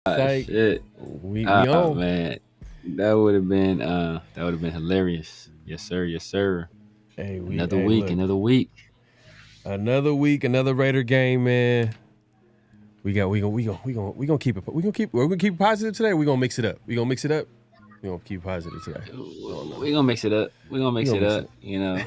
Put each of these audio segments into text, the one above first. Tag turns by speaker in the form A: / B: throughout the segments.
A: Shit.
B: We on.
A: Man. That would have been hilarious. Yes, sir. Yes, sir. Another week.
B: Another week, another Raider game, man. We gonna keep it positive today. We gonna mix it up. We gonna keep it positive today.
A: We gonna mix it up. You know,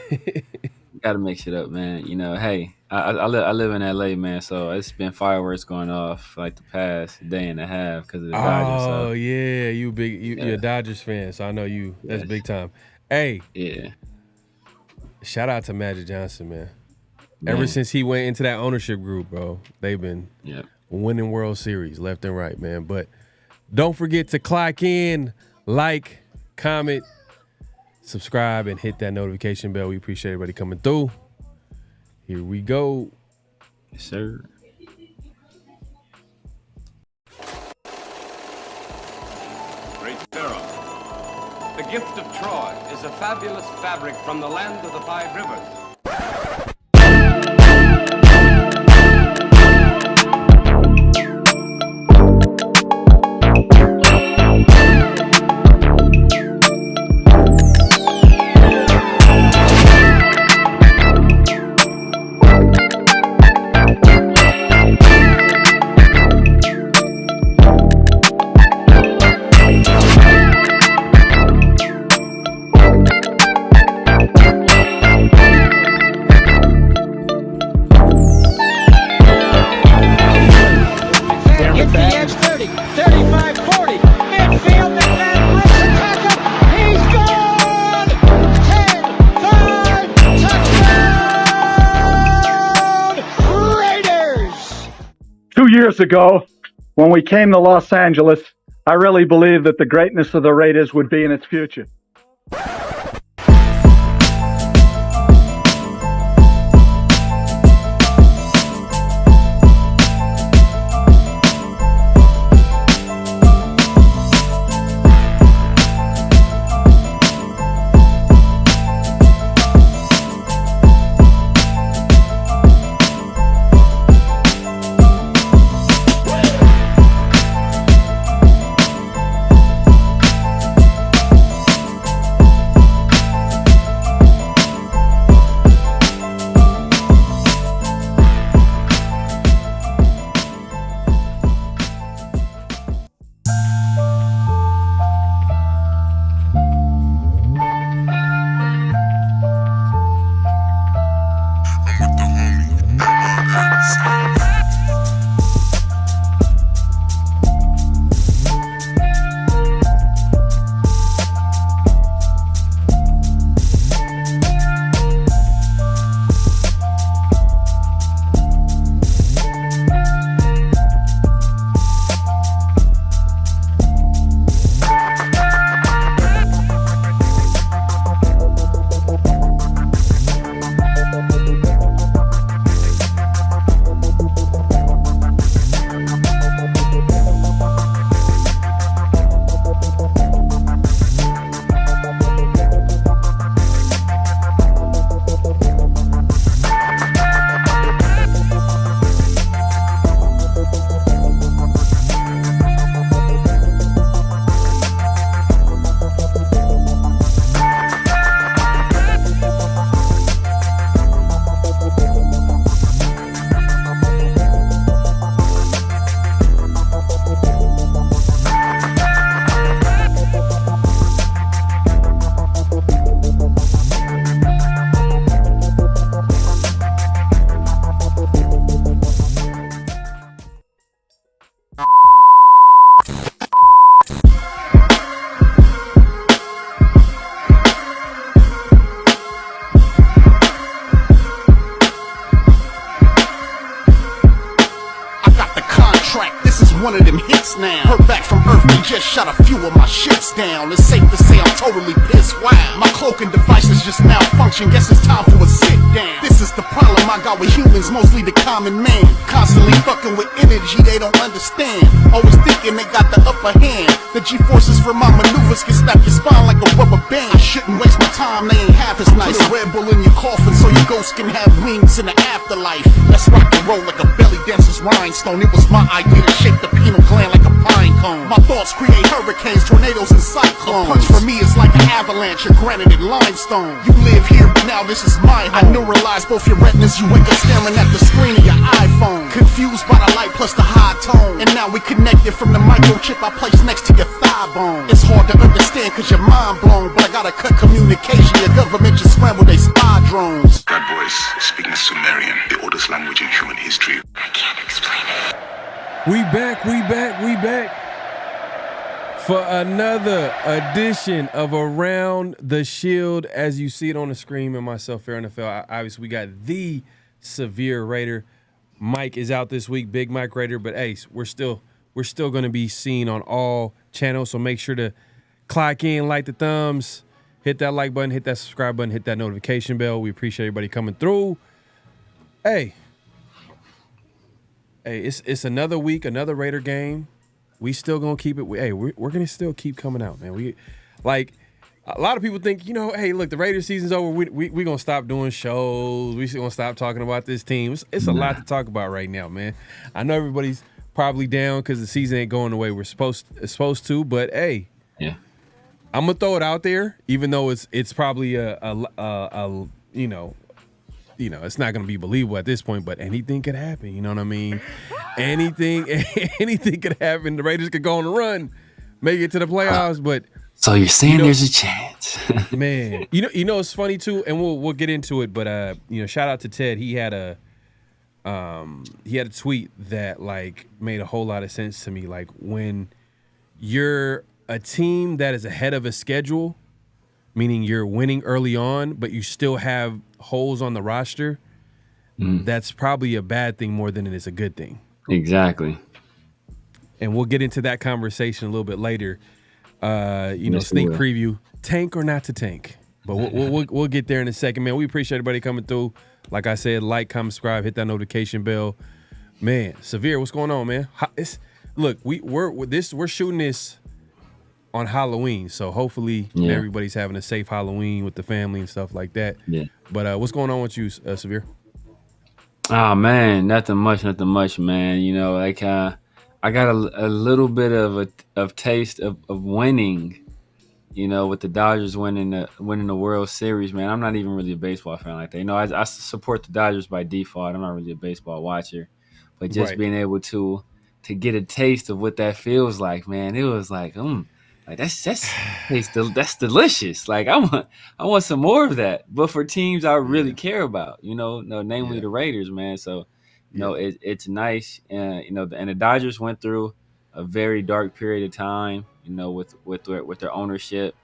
A: gotta mix it up, man. You know, hey, I live in LA, man. So it's been fireworks going off like the past day and a half because of the Dodgers.
B: Oh yeah, you're a Dodgers fan, so I know you. That's big time. Hey,
A: yeah.
B: Shout out to Magic Johnson, man. Ever since he went into that ownership group, bro, they've been winning World Series left and right, man. But don't forget to clock in, like, comment, subscribe, and hit that notification bell. We appreciate everybody coming through. Here we go.
A: Yes, sir.
C: Great Pharaoh. The gift of Troy is a fabulous fabric from the land of the 5 rivers.
D: Years ago, when we came to Los Angeles, I really believed that the greatness of the Raiders would be in its future.
E: One of them hits now. Heard back from Earth, they just shot a few of my shits down. It's safe to say I'm totally pissed. Wow, my cloaking devices just malfunction. Guess it's time for a sit down. This is the problem I got with humans, mostly the common man. Constantly fucking with energy they don't understand. Always thinking they got the upper hand. The G-forces for my maneuvers can snap your spine like a rubber band. I shouldn't waste my time, they ain't half as nice. Put a Red Bull in your coffin so your ghost can have wings in the afterlife. Let's rock and roll like a belly dancer's rhinestone. It was my idea to shake the pineal gland like a pine My thoughts create hurricanes, tornadoes, and cyclones. A punch for me is like an avalanche of granite and limestone. You live here, but now this is my home. I neuralize both your retinas, you wake up staring at the screen of your iPhone. Confused by the light plus the high tone. And now we connected from the microchip I placed next to your thigh bone. It's hard to understand cause you're mind blown, but I gotta cut communication. Your government just scrambled they spy drones.
F: That voice speaking Sumerian, the oldest language in human history. I can't explain it.
B: We back for another edition of Around the Shield. As you see it on the screen, and myself, PharoahNFL. Obviously, we got the severe Raider. Mike is out this week, Big Mike Raider. But hey, we're still going to be seen on all channels. So make sure to clock in, like the thumbs, hit that like button, hit that subscribe button, hit that notification bell. We appreciate everybody coming through. Hey, it's another week, another Raider game. We still gonna keep it. We're gonna still keep coming out, man. We like a lot of people think, hey, look, the Raider season's over. We gonna stop doing shows. We gonna stop talking about this team. It's a lot to talk about right now, man. I know everybody's probably down because the season ain't going the way it's supposed to. But hey,
A: yeah,
B: I'm gonna throw it out there, even though it's probably it's not going to be believable at this point, but anything could happen. You know what I mean? Anything could happen. The Raiders could go on a run, make it to the playoffs, but
A: so you're saying there's a chance,
B: man. It's funny too, and we'll get into it. But shout out to Ted. He had a tweet that like made a whole lot of sense to me. Like when you're a team that is ahead of a schedule, meaning you're winning early on, but you still have holes on the roster, that's probably a bad thing more than it is a good thing.
A: Exactly.
B: And we'll get into that conversation a little bit later.
A: Yes,
B: sneak preview, tank or not to tank. But we'll get there in a second, man. We appreciate everybody coming through. Like I said, like, comment, subscribe, hit that notification bell. Man, Severe, what's going on, man? Look, we're shooting this on Halloween, so hopefully everybody's having a safe Halloween with the family and stuff like that. Yeah. But what's going on with you, Severe?
A: Oh man, nothing much, man. I got a little bit of a taste of winning. With the Dodgers winning the World Series, man. I'm not even really a baseball fan like that. I support the Dodgers by default. I'm not really a baseball watcher, but just being able to get a taste of what that feels like, man. It was like, like that's delicious. Like I want some more of that. But for teams I really care about, namely the Raiders, man. So, it's nice. And the Dodgers went through a very dark period of time, with their ownership.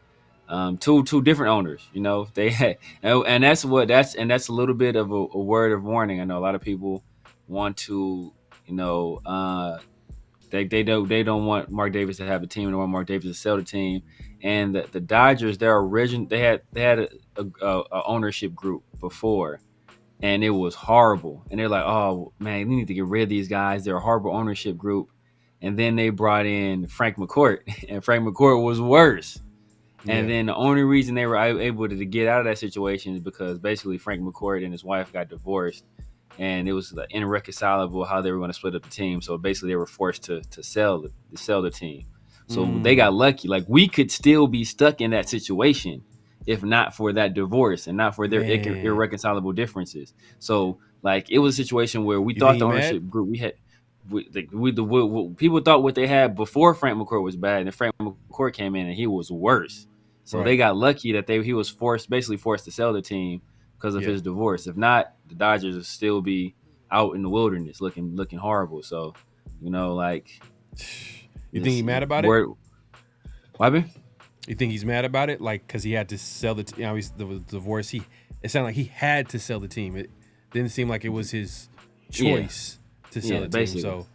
A: Two different owners, they had, and that's a little bit of a word of warning. I know a lot of people want to, They don't want Mark Davis to have a team. They want Mark Davis to sell the team. And the Dodgers, they had a ownership group before, and it was horrible. And they're like, oh man, we need to get rid of these guys. They're a horrible ownership group. And then they brought in Frank McCourt, and Frank McCourt was worse. Yeah. And then the only reason they were able to get out of that situation is because basically Frank McCourt and his wife got divorced. And it was irreconcilable how they were going to split up the team. So basically, they were forced to sell the team. So they got lucky. Like we could still be stuck in that situation if not for that divorce and not for their irreconcilable differences. So like it was a situation where we thought the ownership group people thought what they had before Frank McCourt was bad, and Frank McCourt came in and he was worse. So they got lucky that he was forced to sell the team because of his divorce. If not, the Dodgers would still be out in the wilderness looking horrible. So, like,
B: you think he's mad about it?
A: What?
B: You think he's mad about it? Like, because he had to sell the team. The divorce. It sounded like he had to sell the team. It didn't seem like it was his choice to sell the team. So,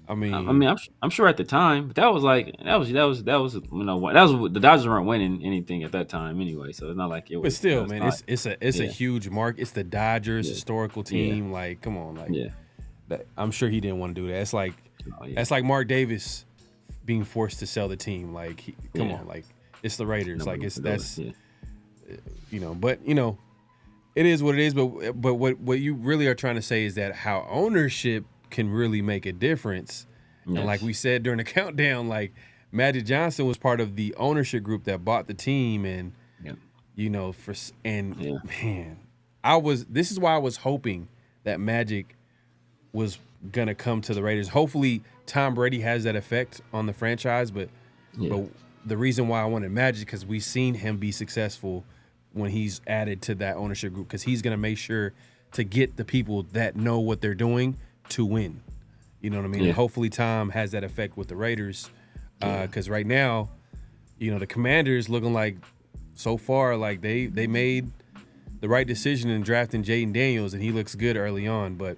B: I mean,
A: I'm sure at the time, but that was the Dodgers weren't winning anything at that time anyway. So it's not like it was.
B: But still, man, it's a huge mark. It's the Dodgers historical team.
A: Yeah.
B: Like, come on, like, I'm sure he didn't want to do that. It's like that's like Mark Davis being forced to sell the team. Like, come on, like it's the Raiders. Like but it is what it is. But what you really are trying to say is that how ownership can really make a difference. Yes. And like we said during the countdown, like Magic Johnson was part of the ownership group that bought the team, and man, this is why I was hoping that Magic was gonna come to the Raiders. Hopefully Tom Brady has that effect on the franchise, but the reason why I wanted Magic, because we've seen him be successful when he's added to that ownership group, because he's gonna make sure to get the people that know what they're doing to win. You know what I mean?
A: Yeah.
B: And hopefully Tom has that effect with the Raiders, because right now, the Commanders looking like so far like they made the right decision in drafting Jaden Daniels, and he looks good early on. But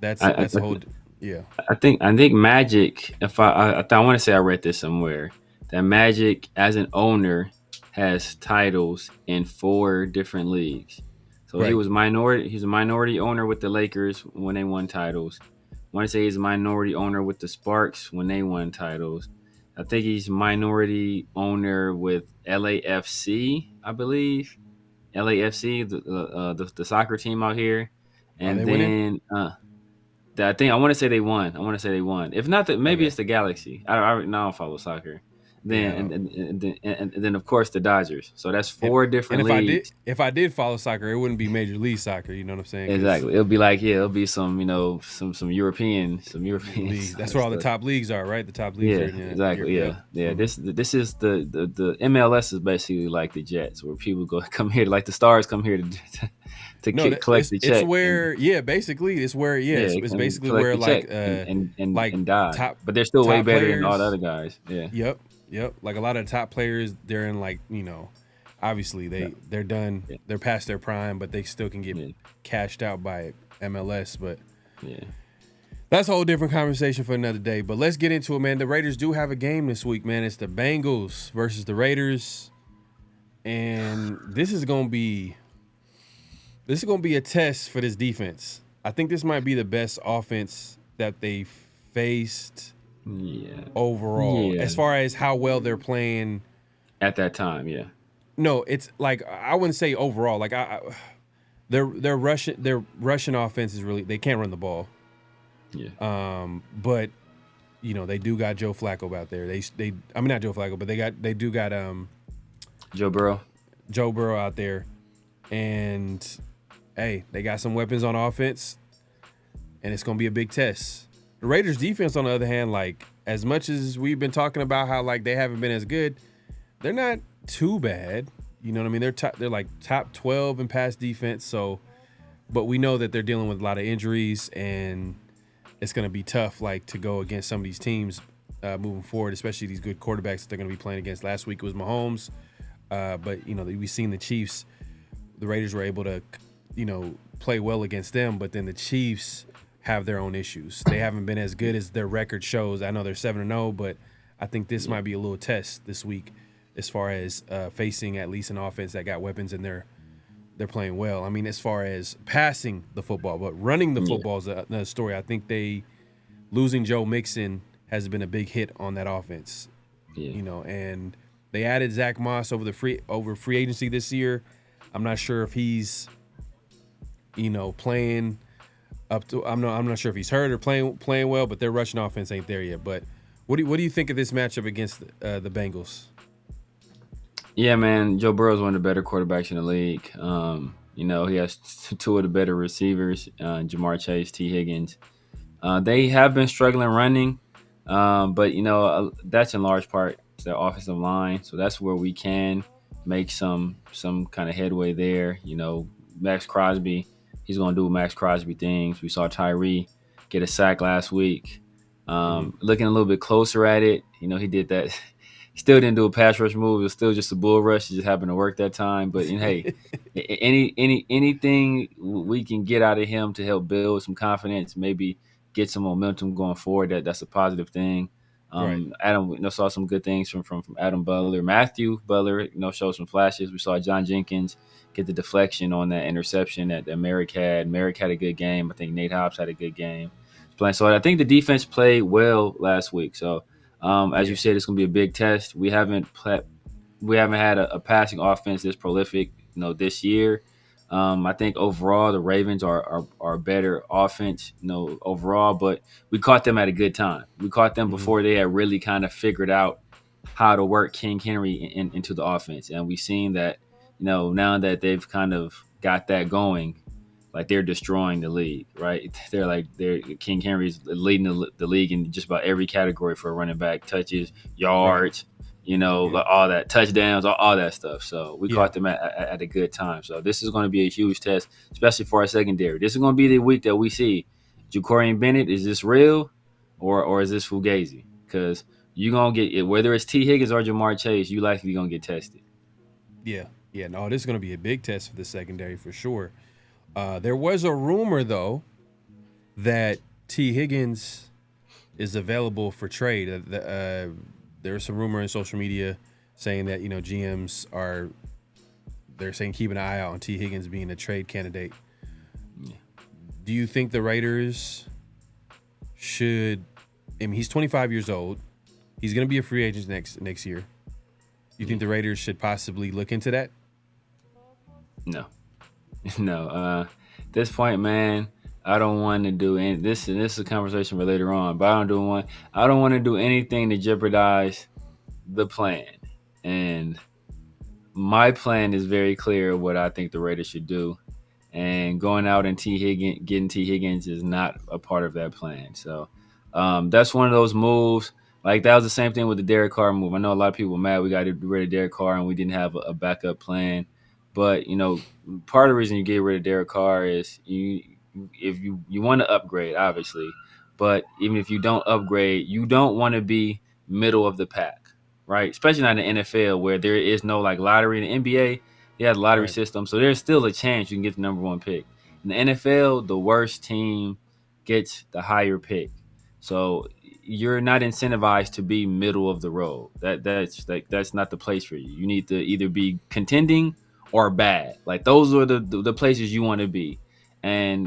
B: that's a whole. Yeah,
A: I think Magic. If I want to say I read this somewhere, that Magic as an owner has titles in 4 different leagues. So he was minority. He's a minority owner with the Lakers when they won titles. I want to say he's a minority owner with the Sparks when they won titles. I think he's minority owner with LAFC, I believe. LAFC, the soccer team out here, and then I want to say they won. If not, maybe it's the Galaxy. I don't follow soccer. Then and then of course the Dodgers. So that's 4 different leagues.
B: If I did follow soccer, it wouldn't be Major League Soccer. You know what I'm saying?
A: Exactly. It'll be like it'll be some some European
B: leagues. That's where all the top leagues are, right? The top leagues.
A: Yeah, exactly. Yeah. This is the MLS is basically like the Jets, where people come here, like the stars come here to collect the check.
B: It's where basically it's where it's basically where like
A: and die. But they're still way better than all the other guys. Yeah.
B: Yep. Like a lot of the top players, they're in like, obviously they're done. Yeah. They're past their prime, but they still can get cashed out by MLS. But that's a whole different conversation for another day. But let's get into it, man. The Raiders do have a game this week, man. It's the Bengals versus the Raiders. And this is gonna be a test for this defense. I think this might be the best offense that they faced overall, as far as how well they're playing
A: at that time.
B: No, it's like I wouldn't say overall. Like their Russian offense is really, they can't run the ball. But they do got Joe Flacco out there. I mean not Joe Flacco, but they do got
A: Joe Burrow
B: out there, and hey, they got some weapons on offense, and it's gonna be a big test. The Raiders defense, on the other hand, like as much as we've been talking about how like they haven't been as good, they're not too bad. You know what I mean? They're like top 12 in pass defense. So, but we know that they're dealing with a lot of injuries, and it's going to be tough like to go against some of these teams moving forward, especially these good quarterbacks that they're going to be playing against. Last week it was Mahomes, but we've seen the Chiefs. The Raiders were able to play well against them, but then the Chiefs have their own issues. They haven't been as good as their record shows. I know they're 7-0, but I think this might be a little test this week as far as facing at least an offense that got weapons and they're playing well. I mean, as far as passing the football, but running the football is another story. I think losing Joe Mixon has been a big hit on that offense. And they added Zach Moss over free agency this year. I'm not sure if he's playing up to, I'm not sure if he's hurt or playing well, but their rushing offense ain't there yet. But what do you think of this matchup against the Bengals?
A: Yeah, man, Joe Burrow is one of the better quarterbacks in the league. He has 2 of the better receivers, Jamar Chase, T. Higgins. They have been struggling running, but that's in large part their offensive line. So that's where we can make some kind of headway there. Max Crosby. He's going to do Max Crosby things. We saw Tyree get a sack last week. Looking a little bit closer at it, he did that. He still didn't do a pass rush move. It was still just a bull rush. It just happened to work that time. But hey, anything we can get out of him to help build some confidence, maybe get some momentum going forward, that's a positive thing. Adam, saw some good things from Adam Butler. Matthew Butler, showed some flashes. We saw John Jenkins get the deflection on that interception that Merrick had. Merrick had a good game. I think Nate Hobbs had a good game. So I think the defense played well last week. So as you said, it's going to be a big test. We haven't had a passing offense this prolific, this year. I think overall the Ravens are better offense, overall, but we caught them at a good time. We caught them before they had really kind of figured out how to work King Henry into the offense, and we've seen that, now that they've kind of got that going, like they're destroying the league, right? They're King Henry's leading the league in just about every category for a running back: touches, yards, all that, touchdowns, all that stuff. So we caught them at a good time. So this is going to be a huge test, especially for our secondary. This is going to be the week that we see Ja'Cory Bennett. Is this real, or is this Fugazi? Because you're going to get it, whether it's T. Higgins or Jamar Chase, you likely going to get tested.
B: Yeah. No, this is going to be a big test for the secondary for sure. There was a rumor, though, that T. Higgins is available for trade. There's some rumor in social media saying that, GMs they're saying keep an eye out on T. Higgins being a trade candidate. Yeah. Do you think the Raiders should? I mean, he's 25 years old. He's going to be a free agent next year. You think the Raiders should possibly look into that?
A: No. At this point, man, I don't want to do any. This is a conversation for later on, but I don't want to do anything to jeopardize the plan. And my plan is very clear what I think the Raiders should do. And going out and getting T. Higgins is not a part of that plan. So that's one of those moves. Like, that was the same thing with the Derek Carr move. I know a lot of people were mad we got rid of Derek Carr and we didn't have a backup plan. But, part of the reason you get rid of Derek Carr is if you want to upgrade, obviously. But even if you don't upgrade, you don't want to be middle of the pack, right? Especially not in the NFL, where there is no lottery. In the NBA, they have a lottery system, so there's still a chance you can get the number one pick. In the NFL, the worst team gets the higher pick. So you're not incentivized to be middle of the road. That's not the place for you. You need to either be contending or bad. Those are the places you want to be. And,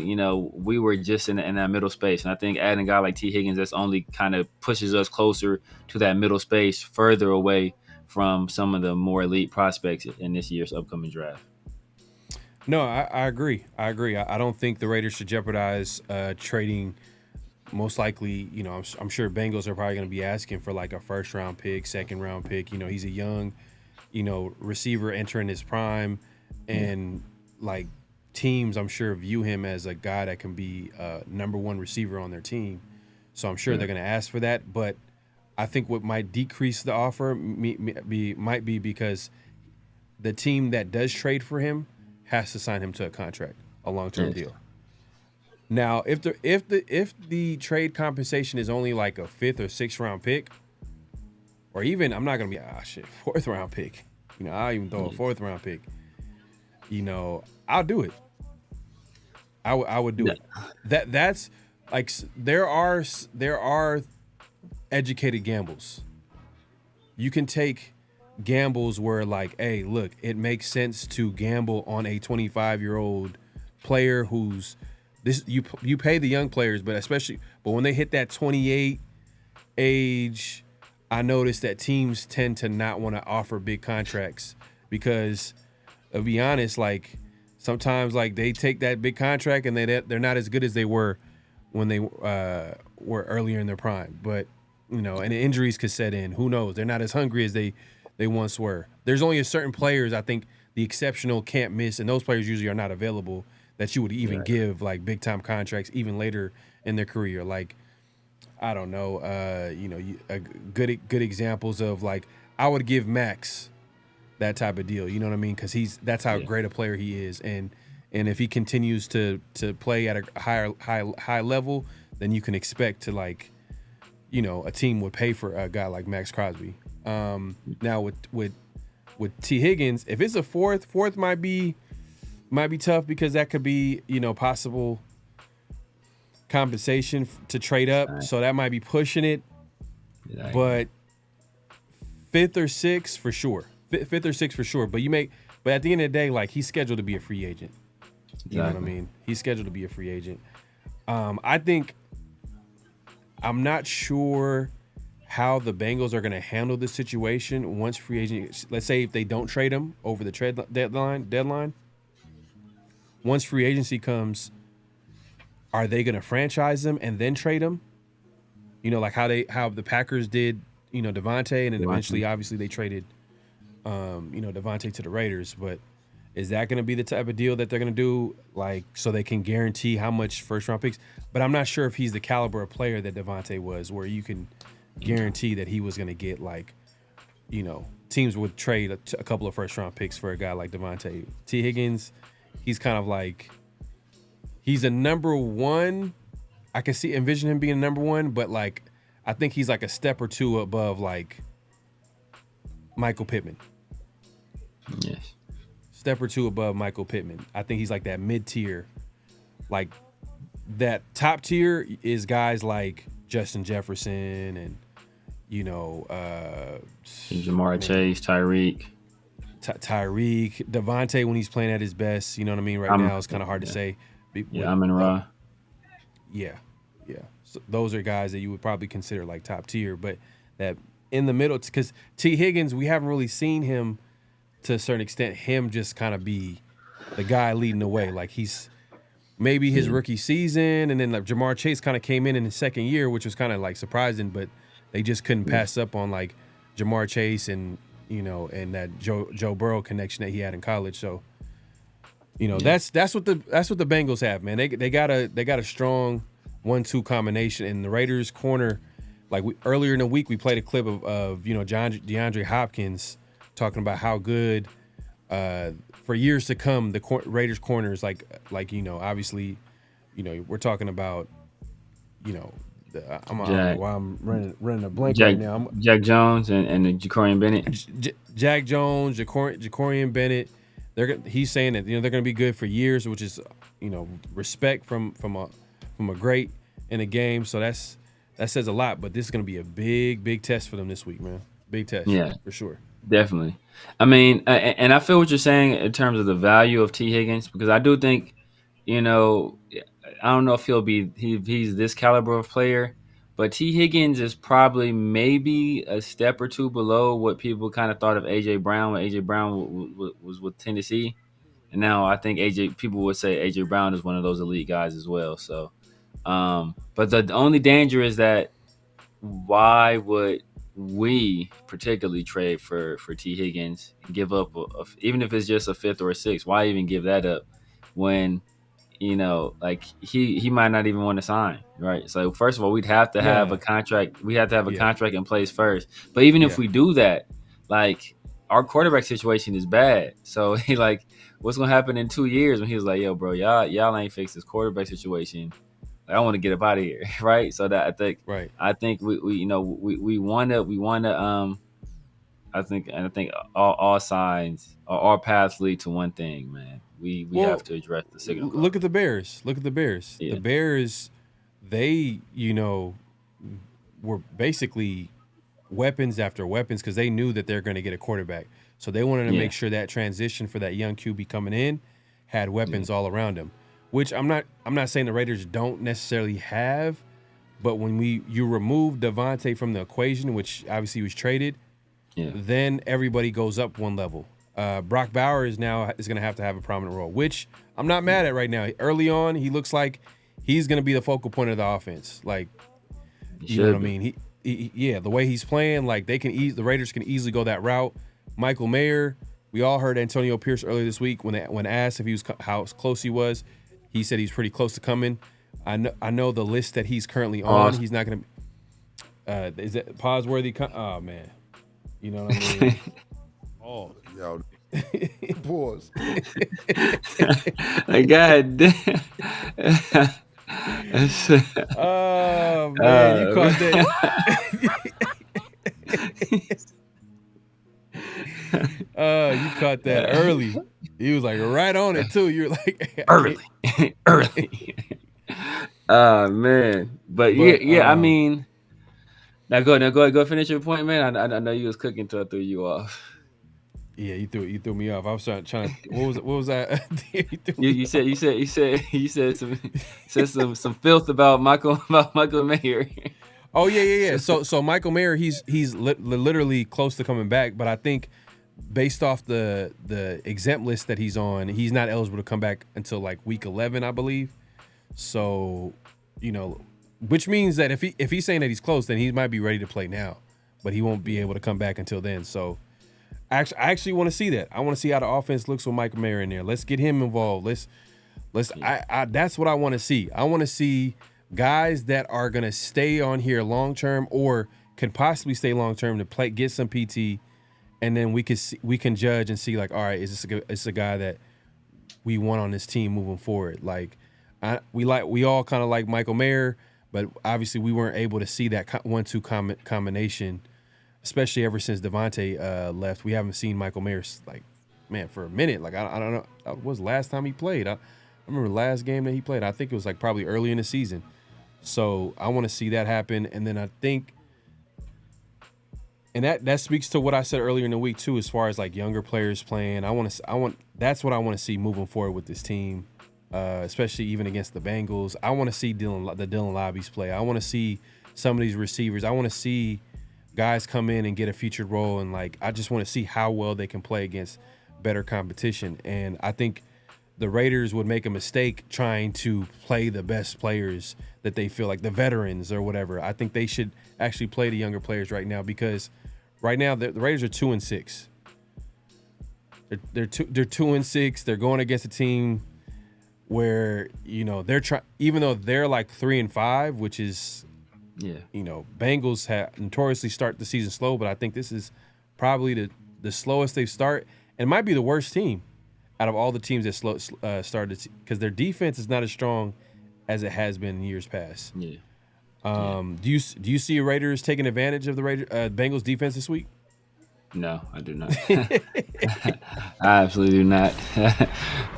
A: we were just in that middle space. And I think adding a guy like T. Higgins, that's only kind of pushes us closer to that middle space, further away from some of the more elite prospects in this year's upcoming draft.
B: No, I agree. I don't think the Raiders should jeopardize trading. Most likely, I'm sure Bengals are probably going to be asking for a first-round pick, second-round pick. He's a young, receiver entering his prime, and teams, I'm sure, view him as a guy that can be number one receiver on their team. So I'm sure they're going to ask for that. But I think what might decrease the offer might be because the team that does trade for him has to sign him to a contract, a long-term deal. Now, if the trade compensation is only a 5th or 6th round pick, or even, I'm not gonna be 4th round pick. I'll even throw a 4th round pick. I'll do it. I would do it. That's there are educated gambles. You can take gambles where hey, look, it makes sense to gamble on a 25-year-old player who's this. You pay the young players, but when they hit that 28 age, I noticed that teams tend to not want to offer big contracts because, to be honest, sometimes they take that big contract and they're not as good as they were when they were earlier in their prime. But and the injuries could set in. Who knows? They're not as hungry as they once were. There's only a certain players, I think, the exceptional can't miss, and those players usually are not available, that you would even give big time contracts even later in their career. I don't know, good examples of I would give Max that type of deal. You know what I mean? Because that's how great a player he is, and if he continues to play at a high level, then you can expect to a team would pay for a guy like Max Crosby. Now with T. Higgins, if it's a fourth might be tough because that could be possible compensation to trade up, so that might be pushing it. But 5th or 6th for sure. 5th or 6th for sure. But at the end of the day, he's scheduled to be a free agent. You know what I mean? He's scheduled to be a free agent. I think I'm not sure how the Bengals are going to handle this situation once free agent. Let's say if they don't trade him over the trade deadline. once free agency comes, are they going to franchise him and then trade him? Like how the Packers did, Devontae, and then eventually, obviously, they traded, Devontae to the Raiders. But is that going to be the type of deal that they're going to do, like, so they can guarantee how much first-round picks? But I'm not sure if he's the caliber of player that Devontae was, where you can guarantee that he was going to get, like, teams would trade a couple of first-round picks for a guy like Devontae. T. Higgins, he's kind of like, he's a number one. I can envision him being a number one, but, like, I think he's like a step or two above, like, Michael Pittman.
A: Yes.
B: Step or two above Michael Pittman. I think he's like that mid-tier. Like, that top tier is guys like Justin Jefferson and,
A: Jamar Chase, Tyreek.
B: Devontae when he's playing at his best, you know what I mean? Right now, it's kind of hard to say.
A: Amon-Ra.
B: Yeah. So those are guys that you would probably consider like top tier, but that in the middle, because T. Higgins, we haven't really seen him to a certain extent, him just kind of be the guy leading the way. Like, he's maybe his rookie season, and then like Jamar Chase kind of came in his second year, which was kind of like surprising, but they just couldn't pass up on like Jamar Chase and, and that Joe Burrow connection that he had in college. So, that's what the Bengals have, man. They got a strong 1-2 combination, and the Raiders corner, like earlier in the week we played a clip of DeAndre Hopkins talking about how good for years to come the Raiders corners like obviously we're talking about I'm running a blank right now.
A: Jack Jones and Jacorian Bennett.
B: Jack Jones, Jacorian Bennett. He's saying that they're going to be good for years, which is respect from a great in a game. So that says a lot. But this is going to be a big test for them this week, man. Big test, for sure.
A: Definitely. I mean, and I feel what you're saying in terms of the value of T. Higgins, because I do think, I don't know if he's this caliber of player, but T. Higgins is probably maybe a step or two below what people kind of thought of A.J. Brown when A.J. Brown was with Tennessee. And now I think people would say A.J. Brown is one of those elite guys as well. So, but the only danger is that why would we particularly trade for T. Higgins and give up even if it's just a fifth or a sixth? Why even give that up when like he might not even want to sign, right? So first of all, we'd have to have a contract. We have to have a contract in place first. But even if we do that, like, our quarterback situation is bad. So he like, what's gonna happen in 2 years when he was like, yo, bro, y'all ain't fixed this quarterback situation. I want to get up out of here, right? So that I think we want to I think all signs or all paths lead to one thing, man. We have to address the signal.
B: Look at the Bears. Yeah. The Bears, they were basically weapons after weapons because they knew that they're going to get a quarterback. So they wanted to make sure that transition for that young QB coming in had weapons all around him. Which I'm not saying the Raiders don't necessarily have, but when you remove Devontae from the equation, which obviously was traded, then everybody goes up one level. Brock Bauer is going to have a prominent role, which I'm not mad at right now. Early on, he looks like he's going to be the focal point of the offense. Like, you know what I mean? He the way he's playing, like the Raiders can easily go that route. Michael Mayer, we all heard Antonio Pierce earlier this week when asked if he was how close he was. He said he's pretty close to coming. I know the list that he's currently on. He's not going to. Is that pause worthy? Oh man, you know what I mean.
G: Oh, yo, pause.
A: God damn.
B: Oh man, you caught that. You caught that early. He was like right on it too. You're like
A: early. Oh man, but I mean, now go finish your point, man. I know you was cooking till I threw you off.
B: Yeah, you threw me off. I was trying to. What was that?
A: you said some filth about Michael Mayer.
B: Oh yeah. So Michael Mayer, he's literally close to coming back, but I think based off the exempt list that he's on, he's not eligible to come back until like week 11, I believe. So, which means that if he's saying that he's close, then he might be ready to play now, but he won't be able to come back until then. So, I actually want to see that. I want to see how the offense looks with Michael Mayer in there. Let's get him involved. That's what I want to see. I want to see guys that are gonna stay on here long term or can possibly stay long term to get some PT, and then we can judge and see like, all right, is this a guy that we want on this team moving forward? Like, we all kind of like Michael Mayer, but obviously we weren't able to see that 1-2 combination, especially ever since Devontae left. We haven't seen Michael Mayer for a minute. Like I don't know, what was the last time he played? I remember the last game that he played. I think it was like probably early in the season. So I want to see that happen, and then I think, and that speaks to what I said earlier in the week too, as far as like younger players playing. That's what I want to see moving forward with this team, especially even against the Bengals. I want to see the Dylan Lobbies play. I want to see some of these receivers. I want to see guys come in and get a featured role, and like I just want to see how well they can play against better competition. And I think the Raiders would make a mistake trying to play the best players that they feel like, the veterans or whatever. I think they should actually play the younger players right now, because right now the Raiders are 2-6. They're 2-6. They're going against a team where they're trying, even though they're like 3-5, which is Bengals have notoriously start the season slow, but I think this is probably the slowest they've start, and might be the worst team out of all the teams that started, because their defense is not as strong as it has been in years past.
A: Yeah.
B: Do you see Raiders taking advantage of the Bengals defense this week?
A: No, I do not. I absolutely do not.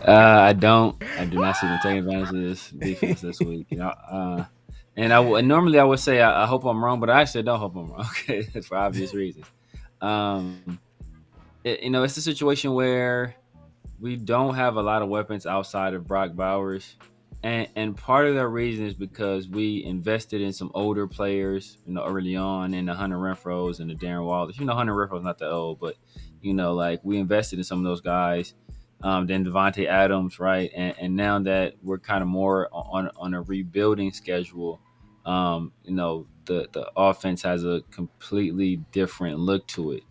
A: I don't. I do not see them taking advantage of this defense this week. And normally I would say I hope I'm wrong, but I actually don't hope I'm wrong. Okay, for obvious reasons. It's a situation where we don't have a lot of weapons outside of Brock Bowers. And part of the reason is because we invested in some older players, early on, in the Hunter Renfrows and the Darren Wallers. Hunter Renfro's not that old, but, like we invested in some of those guys. Then Devontae Adams, right? And now that we're kind of more on a rebuilding schedule, the offense has a completely different look to it.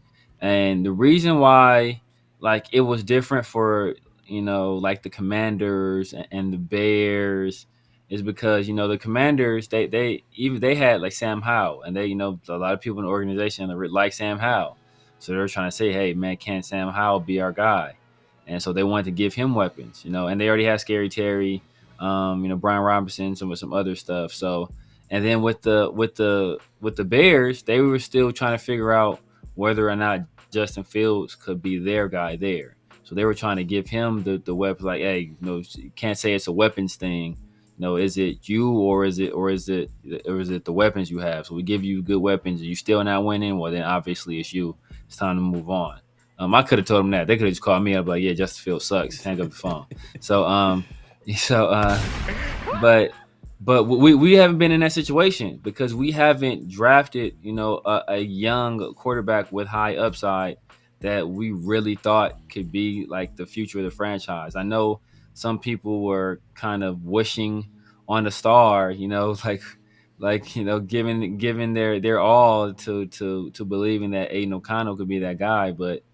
A: And the reason why, like, it was different for like the Commanders and the Bears is because, the Commanders, they had like Sam Howell, and they, a lot of people in the organization like Sam Howell. So they're trying to say, hey, man, can Sam Howell be our guy? And so they wanted to give him weapons, and they already had Scary Terry, Brian Robinson, some other stuff. So, and then with the Bears, they were still trying to figure out whether or not Justin Fields could be their guy there. So they were trying to give him the weapons, like, hey, you can't say it's a weapons thing. Is it you or is it the weapons you have? So we give you good weapons, and you still not winning. Well, then obviously it's you. It's time to move on. I could have told them that. They could have just called me up like, yeah, Justin Fields sucks. Hang up the phone. But we haven't been in that situation because we haven't drafted, a young quarterback with high upside that we really thought could be like the future of the franchise. I know some people were kind of wishing on a star, giving their all to believing that Aiden O'Connell could be that guy. But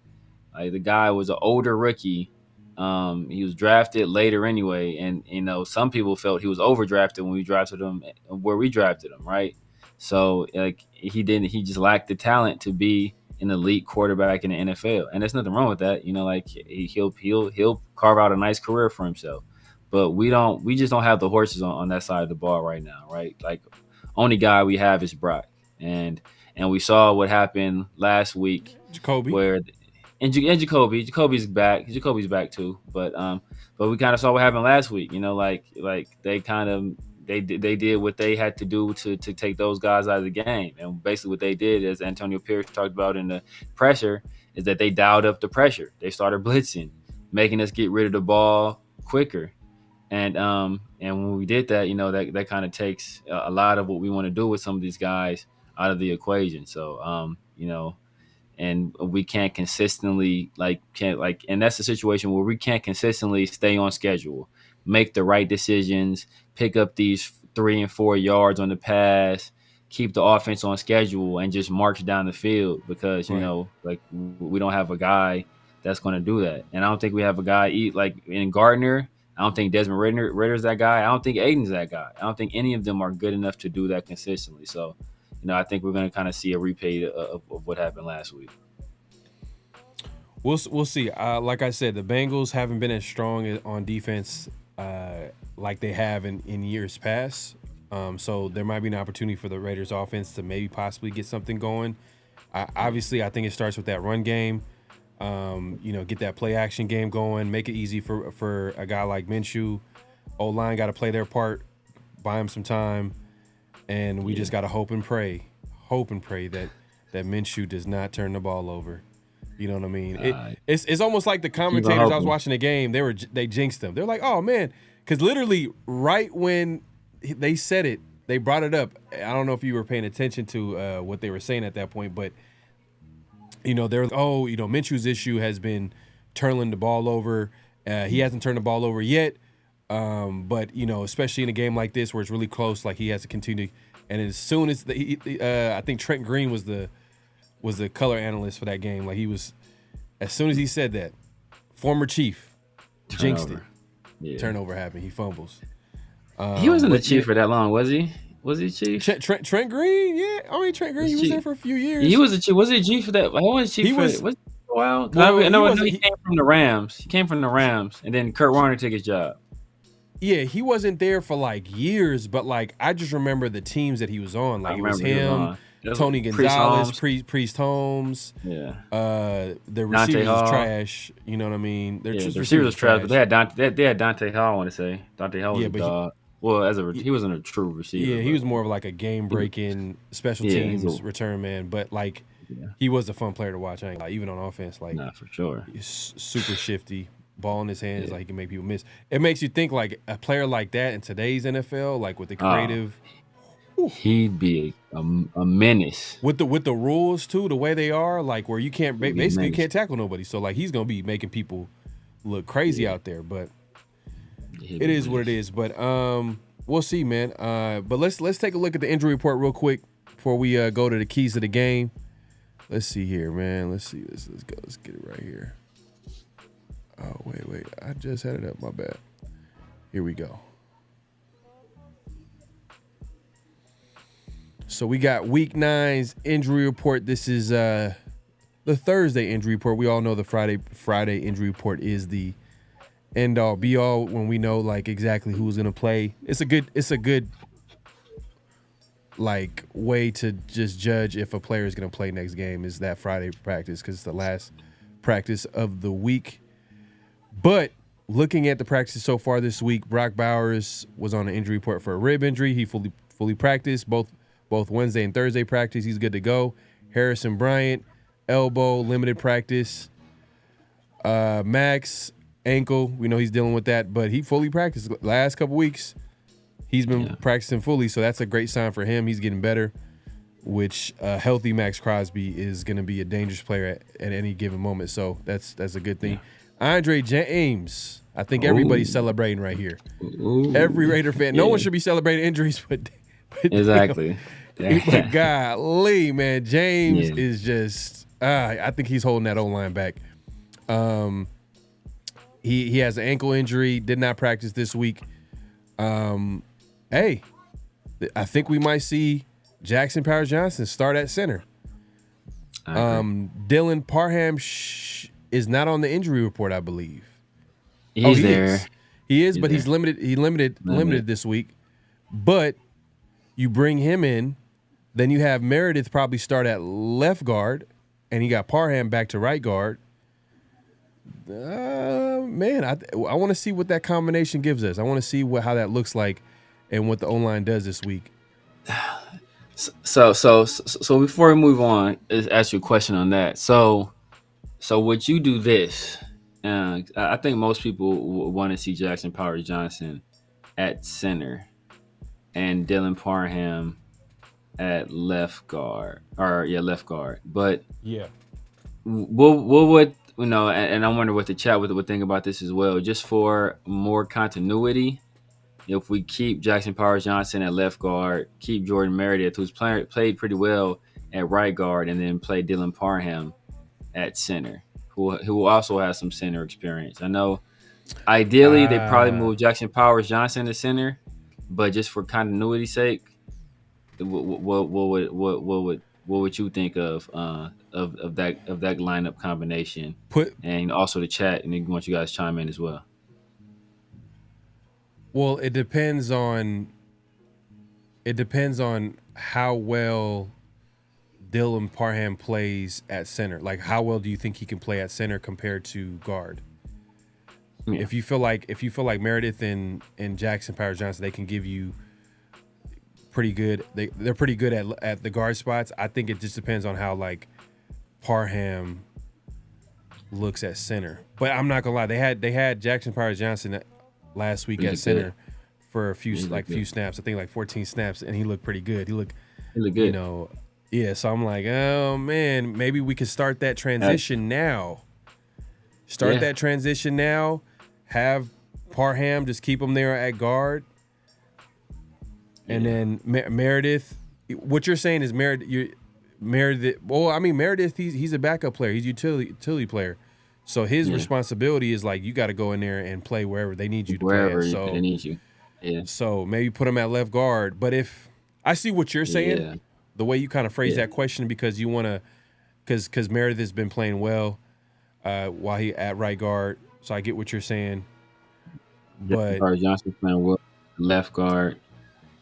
A: the guy was an older rookie. He was drafted later anyway, and some people felt he was overdrafted when we drafted him where we drafted him, right? So like he just lacked the talent to be an elite quarterback in the NFL, and there's nothing wrong with that. Like he'll carve out a nice career for himself. But we just don't have the horses on that side of the ball right now, right? Like only guy we have is Brock, and we saw what happened last week,
B: Jacoby,
A: and Jacoby's back. Jacoby's back too, but we kind of saw what happened last week. Like they kind of they did what they had to do to take those guys out of the game, and basically what they did, as Antonio Pierce talked about in the pressure, is that they dialed up the pressure. They started blitzing, making us get rid of the ball quicker, and when we did that, that kind of takes a lot of what we want to do with some of these guys out of the equation. So and we can't consistently and that's the situation where we can't consistently stay on schedule, make the right decisions, pick up these 3 and 4 yards on the pass, keep the offense on schedule, and just march down the field because you know, like, we don't have a guy that's going to do that. And I don't think we have a guy like in Gardner. I don't think Desmond Ritter's that guy. I don't think Aiden's that guy. I don't think any of them are good enough to do that consistently. So, you know, I think we're going to kind of see a repeat of what happened last week.
B: We'll see. Like I said, the Bengals haven't been as strong on defense like they have in years past. So there might be an opportunity for the Raiders offense to maybe possibly get something going. Obviously, I think it starts with that run game. You know, get that play action game going, make it easy for a guy like Minshew. O-line got to play their part, buy him some time, and we just got to hope and pray that Minshew does not turn the ball over. You know what I mean? It's almost like the commentators I was watching the game, they jinxed them. They're like, oh man, because literally right when they said it, they brought it up. I don't know if you were paying attention to what they were saying at that point, but you know, Minshew's issue has been turning the ball over. He hasn't turned the ball over yet, but you know, especially in a game like this where it's really close, like he has to continue. And as soon as I think Trent Green was the color analyst for that game. Like as soon as he said that, former Chief jinxed it. Yeah. Turnover happened. He fumbles.
A: He wasn't the Chief for that long, was he? Was he Chief?
B: Trent Green, yeah. I mean, Trent Green, he was there for a few years.
A: He was a Chief. Was he a Chief for that? I was Chief for a while. I know he came from the Rams. He came from the Rams, and then Kurt Warner took his job.
B: Yeah, he wasn't there for like years, but like I just remember the teams that he was on. Like it was him, Tony Gonzalez, Priest Holmes.
A: Yeah.
B: The receivers was trash. You know what I mean?
A: The receivers was trash, but they had Dante Hall. I want to say Dante Hall was a dog. He wasn't a true receiver.
B: Yeah, he was more of like a game-breaking special teams return man. But like, he was a fun player to watch. Even on offense, like,
A: for sure,
B: he's super shifty. Ball in his hands, like he can make people miss. It makes you think like a player like that in today's NFL, like with the creative.
A: He'd be a menace
B: with the rules too, the way they are, like where you can't basically can't tackle nobody. So like he's gonna be making people look crazy out there, but. It is what it is, but we'll see, man. But let's take a look at the injury report real quick before we go to the keys of the game. Let's see here, man. Let's see. Let's go. Let's get it right here. Oh wait. I just had it up. My bad. Here we go. So we got Week 9's injury report. This is the Thursday injury report. We all know the Friday injury report is the end all be all when we know like exactly who's gonna play. It's a good like way to just judge if a player is gonna play next game is that Friday practice because it's the last practice of the week. But looking at the practices so far this week, Brock Bowers was on an injury report for a rib injury. He fully practiced both Wednesday and Thursday practice. He's good to go. Harrison Bryant, elbow, limited practice. Max, ankle, we know he's dealing with that, but he fully practiced last couple weeks. He's been practicing fully, so that's a great sign for him. He's getting better, which healthy Max Crosby is going to be a dangerous player at any given moment. So that's a good thing. Andre James, I think everybody's celebrating right here. Every Raider fan. No one should be celebrating injuries, but
A: exactly.
B: But golly, man, James is just. I think he's holding that O-line back. He has an ankle injury, did not practice this week. Hey, I think we might see Jackson Powers-Johnson start at center. Dylan Parham is not on the injury report, I believe.
A: He's there.
B: He is, but he's limited. He limited this week. But you bring him in, then you have Meredith probably start at left guard, and you got Parham back to right guard. Man, I want to see what that combination gives us. I want to see how that looks like and what the O-line does this week.
A: So before we move on, let's ask you a question on that. So would you do this? I think most people want to see Jackson Powers-Johnson at center and Dylan Parham at left guard. But what would and I wonder what the chat would think about this as well. Just for more continuity, if we keep Jackson Powers Johnson at left guard, keep Jordan Meredith, who's played pretty well at right guard, and then play Dylan Parham at center, who also has some center experience. I know ideally they probably move Jackson Powers Johnson to center, but just for continuity's sake, what would you think of that lineup combination? And also the chat, and I want you guys to chime in as well.
B: Well, it depends on how well Dylan Parham plays at center. Like, how well do you think he can play at center compared to guard? Yeah. If you feel like Meredith and Jackson Powers Johnson, they can give you pretty good. They're pretty good at the guard spots. I think it just depends on how like Parham looks at center. But I'm not gonna lie, they had Jackson Powers Johnson last week at center for a few snaps. I think like 14 snaps, and he looked pretty good. He looked good. You know, yeah. So I'm like, oh man, maybe we could start that transition now. That transition now. Have Parham just keep him there at guard, and then Meredith. What you're saying is Meredith. Well, I mean Meredith. He's a backup player. He's a utility player. So his responsibility is like you got to go in there and play wherever they need you to play. So
A: they need you. Yeah.
B: So maybe put him at left guard. But if I see what you're saying, the way you kind of phrase that question, because you want to, because Meredith has been playing well while he at right guard. So I get what you're saying. But
A: Johnson playing well left guard,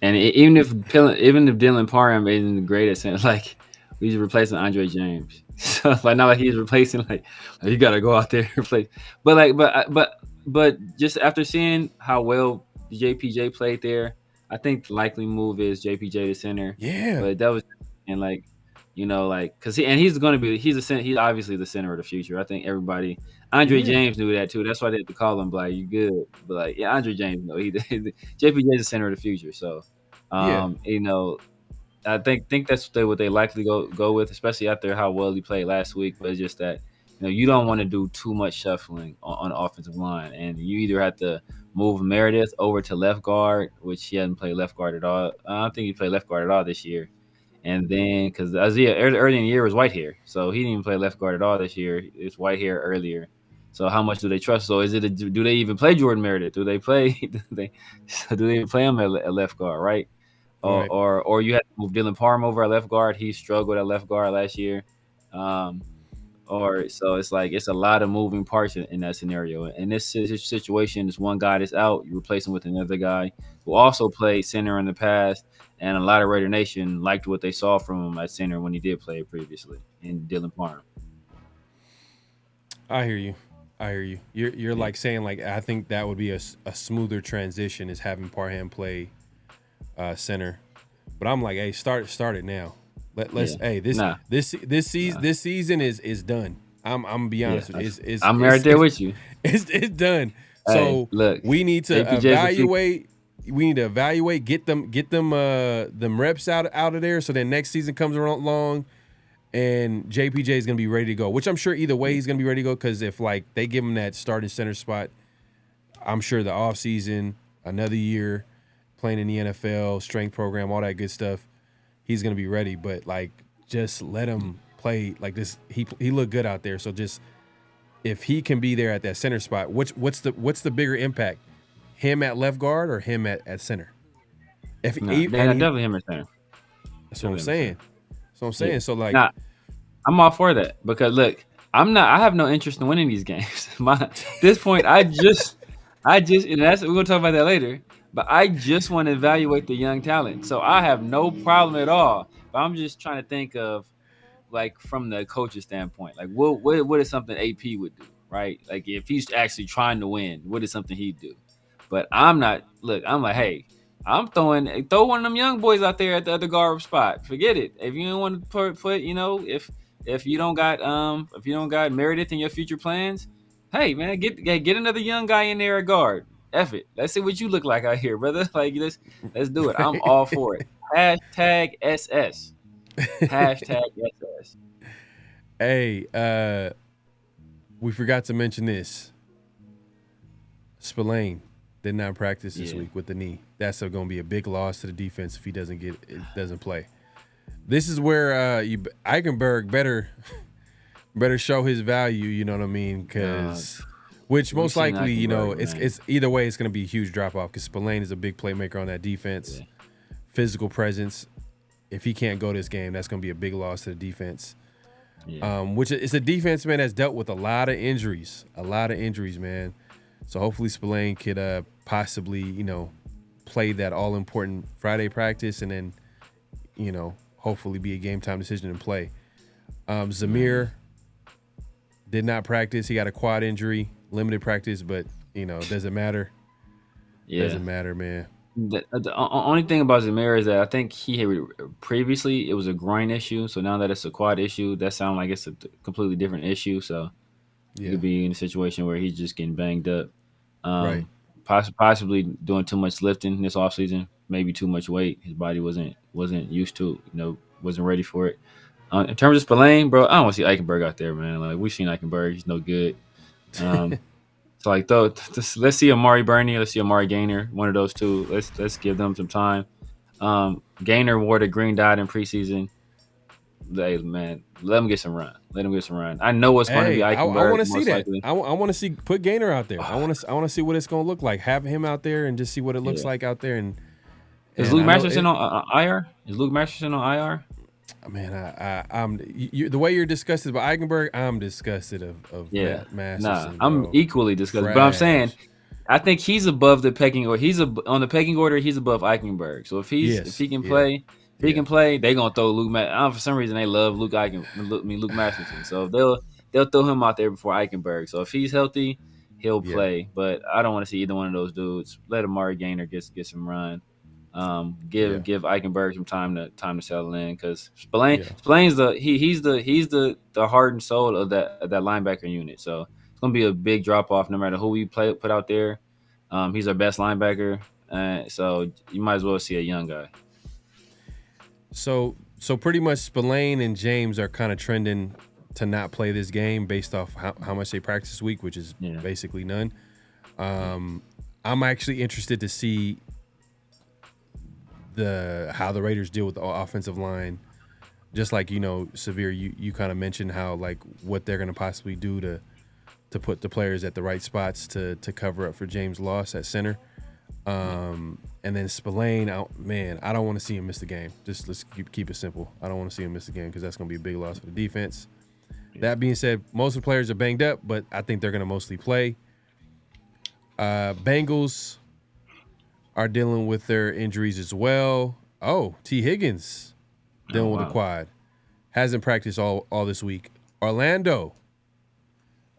A: and even if Dylan Parham isn't the greatest, like he's replacing Andre James. So like not like he's replacing like you got to go out there and play. But just after seeing how well JPJ played there, I think the likely move is JPJ to center.
B: Yeah.
A: But that was and like because he's going to be he's obviously the center of the future. I think everybody. Andre James knew that too. That's why they had to call him like you good. But like Andre James JPJ is the center of the future. So I think that's what they likely go with, especially after how well he played last week. But it's just that you don't want to do too much shuffling on the offensive line, and you either have to move Meredith over to left guard, which he hasn't played left guard at all. I don't think he played left guard at all this year. And then because Isaiah early in the year was Whitehair, so he didn't even play left guard at all this year. It's Whitehair earlier. So how much do they trust? So do they even play Jordan Meredith? Do they even play him at left guard, right? Or you have to move Dylan Parham over at left guard. He struggled at left guard last year. So it's like it's a lot of moving parts in that scenario. In this situation, there's one guy that's out. You replace him with another guy who also played center in the past, and a lot of Raider Nation liked what they saw from him at center when he did play previously in Dylan Parham.
B: I hear you. You're like saying like I think that would be a smoother transition is having Parham play center, but I'm like, hey, start it now. This season is done. I'm gonna be honest with you.
A: I'm right there with you.
B: It's done. So look, we need to evaluate. We need to evaluate. Get them reps out of there. So then next season comes along, and JPJ is gonna be ready to go. Which I'm sure either way he's gonna be ready to go. Because if like they give him that starting center spot, I'm sure the off season, another year playing in the NFL, strength program, all that good stuff, he's gonna be ready. But like, just let him play like this. He looked good out there. So just if he can be there at that center spot, what's the bigger impact? Him at left guard or him at center?
A: Definitely him at center.
B: That's what I'm saying. Yeah. So like,
A: I'm all for that because look, I have no interest in winning these games. At this point, I just, and we're gonna talk about that later. But I just want to evaluate the young talent, so I have no problem at all. But I'm just trying to think of, like, from the coach's standpoint, like what is something AP would do, right? Like if he's actually trying to win, what is something he'd do? But I'm not. Look, I'm like, hey, I'm throw one of them young boys out there at the other guard spot. Forget it. If you don't want to put if you don't got Meredith in your future plans, hey man, get another young guy in there at guard. F it. Let's see what you look like out here, brother. Like let's do it. I'm all for it. #SS. #SS.
B: Hey, we forgot to mention this. Spillane did not practice this week with the knee. That's going to be a big loss to the defense if he doesn't play. This is where Eichenberg better show his value. You know what I mean? Because which most likely, you know, it's either way, it's going to be a huge drop off because Spillane is a big playmaker on that defense, physical presence. If he can't go this game, that's going to be a big loss to the defense. Yeah. Which is a defense, man, that's dealt with a lot of injuries, man. So hopefully Spillane could possibly, you know, play that all-important Friday practice and then, you know, hopefully be a game-time decision and play. Zamir did not practice. He got a quad injury, limited practice, but, you know, doesn't matter. Yeah. Doesn't matter, man.
A: The only thing about Zamir is that I think he had previously it was a groin issue. So now that it's a quad issue, that sounds like it's a completely different issue. So he could be in a situation where he's just getting banged up.
B: Right.
A: Possibly doing too much lifting this offseason, maybe too much weight. His body wasn't used to it, you know, wasn't ready for it. In terms of Spillane, bro, I don't want to see Eichenberg out there, man. Like, we've seen Eichenberg. He's no good. It's like, though, let's see Amari Burney, let's see Amari Gaynor, one of those two. Let's give them some time. Gaynor wore the green dot in preseason. Hey, man, let him get some run. I know what's going to be Eichenberg.
B: I want to see that. I want to see put Gaynor out there. I want to see what it's going to look like. Have him out there and just see what it looks like out there. And
A: is Luke Masterson on IR? Is Luke Masterson on IR?
B: Man, I'm the way you're disgusted by Eichenberg. I'm disgusted of Matt Masterson.
A: Nah, I'm equally disgusted. But I'm saying, I think he's above the pecking order. On the pecking order. He's above Eichenberg. So if he can play. If he can play, they're gonna throw Luke. For some reason, they love Luke Masterson. So they'll throw him out there before Eichenberg. So if he's healthy, he'll play. But I don't want to see either one of those dudes. Let Amari Gaynor get some run. Give Eichenberg some time to settle in because Spillane's he's the heart and soul of that linebacker unit. So it's gonna be a big drop off no matter who we put out there. He's our best linebacker, so you might as well see a young guy.
B: So pretty much Spillane and James are kind of trending to not play this game based off how much they practice this week, which is basically none. I'm actually interested to see how the Raiders deal with the offensive line. Just like, you know, Severe, you kind of mentioned how, like, what they're going to possibly do to put the players at the right spots to cover up for James' loss at center. And then Spillane, I don't want to see him miss the game. Just let's keep it simple. I don't want to see him miss the game because that's going to be a big loss for the defense. That being said, most of the players are banged up, but I think they're going to mostly play. Bengals are dealing with their injuries as well. Oh, T. Higgins dealing with a quad. Hasn't practiced all this week. Orlando.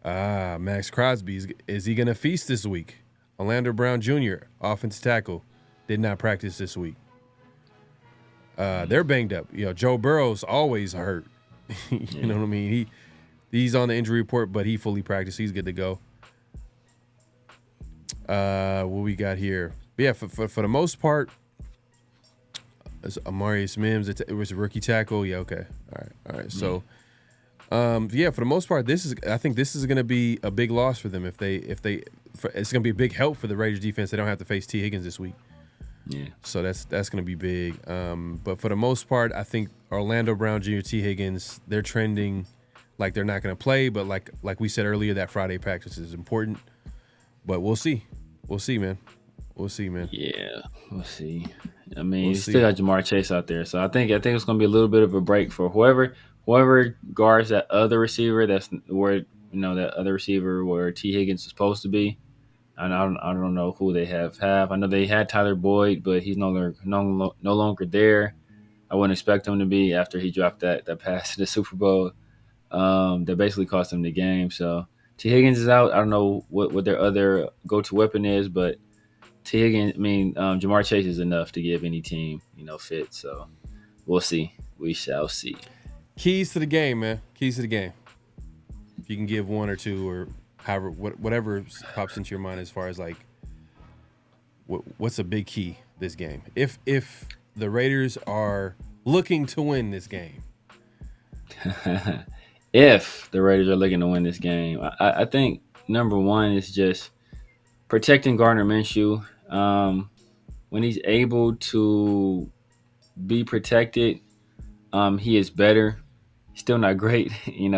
B: Max Crosby. Is he going to feast this week? Orlando Brown Jr., offensive tackle, did not practice this week. They're banged up. You know, Joe Burrow's always hurt. You know what I mean? He's on the injury report, but he fully practiced. He's good to go. What we got here? But yeah, for the most part, it's Amarius Mims. It was a rookie tackle. Yeah, okay. All right. So, for the most part, I think this is going to be a big loss for them. If it's going to be a big help for the Raiders defense. They don't have to face T. Higgins this week. Yeah. So that's going to be big. But for the most part, I think Orlando Brown Jr., T. Higgins, they're trending like they're not going to play. But like we said earlier, that Friday practice is important. But we'll see. We'll see, man.
A: Yeah, we'll see. I mean, you still got Jamar Chase out there, so I think it's going to be a little bit of a break for whoever guards that other receiver. That's where that other receiver where T. Higgins is supposed to be. And I don't know who they have. I know they had Tyler Boyd, but he's no longer there. I wouldn't expect him to be after he dropped that pass to the Super Bowl. That basically cost him the game. So T. Higgins is out. I don't know what their other go-to weapon is, but T. Higgins, Jamar Chase is enough to give any team, fit. So we'll see. We shall see.
B: Keys to the game, man. Keys to the game. If you can give one or two or however, whatever pops into your mind as far as like what's a big key this game. If the Raiders are looking to win this game.
A: if the Raiders are looking to win this game. I think number one is just protecting Gardner Minshew. When he's able to be protected, he is better. Still not great,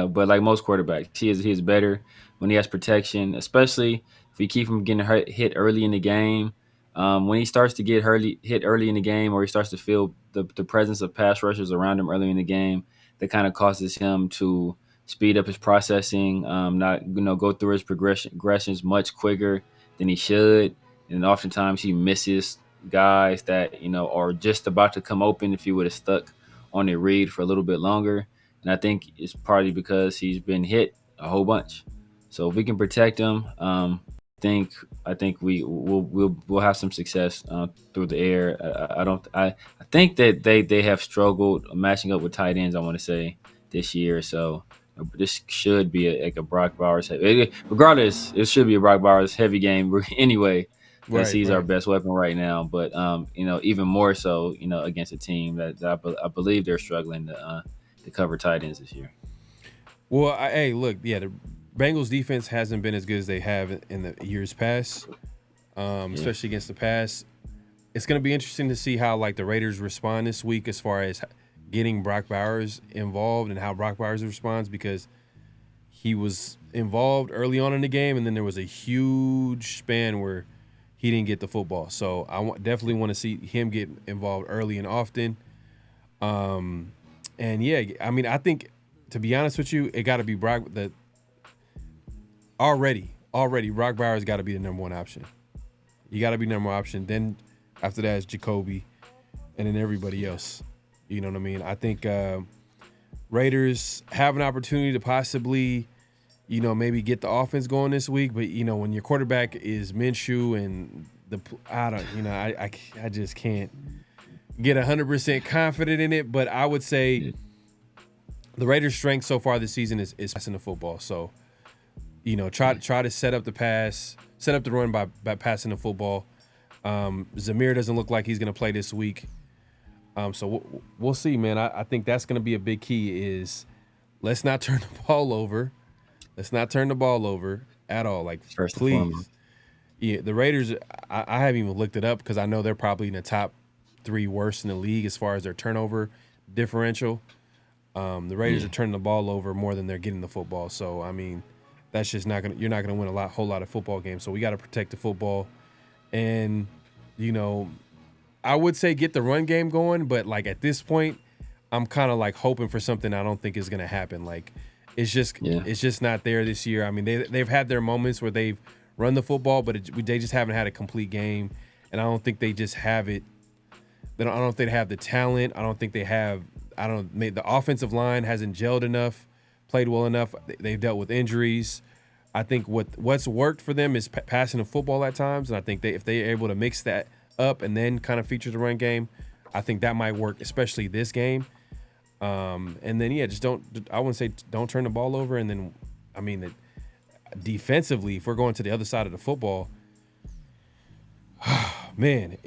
A: but like most quarterbacks, he is better when he has protection, especially if you keep him getting hit early in the game. When he starts to get hit early in the game, or he starts to feel the presence of pass rushers around him early in the game, that kind of causes him to speed up his processing, not go through his progressions much quicker than he should, and oftentimes he misses guys that are just about to come open if he would have stuck on a read for a little bit longer. And I think it's partly because he's been hit a whole bunch. So if we can protect him, I think we'll have some success through the air. I think that they have struggled matching up with tight ends, I want to say, this year. So this should be like a Brock Bowers regardless, it should be a Brock Bowers heavy game anyway, because he's our best weapon right now. But even more so, against a team that I believe they're struggling to cover tight ends this year.
B: Well, look, the Bengals defense hasn't been as good as they have in the years past, especially against the pass. It's going to be interesting to see how the Raiders respond this week as far as getting Brock Bowers involved and how Brock Bowers responds, because he was involved early on in the game, and then there was a huge span where he didn't get the football. So I definitely want to see him get involved early and often. And I think, to be honest with you, it got to be Brock. Already, Brock Bowers got to be the number one option. You got to be number one option. Then after that is Jacoby, and then everybody else. You know what I mean? I think Raiders have an opportunity to possibly, maybe get the offense going this week. But when your quarterback is Minshew and I just can't get 100% confident in it. But I would say the Raiders' strength so far this season is passing the football. So, try to set up the run by passing the football. Zamir doesn't look like he's going to play this week. So we'll see, man. I think that's going to be a big key is let's not turn the ball over. Let's not turn the ball over at all.
A: First
B: please. Yeah, the Raiders, I haven't even looked it up because I know they're probably in the top 3 worst in the league as far as their turnover differential. The Raiders are turning the ball over more than they're getting the football. So, that's just you're not going to win whole lot of football games. So we got to protect the football. And, I would say get the run game going, but at this point, I'm kind of hoping for something I don't think is going to happen. It's just not there this year. They've had their moments where they've run the football, but they just haven't had a complete game, and I don't think they just have it. I don't think they have the talent. I don't think they have. The offensive line hasn't gelled enough, played well enough. They've dealt with injuries. I think what's worked for them is passing the football at times, and I think if they're able to mix that up and then kind of feature the run game, I think that might work, especially this game. And then I wouldn't say don't turn the ball over. And then, defensively, if we're going to the other side of the football, man,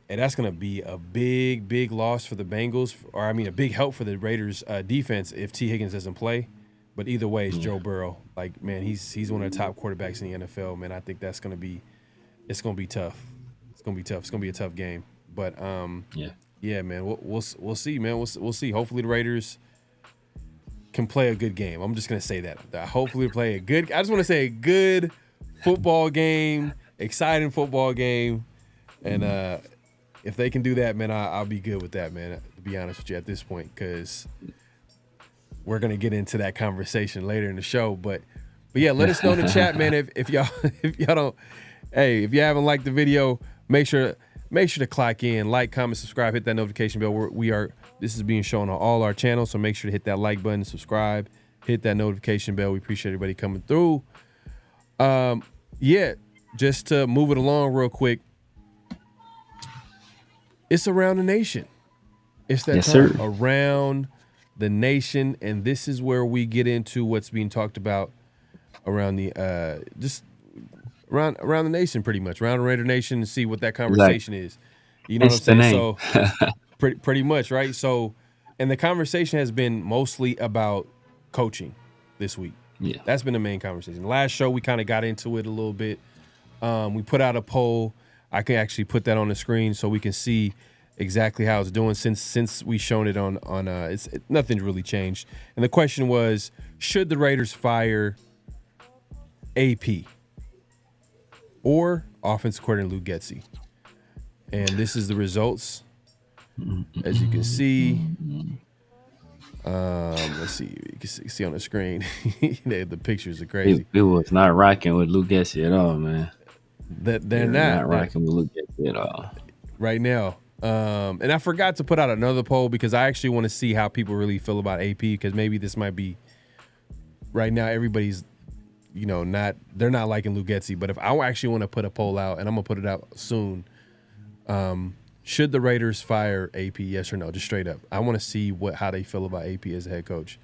B: that's going to be a big loss for the Bengals, or a big help for the Raiders defense if T. Higgins doesn't play. But either way, it's Joe Burrow. He's one of the top quarterbacks in the NFL, man. I think it's going to be tough. It's going to be a tough game. But yeah, man, we'll see, man. We'll see. Hopefully the Raiders can play a good game. I'm just going to say that. Hopefully play a good – I just want to say a good football game, exciting football game. And if they can do that, man, I'll be good with that, man, to be honest with you at this point, because we're going to get into that conversation later in the show. But yeah, let us know in the chat, man, if y'all don't – hey, if you haven't liked the video, make sure to clock in, like, comment, subscribe, hit that notification bell. This is being shown on all our channels, so make sure to hit that like button, subscribe, hit that notification bell. We appreciate everybody coming through. Just to move it along real quick, it's Around the Nation. It's that time, Around the Nation, and this is where we get into what's being talked about around the around the nation, pretty much around the Raider Nation, and see what that conversation is. You know what I'm saying? So pretty much, right? So, and the conversation has been mostly about coaching. this week.
A: Yeah.
B: That's been the main conversation. Last show, we kind of got into it a little bit. We put out a poll. I can actually put that on the screen so we can see exactly how it's doing since we shown it on nothing's really changed. And the question was, should the Raiders fire AP or offensive coordinator Luke Getsy? And this is the results. As you can see, let's see. You can see on the screen. The pictures are crazy.
A: It was not rocking with Luke Getsy at all, man.
B: They're not
A: rocking with Luke Getsy at all
B: right now. And I forgot to put out another poll because I actually want to see how people really feel about AP, because maybe this might be right now everybody's, they're not liking Luke Getsy. But if I actually want to put a poll out, and I'm gonna put it out soon, should the Raiders fire AP? Yes or no? Just straight up. I want to see how they feel about AP as a head coach.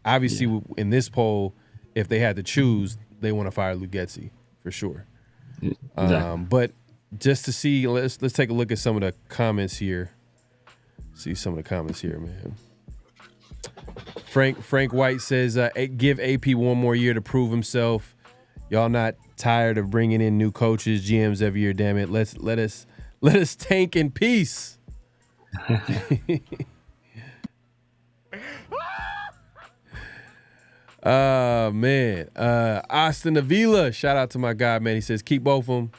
B: Obviously, in this poll, if they had to choose, they want to fire Luke Getsy for sure.
A: Exactly.
B: But just to see, let's take a look at some of the comments here. See some of the comments here, man. Frank White says, give AP one more year to prove himself. Y'all not tired of bringing in new coaches, GMs every year? Damn it, let us tank in peace. Man. Austin Avila, shout out to my guy, man. He says, keep both of them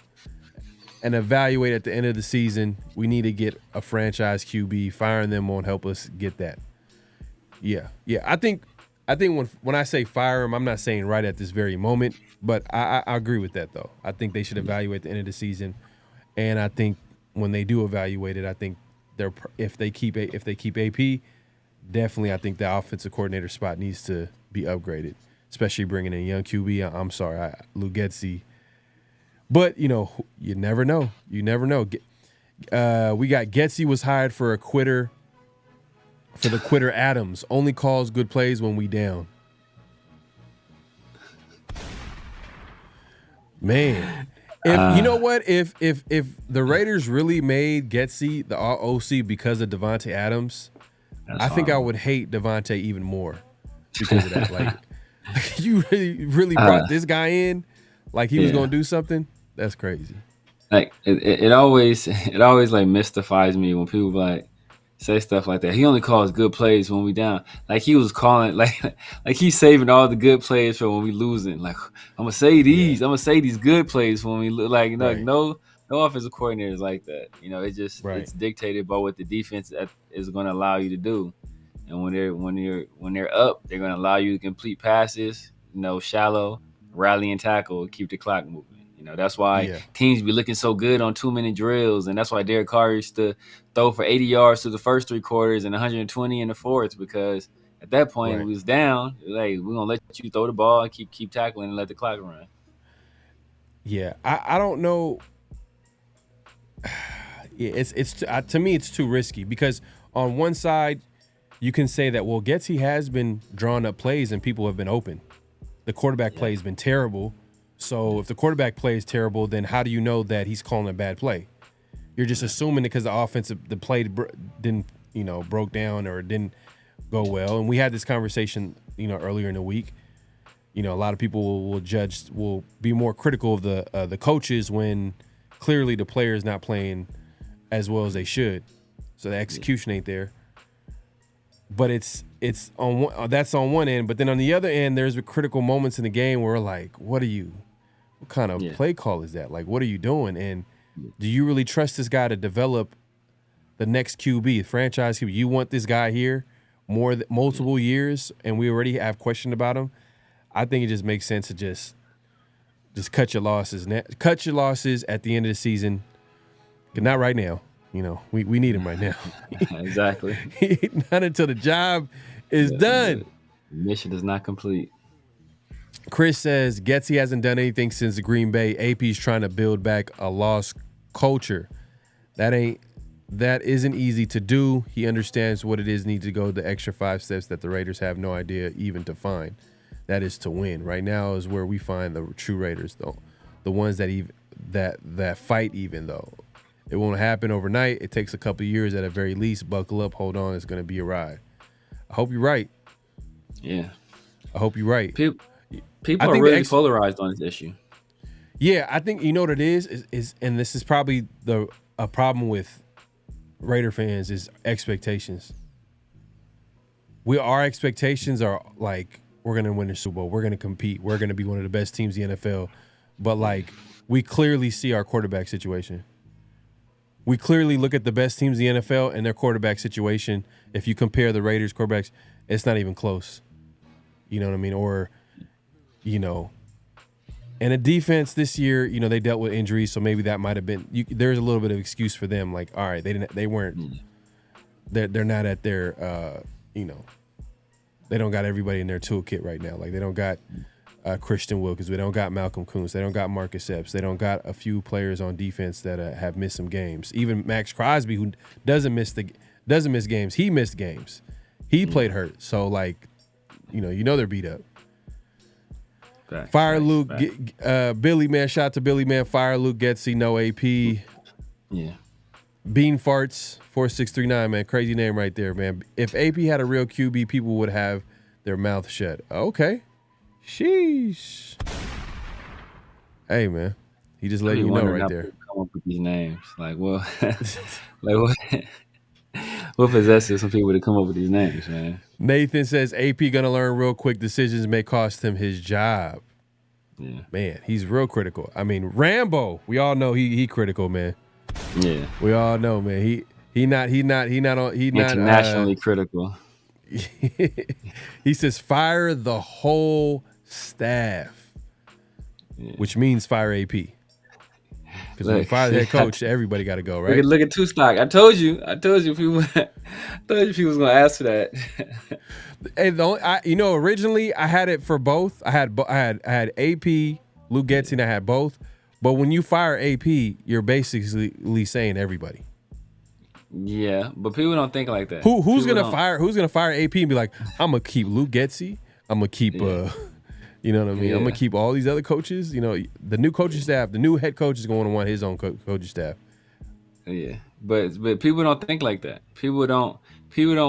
B: and evaluate at the end of the season. We need to get a franchise QB. Firing them won't help us get that. Yeah. I think when I say fire him, I'm not saying right at this very moment, but I agree with that though. I think they should evaluate at the end of the season, and I think when they do evaluate it, I think if they keep AP, definitely I think the offensive coordinator spot needs to be upgraded, especially bringing in a young QB. I'm sorry, Luke Getsy. But, you never know. You never know. We got Getsy was hired for the quitter Adams. Only calls good plays when we down. Man. You know what? If the Raiders really made Getsy the OC because of Devontae Adams, I think I would hate Devontae even more because of that. Like you really brought this guy in like he was going to do something. That's crazy.
A: Like it always like mystifies me when people like say stuff like that. He only calls good plays when we down. Like he was calling like he's saving all the good plays for when we losing. Like I'm gonna say these. I'm gonna say these good plays when we like no offensive coordinator is like that. It's dictated by what the defense is going to allow you to do. And when they're up, they're going to allow you to complete passes. Shallow, rally and tackle, keep the clock moving. That's why teams be looking so good on 2-minute drills, and that's why Derek Carr used to throw for 80 yards through the first 3 quarters and 120 in the fourth, because at that point when we was down, like we're gonna let you throw the ball and keep tackling and let the clock run.
B: Yeah, I don't know. Yeah, it's to me it's too risky, because on one side you can say that Getsy has been drawing up plays and people have been open. The quarterback play has been terrible. So if the quarterback play is terrible, then how do you know that he's calling a bad play? You're just assuming it because the play didn't, broke down or didn't go well. And we had this conversation, earlier in the week. A lot of people will be more critical of the coaches when clearly the player is not playing as well as they should. So the execution ain't there. But it's that's on one end. But then on the other end, there's critical moments in the game where we're like, what kind of play call is that? Like, what are you doing? And do you really trust this guy to develop the next QB, franchise QB? You want this guy here multiple years, and we already have questioned about him? I think it just makes sense to just cut your losses. Cut your losses at the end of the season. Not right now. We need him right now.
A: Exactly.
B: Not until the job is done.
A: The mission is not complete.
B: Chris says Getsy hasn't done anything since Green Bay. AP's trying to build back a lost culture. That isn't easy to do. He understands what it is, needs to go the extra 5 steps that the Raiders have no idea even to find. That is to win. Right now is where we find the true Raiders, though. The ones that fight even, though. It won't happen overnight. It takes a couple of years at a very least. Buckle up, hold on. It's going to be a ride. I hope you're right.
A: Yeah.
B: I hope you're right.
A: People are really polarized on this issue.
B: Yeah, I think you know what it is, and this is probably a problem with Raider fans is expectations. Our expectations are like we're gonna win the Super Bowl, we're gonna compete, we're gonna be one of the best teams in the NFL, but like we clearly see our quarterback situation. We clearly look at the best teams in the NFL and their quarterback situation. If you compare the Raiders quarterbacks, it's not even close. You know what I mean? Or, you know, and a defense this year, you know, they dealt with injuries, so maybe that might have been. There's a little bit of excuse for them. Like, all right, they're not at their, you know, they don't got everybody in their toolkit right now. Like they don't got Christian Wilkins, they don't got Malcolm Kuntz, they don't got Marcus Epps, they don't got a few players on defense that have missed some games. Even Max Crosby, who doesn't miss games, he missed games. He played hurt, so like, you know they're beat up. Fire Luke, Billy man, shout out to Billy man. Fire Luke Getsy, no AP.
A: Yeah.
B: Bean Farts 4639, man, crazy name right there, man. If AP had a real QB, people would have their mouth shut. Okay, sheesh. Hey man, he just letting you know right there.
A: Come up with these names, like well, like what? What possesses some people to come up with these names, man?
B: Nathan says AP gonna learn real quick. Decisions may cost him his job.
A: Yeah,
B: man, he's real critical. I mean, Rambo, we all know he critical, man.
A: Yeah,
B: we all know, man. He not
A: internationally critical.
B: He says fire the whole staff, which means fire AP. Because when you fire the head coach, everybody got to go, right?
A: Look at two stock. I told you people. I told you people was gonna ask for that.
B: Hey, originally I had it for both. I had AP, Luke Getsy, and I had both. But when you fire AP, you're basically saying everybody.
A: Yeah, but people don't think like that.
B: Who's gonna fire AP and be like, I'm gonna keep Luke Getsy. I'm gonna keep you know what I mean? I'm gonna keep all these other coaches. You know, the new coaching staff, the new head coach is going to want his own coaching staff.
A: Yeah, but people don't think like that. People don't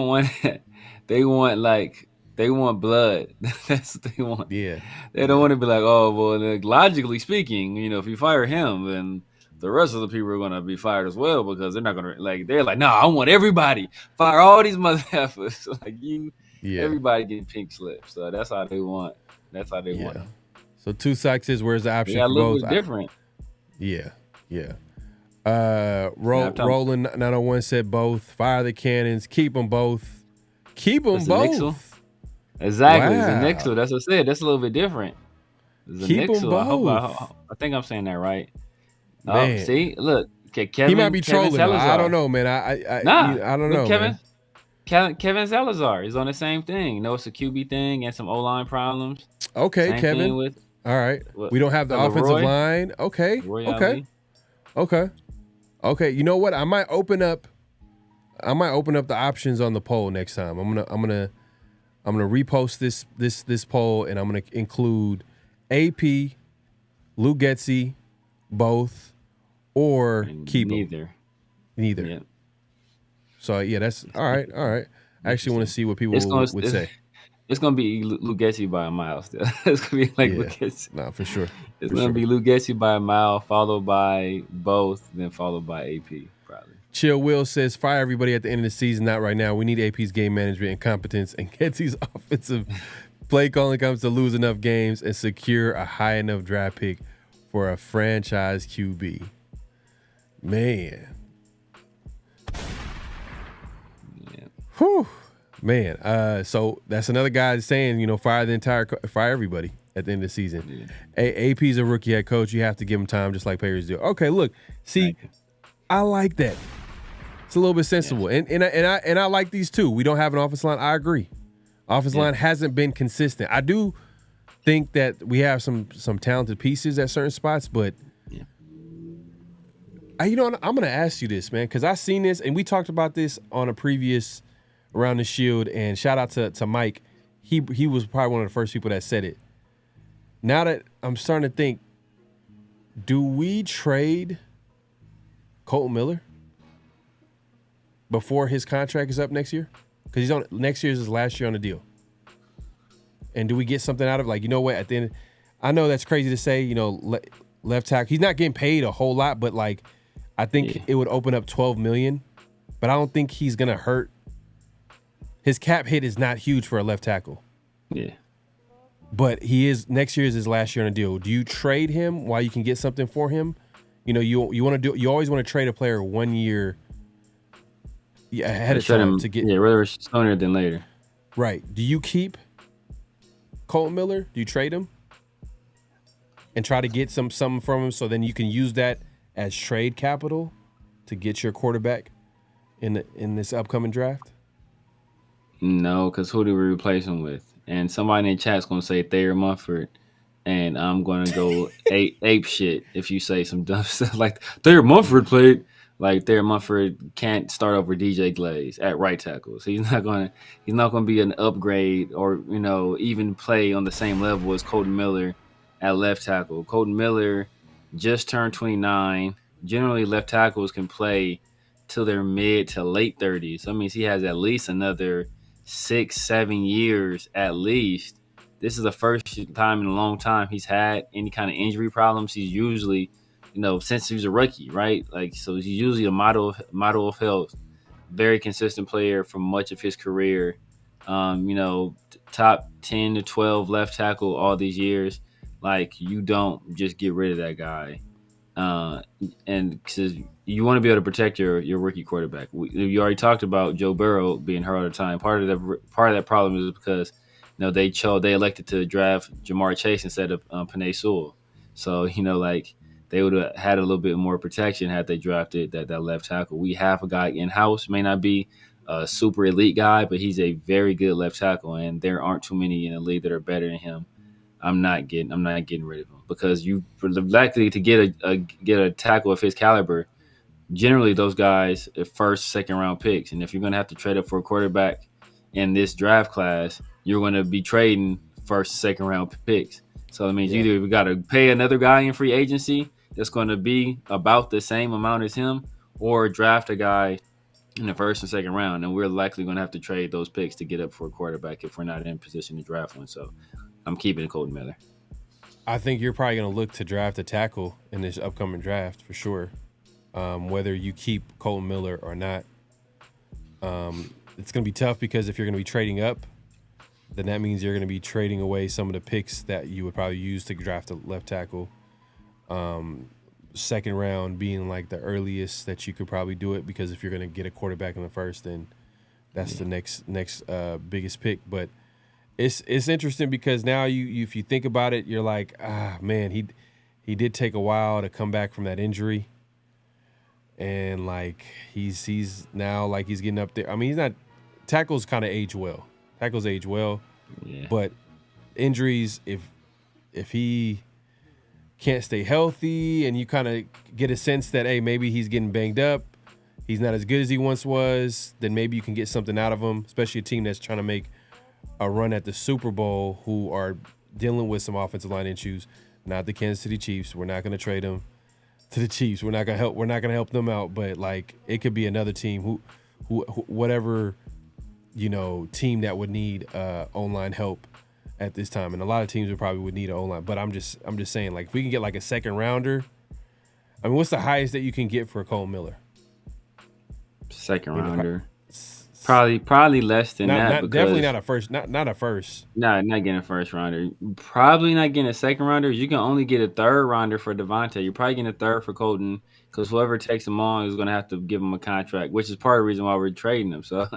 A: want that. They want blood. That's what they want.
B: Yeah,
A: they don't want to be like, oh well. Logically speaking, if you fire him, then the rest of the people are gonna be fired as well because they're not gonna They're like, no, I want everybody. Fire all these mother effers. Everybody getting pink slips. So that's how they want. That's how they want it.
B: So 2 sacks is where's the option
A: for
B: both?
A: A little bit different.
B: Yeah. Roland 901 said both. Fire the cannons. Keep them both. Keep them both.
A: Exactly. Wow. It's a nixel. That's what I said. That's a little bit different.
B: Keep them both.
A: I think I'm saying that right.
B: Man.
A: See, look. Kevin,
B: he might be trolling. I don't know, man. I don't know,
A: Kevin. Kevin Salazar is on the same thing. It's a QB thing and some O-line problems.
B: Okay,
A: same
B: Kevin. All right. We don't have the offensive line. Okay. Okay. You know what? I might open up the options on the poll next time. I'm gonna repost this poll and I'm gonna include AP, Luke Getsy, both, or keep
A: neither.
B: Yeah. So that's all right. I actually want to see what people would say.
A: It's gonna be Luke Getsy by a mile still. It's gonna be Luke Getsy.
B: No, for sure.
A: It's gonna be Luke Getsy by a mile, followed by both, then followed by AP probably.
B: Chill Will says fire everybody at the end of the season. Not right now. We need AP's game management and competence, and Getsy's offensive play calling comes to lose enough games and secure a high enough draft pick for a franchise QB. Man. Whew, man. So that's another guy saying, fire everybody at the end of the season. Yeah. AP's a rookie head coach. You have to give him time, just like players do. Okay, look, see, I like that. It's a little bit sensible, yeah. and I like these too. We don't have an offensive line. I agree. Offensive line hasn't been consistent. I do think that we have some talented pieces at certain spots, but I'm going to ask you this, man, because I seen this, and we talked about this on a previous Around the Shield, and shout out to Mike. He was probably one of the first people that said it. Now that I'm starting to think, do we trade Colton Miller before his contract is up next year? Because next year is his last year on the deal. And do we get something out of it? Like, you know what? At the end, I know that's crazy to say, you know, left tackle. He's not getting paid a whole lot, but like, I think it would open up $12 million. But I don't think he's gonna hurt. His cap hit is not huge for a left tackle.
A: Yeah.
B: But next year is his last year on a deal. Do you trade him while you can get something for him? You know, you always want to trade a player 1 year ahead of time to get.
A: Yeah, rather sooner than later.
B: Right. Do you keep Colton Miller? Do you trade him and try to get something from him so then you can use that as trade capital to get your quarterback in this upcoming draft?
A: No, because who do we replace him with? And somebody in the chat's going to say Thayer Munford, and I'm going to go ape shit if you say some dumb stuff like Thayer Munford played. Like Thayer Munford can't start over DJ Glaze at right tackle, so he's not going to be an upgrade or, you know, even play on the same level as Colton Miller at left tackle. Colton Miller just turned 29. Generally, left tackles can play till their mid to late 30s. That means he has at least another 6-7 years at least. This is the first time in a long time he's had any kind of injury problems. He's usually, you know, since he was a rookie, right? Like, so he's usually a model of health. Very consistent player for much of his career. You know, top 10 to 12 left tackle all these years. Like, you don't just get rid of that guy. And because you want to be able to protect your rookie quarterback. You already talked about Joe Burrow being hurt all the time. Part of that problem is because, you know, they elected to draft Jamar Chase instead of Penei Sewell. So, you know, like, they would have had a little bit more protection had they drafted that left tackle. We have a guy in house, may not be a super elite guy, but he's a very good left tackle, and there aren't too many in the league that are better than him. I'm not getting rid of him because you likely to get a tackle of his caliber. Generally, those guys are first, second round picks, and if you're going to have to trade up for a quarterback in this draft class, you're going to be trading first, second round picks. So that means either we got to pay another guy in free agency that's going to be about the same amount as him, or draft a guy in the first and second round, and we're likely going to have to trade those picks to get up for a quarterback if we're not in position to draft one. So I'm keeping Colton Miller.
B: I think you're probably going to look to draft a tackle in this upcoming draft for sure. Whether you keep Colton Miller or not, it's going to be tough because if you're going to be trading up, then that means you're going to be trading away some of the picks that you would probably use to draft a left tackle. Second round being like the earliest that you could probably do it, because if you're going to get a quarterback in the first, then that's the next biggest pick. But it's interesting because now if you think about it, you're like, man, he did take a while to come back from that injury, and like he's now like he's getting up there. I mean, he's not tackles kind of age well. Tackles age well, but injuries, if he can't stay healthy and you kind of get a sense that, hey, maybe he's getting banged up, he's not as good as he once was, then maybe you can get something out of him, especially a team that's trying to make a run at the Super Bowl who are dealing with some offensive line issues. Not the Kansas City Chiefs. We're not going to trade them to the Chiefs. We're not going to help them out, but like it could be another team who whatever, you know, team that would need O-line help at this time, and a lot of teams would need an O-line. But I'm just saying, like, if we can get like a second rounder, I mean, what's the highest that you can get for Colton Miller?
A: Second rounder, probably less than that.
B: Definitely not a first. Not a first.
A: No, not getting a first rounder. Probably not getting a second rounder. You can only get a third rounder for Devontae. You're probably getting a third for Colton, because whoever takes him on is going to have to give him a contract, which is part of the reason why we're trading him. So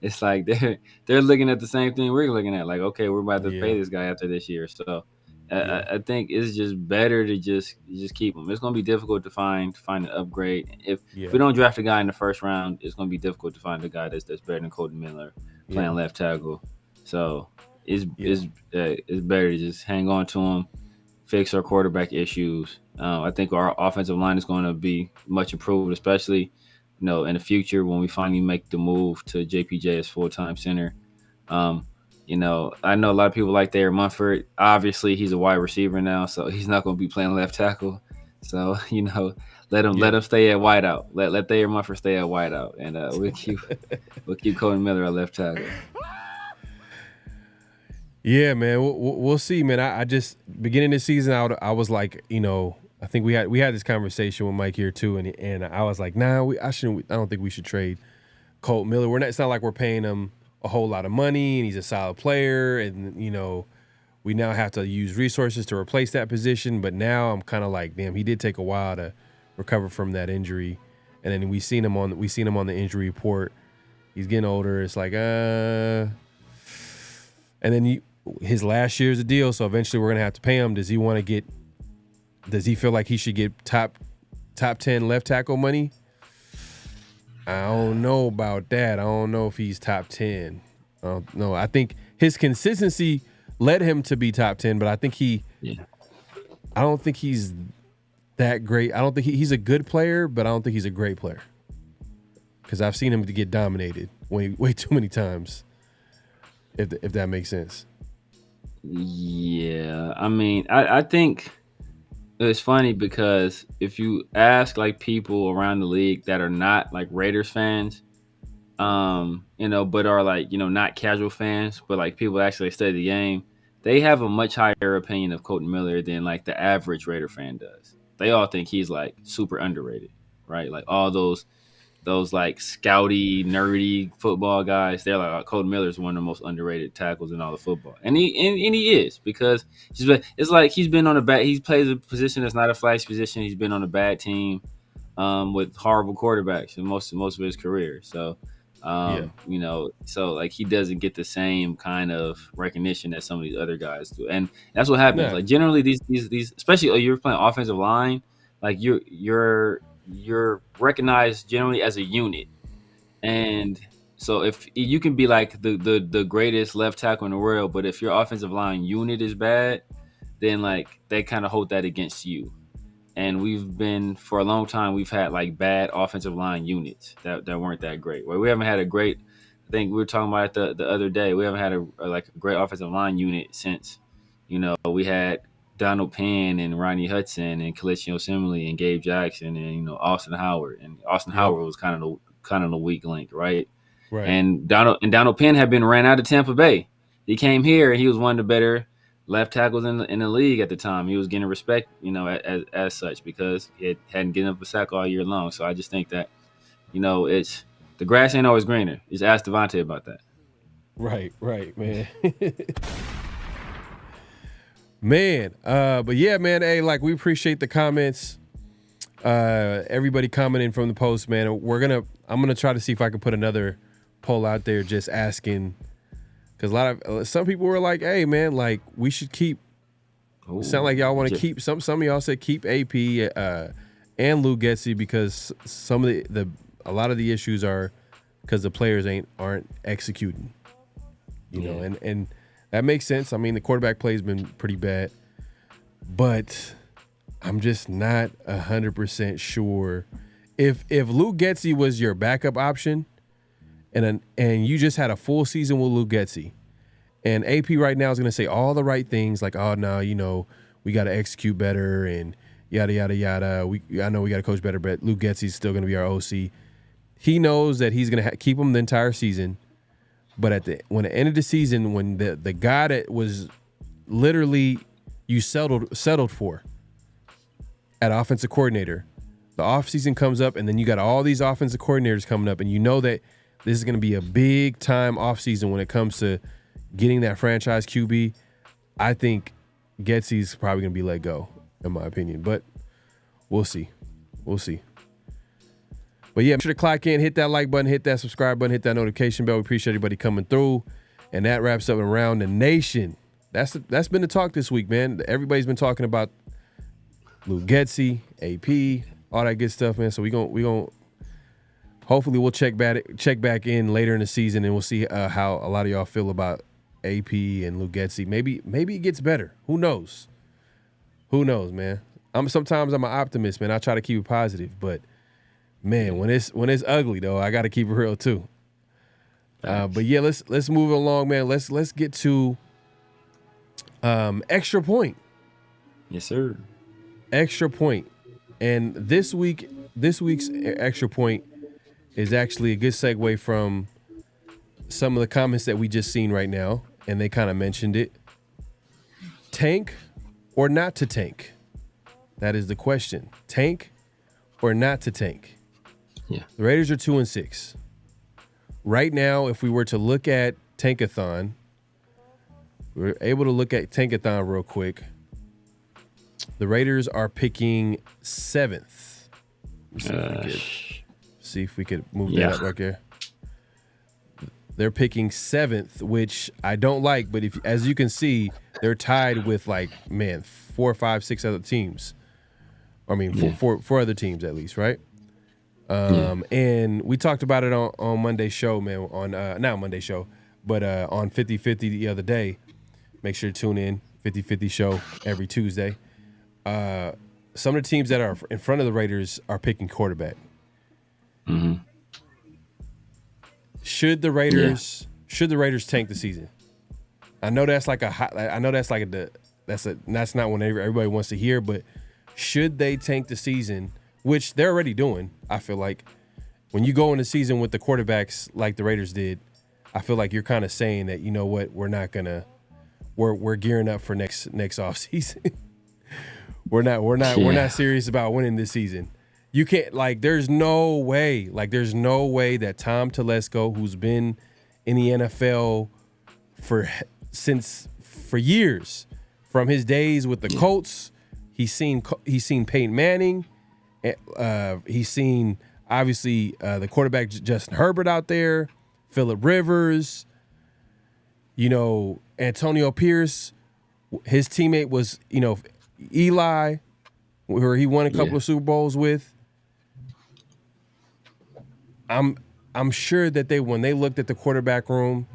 A: it's like they're looking at the same thing we're looking at. Like, okay, we're about to pay this guy after this year. So I think it's just better to just keep him. It's going to be difficult to find an upgrade. If we don't draft a guy in the first round, it's going to be difficult to find a guy that's better than Colton Miller playing left tackle. So it's better to just hang on to him, fix our quarterback issues. I think our offensive line is going to be much improved, especially, you know, in the future when we finally make the move to JPJ as full-time center. You know, I know a lot of people like Thayer Munford. Obviously, he's a wide receiver now, so he's not going to be playing left tackle. So, you know, let him stay at wideout. Let Thayer Munford stay at wideout, and we'll keep Colton Miller at left tackle.
B: Yeah, man. We'll see, man. I just beginning the season, I was like, I think we had this conversation with Mike here too, and I was like, nah, I don't think we should trade Colt Miller. It's not like we're paying him a whole lot of money, and he's a solid player, and we now have to use resources to replace that position. But now I'm kind of like, damn, he did take a while to recover from that injury, and then we seen him on the injury report. He's getting older. It's like, and then his last year's a deal, so eventually we're gonna have to pay him. Does he feel like he should get top 10 left tackle money? I don't know about that. I don't know if he's top 10. I don't know. I think his consistency led him to be top 10, but I think I don't think he's that great. I don't think he's a good player, but I don't think he's a great player. Because I've seen him get dominated way too many times, if that makes sense.
A: Yeah, I mean, I think it's funny because if you ask like people around the league that are not like Raiders fans, but are like, not casual fans, but like people that actually study the game, they have a much higher opinion of Colton Miller than like the average Raider fan does. They all think he's like super underrated, right? Like all those like scouty, nerdy football guys, they're like, Colton Miller is one of the most underrated tackles in all of football, and he is, because it's like he's been on he plays a position that's not a flash position. He's been on a bad team, with horrible quarterbacks in most of his career. So, so like he doesn't get the same kind of recognition that some of these other guys do, and that's what happens. Like generally these, especially you're playing offensive line, like you're recognized generally as a unit. And so if you can be like the greatest left tackle in the world, but if your offensive line unit is bad, then like they kind of hold that against you. And for a long time, we've had like bad offensive line units that weren't that great. Well, we haven't had a great, I think we were talking about it the other day, we haven't had a great offensive line unit since, we had Donald Penn and Ronnie Hudson and Kelechi Osemele and Gabe Jackson and Austin Howard. And Austin Howard was kind of the weak link, right?
B: Right.
A: And Donald Penn had been ran out of Tampa Bay. He came here and he was one of the better left tackles in the league at the time. He was getting respect, as such, because he hadn't given up a sack all year long. So I just think that, it's the grass ain't always greener. Just ask Devontae about that.
B: Right, man. Man, but yeah, man, hey, like we appreciate the comments. Everybody commenting from the post, man. I'm gonna try to see if I can put another poll out there just asking, because some people were like, hey man, like we should keep. Sound like y'all want to keep some of y'all said keep AP and Luke Getsy, because some of a lot of the issues are because the players aren't executing. And that makes sense. I mean, the quarterback play has been pretty bad, but I'm just not 100% sure. If Luke Getsy was your backup option, and you just had a full season with Luke Getsy, and AP right now is going to say all the right things, like, oh no, we got to execute better and yada yada yada. I know we got to coach better, but Luke Getsy's still going to be our OC. He knows that he's going to keep him the entire season. But when the end of the season, when the guy that was literally you settled for at offensive coordinator, the offseason comes up, and then you got all these offensive coordinators coming up, and you know that this is going to be a big time offseason when it comes to getting that franchise QB. I think Getsy's probably going to be let go, in my opinion. But we'll see. But yeah, make sure to clock in, hit that like button, hit that subscribe button, hit that notification bell. We appreciate everybody coming through. And that wraps up Around the Nation. That's been the talk this week, man. Everybody's been talking about Luke Getsy, AP, all that good stuff, man. So we going hopefully we'll check back in later in the season, and we'll see how a lot of y'all feel about AP and Luke Getsy. Maybe it gets better. Who knows, man. Sometimes I'm an optimist, man. I try to keep it positive, but man, when it's ugly though, I got to keep it real too. But yeah, let's move along, man. Let's get to extra point.
A: Yes, sir.
B: Extra point, and this week's extra point is actually a good segue from some of the comments that we just seen right now. and they kind of mentioned it. Tank or not to tank? That is the question. Tank or not to tank?
A: Yeah.
B: The Raiders are 2-6. Right now, if we were to look at Tankathon, we're able to look at Tankathon real quick. The Raiders are picking 7th. See if we could move that up right there. They're picking 7th, which I don't like, but if, as you can see, they're tied with 4, 5, 6 other teams. I mean, four other teams at least, right? And we talked about it on Monday's show, man. On not Monday's show, but on 50-50 the other day. Make sure to tune in. 50-50 show every Tuesday. Some of the teams that are in front of the Raiders are picking quarterback.
A: Mm-hmm.
B: Should the Raiders tank the season? I know that's like that's not what everybody wants to hear, but should they tank the season, which they're already doing? I feel like when you go in the season with the quarterbacks like the Raiders did, I feel like you're kind of saying that, you know what, we're gearing up for next offseason. We're not serious about winning this season. You can't, there's no way that Tom Telesco, who's been in the NFL for years, from his days with the Colts, he's seen Peyton Manning, he's seen obviously the quarterback Justin Herbert out there, Phillip Rivers, Antonio Pierce. His teammate was Eli, where he won a couple of Super Bowls with. I'm sure that when they looked at the quarterback room,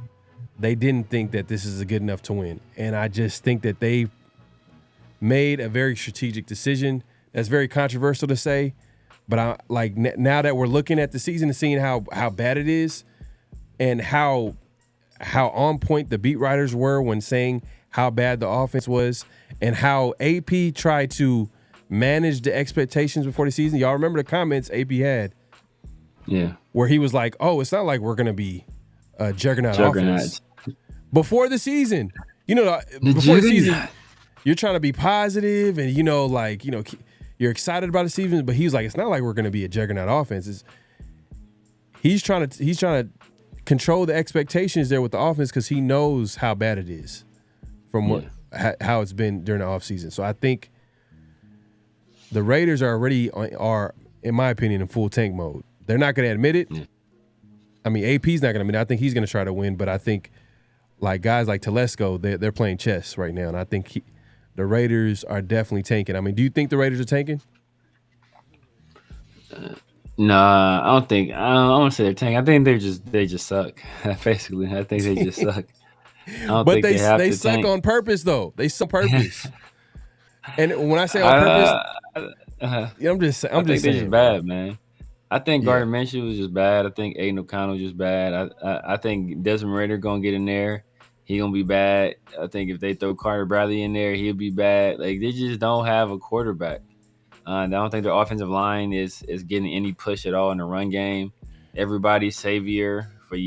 B: they didn't think that this is good enough to win. And I just think that they made a very strategic decision. That's very controversial to say, but now that we're looking at the season and seeing how bad it is and how on point the beat writers were when saying how bad the offense was and how AP tried to manage the expectations before the season. Y'all remember the comments AP had?
A: Yeah.
B: Where he was like, oh, it's not like we're going to be a juggernaut offense. Before the season, before the season, you're trying to be positive and, you're excited about the season. But he was like, it's not like we're going to be a juggernaut offense. He's trying to control the expectations there with the offense because he knows how bad it is from how it's been during the offseason. So I think the Raiders are, in my opinion, in full tank mode. They're not going to admit it. Yeah. I mean, AP's not going to admit it. I think he's going to try to win, but I think guys like Telesco, they're playing chess right now, and I think the Raiders are definitely tanking. I mean, do you think the Raiders are tanking?
A: Nah, I don't think. I don't say they're tanking. I think they just suck. Basically, I think they just suck. I don't think they have to
B: suck
A: tank.
B: On purpose, though. They suck on purpose. And when I say on purpose, I'm just saying.
A: They're just bad, man. I think Gardner Minshew was just bad. I think Aiden O'Connell was just bad. I think Desmond Ridder going to get in there. He going to be bad. I think if they throw Carter Bradley in there, he'll be bad. They just don't have a quarterback. I don't think their offensive line is getting any push at all in the run game. Everybody's savior for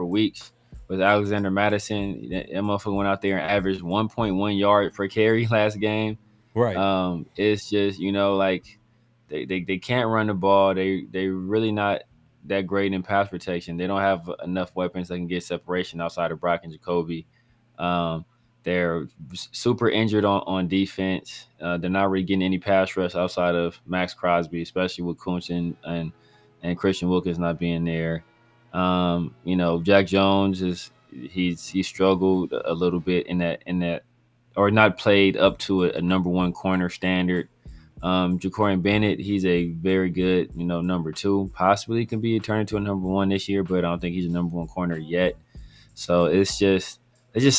A: weeks was Alexander Madison. That motherfucker went out there and averaged 1.1 yard per carry last game.
B: Right.
A: It's just, They can't run the ball. They really not that great in pass protection. They don't have enough weapons that can get separation outside of Brock and Jacoby. They're super injured on defense. They're not really getting any pass rush outside of Max Crosby, especially with Kuntz and Christian Wilkins not being there. Jack Jones he struggled a little bit in that or not played up to a number one corner standard. Jacorian Bennett, he's a very good, number two. Possibly can be turned into a number one this year, but I don't think he's a number one corner yet. So they just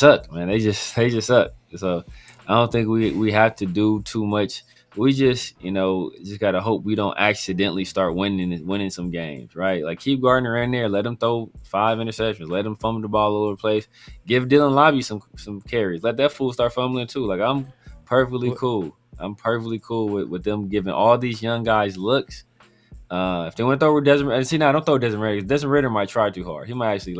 A: suck, man. They just suck. So I don't think we have to do too much. We just gotta hope we don't accidentally start winning some games, right? Like keep Gardner in there, let him throw 5 interceptions, let him fumble the ball all over the place. Give Dylan Lobby some carries. Let that fool start fumbling too. Like I'm perfectly cool. I'm perfectly cool with them giving all these young guys looks If they want to throw Desmond, see now, don't throw Desmond Ritter. Desmond Ritter might try too hard. He might actually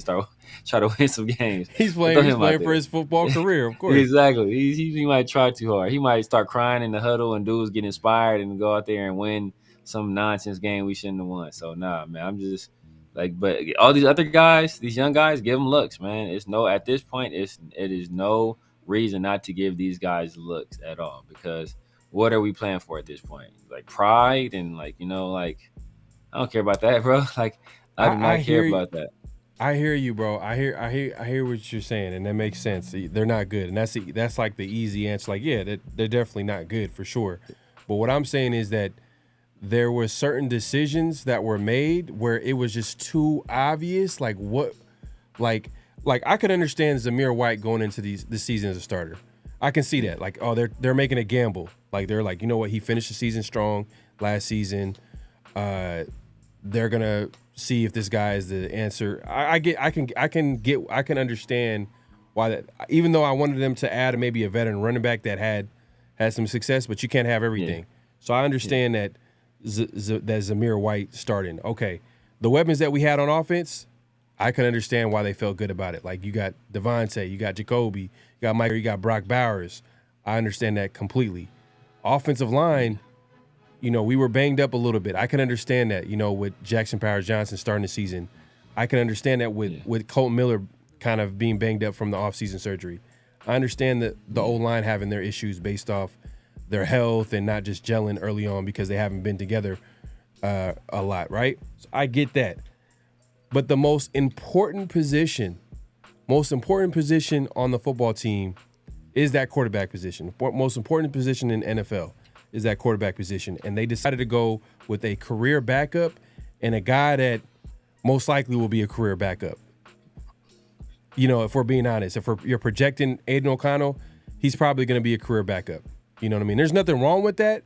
A: try to win some games.
B: He's playing for his football career, of course.
A: Exactly. He might try too hard. He might start crying in the huddle, and dudes get inspired and go out there and win some nonsense game we shouldn't have won. So nah, man, I'm just like, but all these other guys, these young guys, give them looks, man. At this point, it is no reason not to give these guys looks at all, because what are we playing for at this point? Like pride and like, I don't care about that, bro. Like I do not care about that.
B: I hear you, bro. I hear what you're saying, and that makes sense. They're not good, and that's like the easy answer. Like, yeah, they're definitely not good for sure. But what I'm saying is that there were certain decisions that were made where it was just too obvious. Like like I could understand Zamir White going into this season as a starter. I can see that. Like, oh, they're making a gamble. Like they're like, you know what? He finished the season strong last season. They're gonna see if this guy is the answer. I can understand why that. Even though I wanted them to add maybe a veteran running back that had some success, but you can't have everything. Yeah. So I understand that that Zamir White starting. Okay, the weapons that we had on offense, I can understand why they felt good about it. Like you got Devontae, you got Jacoby, you got Mike, you got Brock Bowers. I understand that completely. Offensive line, we were banged up a little bit. I can understand that, with Jackson Powers-Johnson starting the season. I can understand that with Colton Miller kind of being banged up from the offseason surgery. I understand that the O-line having their issues based off their health and not just gelling early on because they haven't been together a lot, right? So I get that. But the most important position on the football team is that quarterback position. The most important position in NFL is that quarterback position. And they decided to go with a career backup and a guy that most likely will be a career backup. If we're being honest, you're projecting Aiden O'Connell, he's probably going to be a career backup. You know what I mean? There's nothing wrong with that.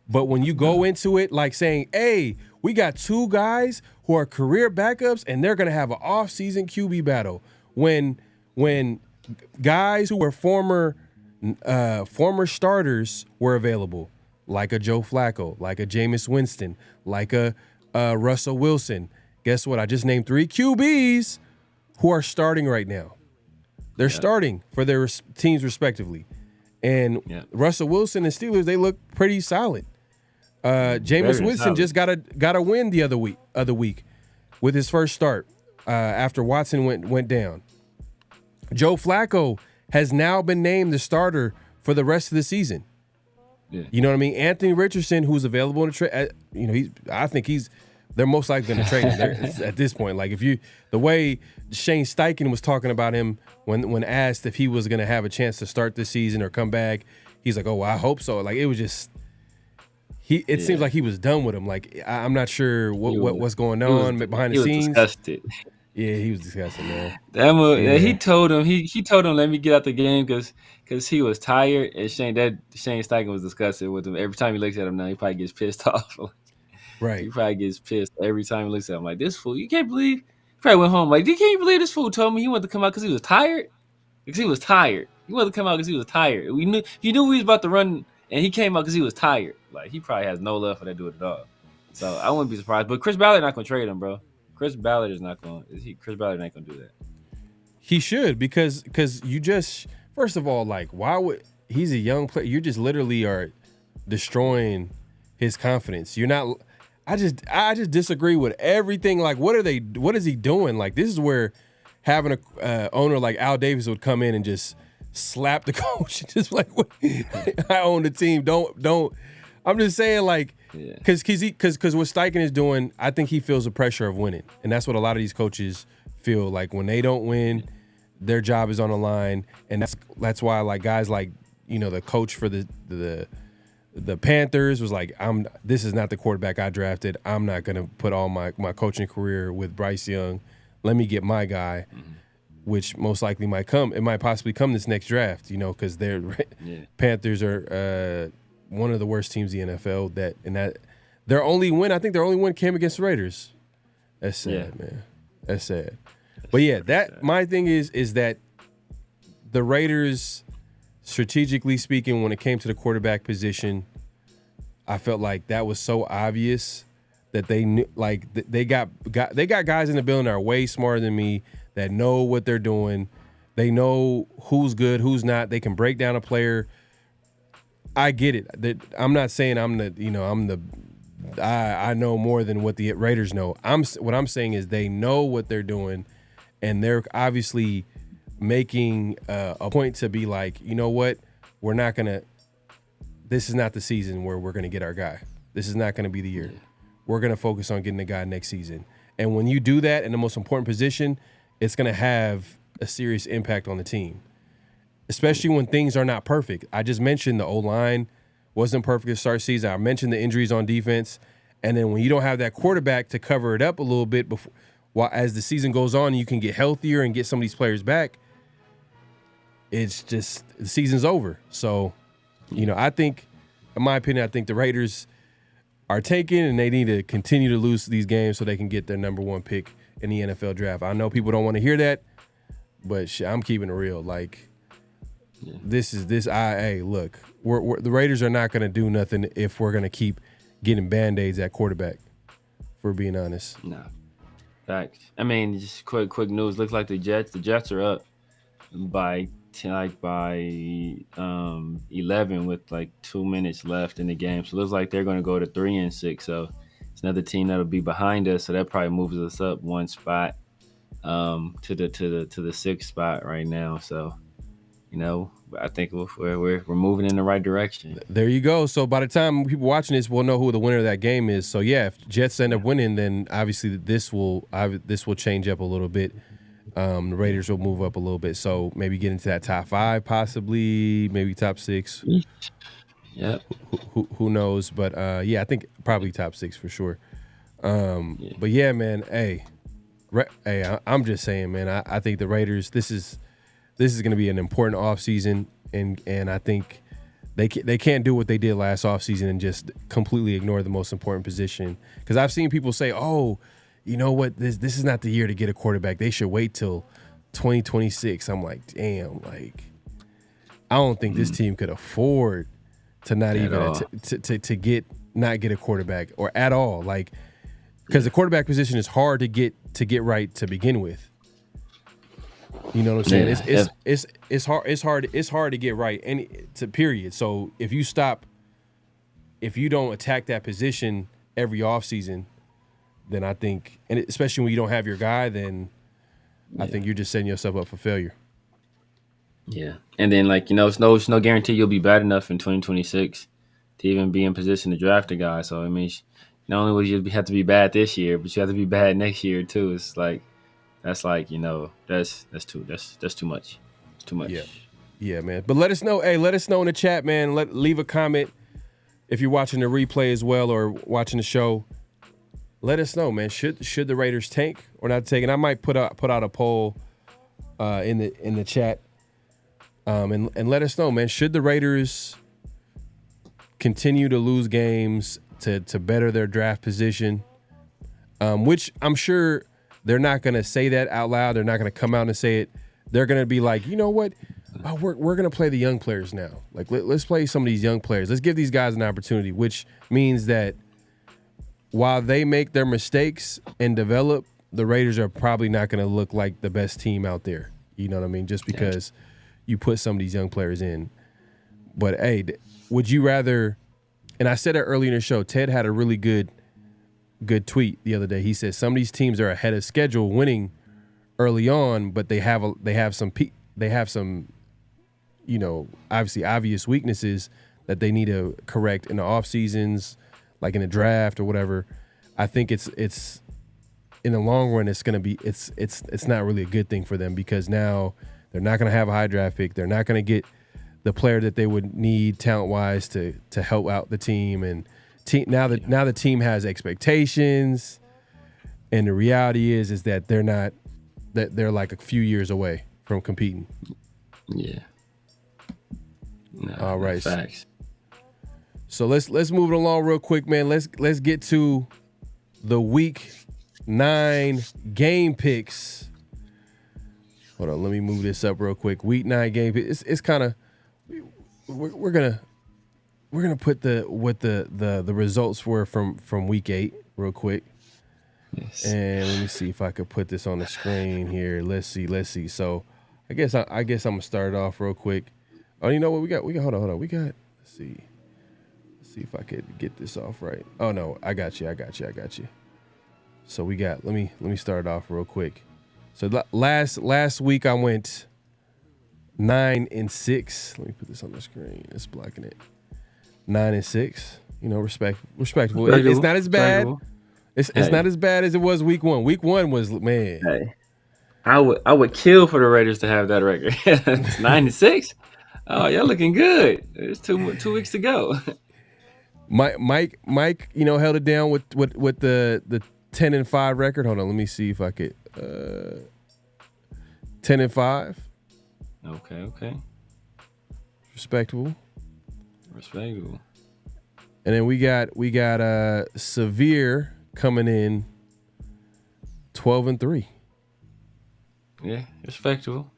B: But when you go into it like saying, hey, we got two guys who are career backups and they're going to have an off-season QB battle. When guys who were former starters were available, like a Joe Flacco, like a Jameis Winston, like a Russell Wilson. Guess what? I just named 3 QBs who are starting right now. They're starting for their teams respectively. And Russell Wilson and Steelers, they look pretty solid. Jameis Winston just got a win the other week with his first start after Watson went down. Joe Flacco has now been named the starter for the rest of the season. Yeah. You know what I mean? Anthony Richardson, who's available in the trade, I think they're most likely going to trade him at this point. Like the way Shane Steichen was talking about him when asked if he was going to have a chance to start this season or come back, he's like, "Oh, well, I hope so." Like it was just it seems like he was done with him. Like I'm not sure what's going on behind the scenes.
A: Disgusted.
B: Yeah, he was disgusting, man.
A: He told him let me get out the game because he was tired, and Shane Steichen was disgusted with him. Every time he looks at him now, he probably gets pissed off.
B: Right.
A: He probably gets pissed every time he looks at him. Like, this fool, you can't believe. He probably went home like, you can't believe this fool told me he wanted to come out because he was tired. Because he was tired. He wanted to come out because he was tired. He knew he was about to run, and he came out because he was tired. Like, he probably has no love for that dude at all. So I wouldn't be surprised. But Chris Ballard not gonna trade him, bro. Chris Ballard ain't gonna do that.
B: He should, because you just, first of all, like, why would he's a young player? You just literally are destroying his confidence. You're not. I just disagree with everything. Like, what is he doing? Like, this is where having a owner like Al Davis would come in and just slap the coach. Just like, I own the team. Don't. I'm just saying, like, because what Steichen is doing, I think he feels the pressure of winning, and that's what a lot of these coaches feel. Like, when they don't win, their job is on the line, and that's why, like, guys like, the coach for the Panthers was like, this is not the quarterback I drafted. I'm not gonna put all my coaching career with Bryce Young. Let me get my guy, which most likely might come. It might possibly come this next draft, because Panthers are one of the worst teams in the NFL. That their only win came against the Raiders. That's sad, man. That's sad. But yeah, my thing is that the Raiders, strategically speaking, when it came to the quarterback position, I felt like that was so obvious that they knew, like they got guys in the building that are way smarter than me, that know what they're doing. They know who's good, who's not. They can break down a player. I get it. I'm not saying I know more than what the Raiders know. What I'm saying is they know what they're doing, and they're obviously making a point to be like, you know what, this is not the season where we're gonna get our guy. This is not gonna be the year. We're gonna focus on getting the guy next season. And when you do that in the most important position, it's gonna have a serious impact on the team, especially when things are not perfect. I just mentioned the O-line wasn't perfect to start season. I mentioned the injuries on defense. And then when you don't have that quarterback to cover it up a little bit before, as the season goes on, you can get healthier and get some of these players back. It's just the season's over. So, I think, in my opinion, I think the Raiders are taking, and they need to continue to lose these games so they can get their number one pick in the NFL draft. I know people don't want to hear that, but I'm keeping it real. Like, hey, look, the Raiders are not going to do nothing if we're going to keep getting Band-Aids at quarterback, for being honest.
A: No. Facts. I mean, just quick news. Looks like the Jets are up by 11 with like 2 minutes left in the game. So it looks like they're going to go to 3-6. So it's another team that'll be behind us. So that probably moves us up one spot to the sixth spot right now. So, I think we're moving in the right direction.
B: There you go. So by the time people watching this will know who the winner of that game is. So yeah, if Jets end up winning, then obviously this will change up a little bit. The Raiders will move up a little bit. So maybe get into that top 5, possibly, maybe top 6.
A: Yeah.
B: Who knows? But I think probably top 6 for sure. But yeah, man. Hey, I'm just saying, man. I think the Raiders. This is going to be an important offseason, and I think they can't do what they did last offseason and just completely ignore the most important position. Because I've seen people say, "Oh, you know what? This is not the year to get a quarterback. They should wait till 2026." I'm like, damn, like I don't think this team could afford to not even not get a quarterback or at all. Like, because the quarterback position is hard to get right to begin with. You know what I'm saying? It's hard to get right period. So if you don't attack that position every offseason, then I think, and especially when you don't have your guy, then I think you're just setting yourself up for failure.
A: Yeah. And then it's no guarantee you'll be bad enough in 2026 to even be in position to draft a guy. So I mean, not only will you have to be bad this year, but you have to be bad next year too. It's like that's too much. It's too much.
B: Yeah, man. But let us know. Hey, let us know in the chat, man. Leave a comment if you're watching the replay as well or watching the show. Let us know, man. Should the Raiders tank or not tank? And I might put out a poll in the chat. And let us know, man. Should the Raiders continue to lose games to better their draft position? Which I'm sure they're not going to say that out loud. They're not going to come out and say it. They're going to be like, you know what? We're going to play the young players now. Like, let's play some of these young players. Let's give these guys an opportunity, which means that while they make their mistakes and develop, the Raiders are probably not going to look like the best team out there. You know what I mean? Just because you put some of these young players in. But, hey, would you rather – and I said it earlier in the show. Ted had a really good tweet the other day. He said some of these teams are ahead of schedule winning early on, but they have some obviously obvious weaknesses that they need to correct in the off seasons, like in the draft or whatever. I think it's in the long run it's not really a good thing for them, because now they're not going to have a high draft pick. They're not going to get the player that they would need talent wise to help out the team, and now the team has expectations, and the reality is that they're like a few years away from competing.
A: Yeah. No,
B: all right.
A: Facts.
B: So let's move it along real quick, man. Let's get to the Week 9 game picks. Hold on, let me move this up real quick. Week 9 game picks. It's kind of we're gonna put the results were from Week 8. real quick.
A: Yes.
B: And let me see if I could put this on the screen here. Let's see. So I guess I'm gonna start it off real quick. Oh, you know what we got? Hold on. Let's see if I could get this off right. Oh no, I got you. So we got. Let me start it off real quick. So last week I went 9-6. Let me put this on the screen. It's blocking it. 9-6. You know, respectable. It's not as bad. It's not as bad as it was week 1. Week 1 was, man.
A: Hey, I would kill for the Raiders to have that record. 9-6. Oh, y'all looking good. There's 2 weeks to go.
B: Mike, you know, held it down with the 10-5 record. Hold on, let me see if I could. 10-5.
A: Okay.
B: Respectable.
A: And
B: then we got Severe coming in 12-3.
A: Yeah, respectable.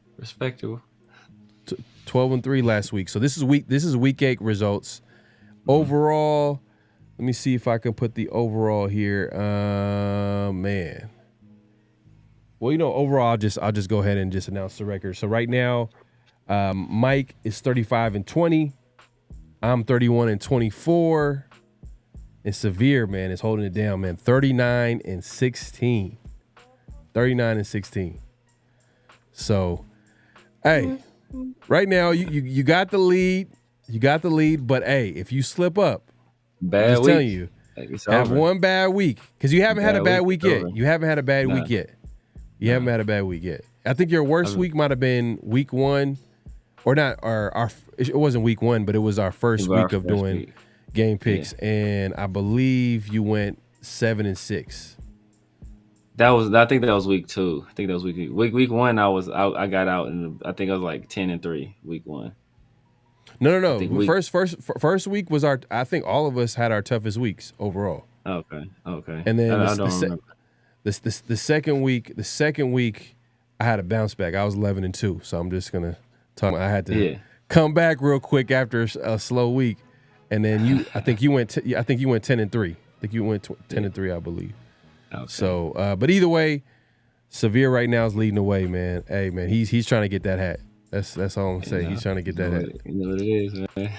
B: 12-3 last week. So this is week 8 results. Overall, let me see if I can put the overall here. Man. Well, you know, overall, I'll just go ahead and just announce the record. So right now, Mike is 35-20. I'm 31-24. And Severe, man, is holding it down, man. 39-16. 39-16. So, hey, right now you got the lead. You got the lead, but hey, if you slip up, I'm just telling you, have one bad week. Because you haven't had a bad week yet. You haven't had a bad week yet. You haven't had a bad week yet. I think your worst week might have been week 1. Or not, it wasn't week 1, but it was our first week of doing game picks. Yeah. And I believe you went 7-6.
A: I think that was week 2. I think that was week 1. I got out, and I think I was like 10-3 week 1.
B: No. First week was I think all of us had our toughest weeks overall.
A: Okay.
B: And then the second week, I had a bounce back. I was 11-2. So I'm just gonna talk. I had to come back real quick after a slow week, and then I think you went 10-3. I think you went 10-3, I believe. Okay. So, but either way, Severe right now is leading the way, man. Hey, man, he's trying to get that hat. That's all I'm saying. He's trying to get that hat.
A: You know what it is, man.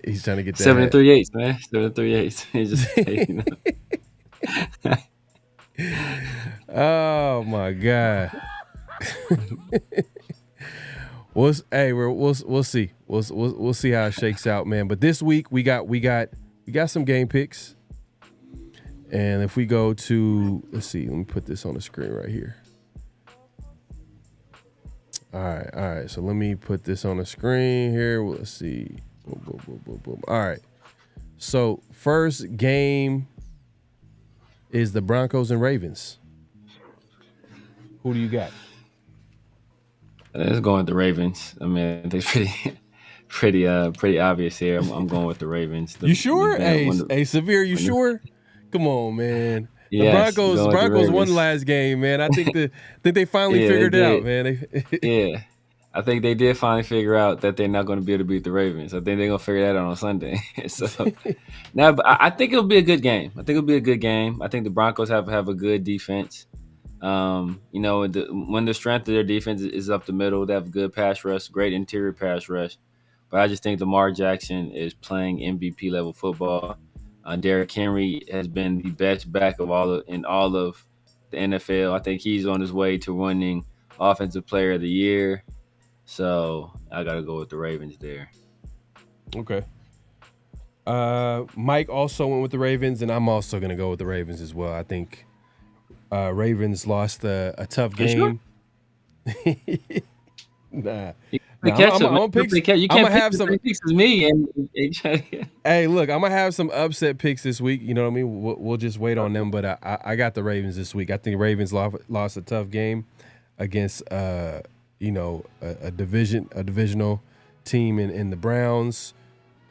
B: He's trying to get that
A: 7-3-8, man. 7-3-8. He's just,
B: Oh my God. We'll see. We'll see how it shakes out, man. But this week we got some game picks. And if we go to, let's see, let me put this on the screen right here. All right. So let me put this on the screen here. Let's see. Boom. All right. So first game is the Broncos and Ravens. Who do you got?
A: It's going with the Ravens. I mean, they're pretty obvious here. I'm going with the Ravens.
B: You sure? Hey, Severe, you sure? Come on, man. The Broncos won last game, man. I think they finally figured it out, man.
A: Yeah. I think they did finally figure out that they're not going to be able to beat the Ravens. I think they're going to figure that out on Sunday. So now, but I think it'll be a good game. I think the Broncos have a good defense. You know, when the strength of their defense is up the middle, they have a good pass rush, great interior pass rush. But I just think Lamar Jackson is playing MVP level football. Derrick Henry has been the best back in all of the NFL. I think he's on his way to winning Offensive Player of the Year. So I got to go with the Ravens there.
B: Okay. Mike also went with the Ravens, and I'm also going to go with the Ravens as well. I think Ravens lost a tough game. Sure? Nah.
A: You can't have some picks as me.
B: Hey, look, I'm gonna have some upset picks this week. You know what I mean? We'll just wait on them. But I got the Ravens this week. I think Ravens lost a tough game against a divisional team in the Browns,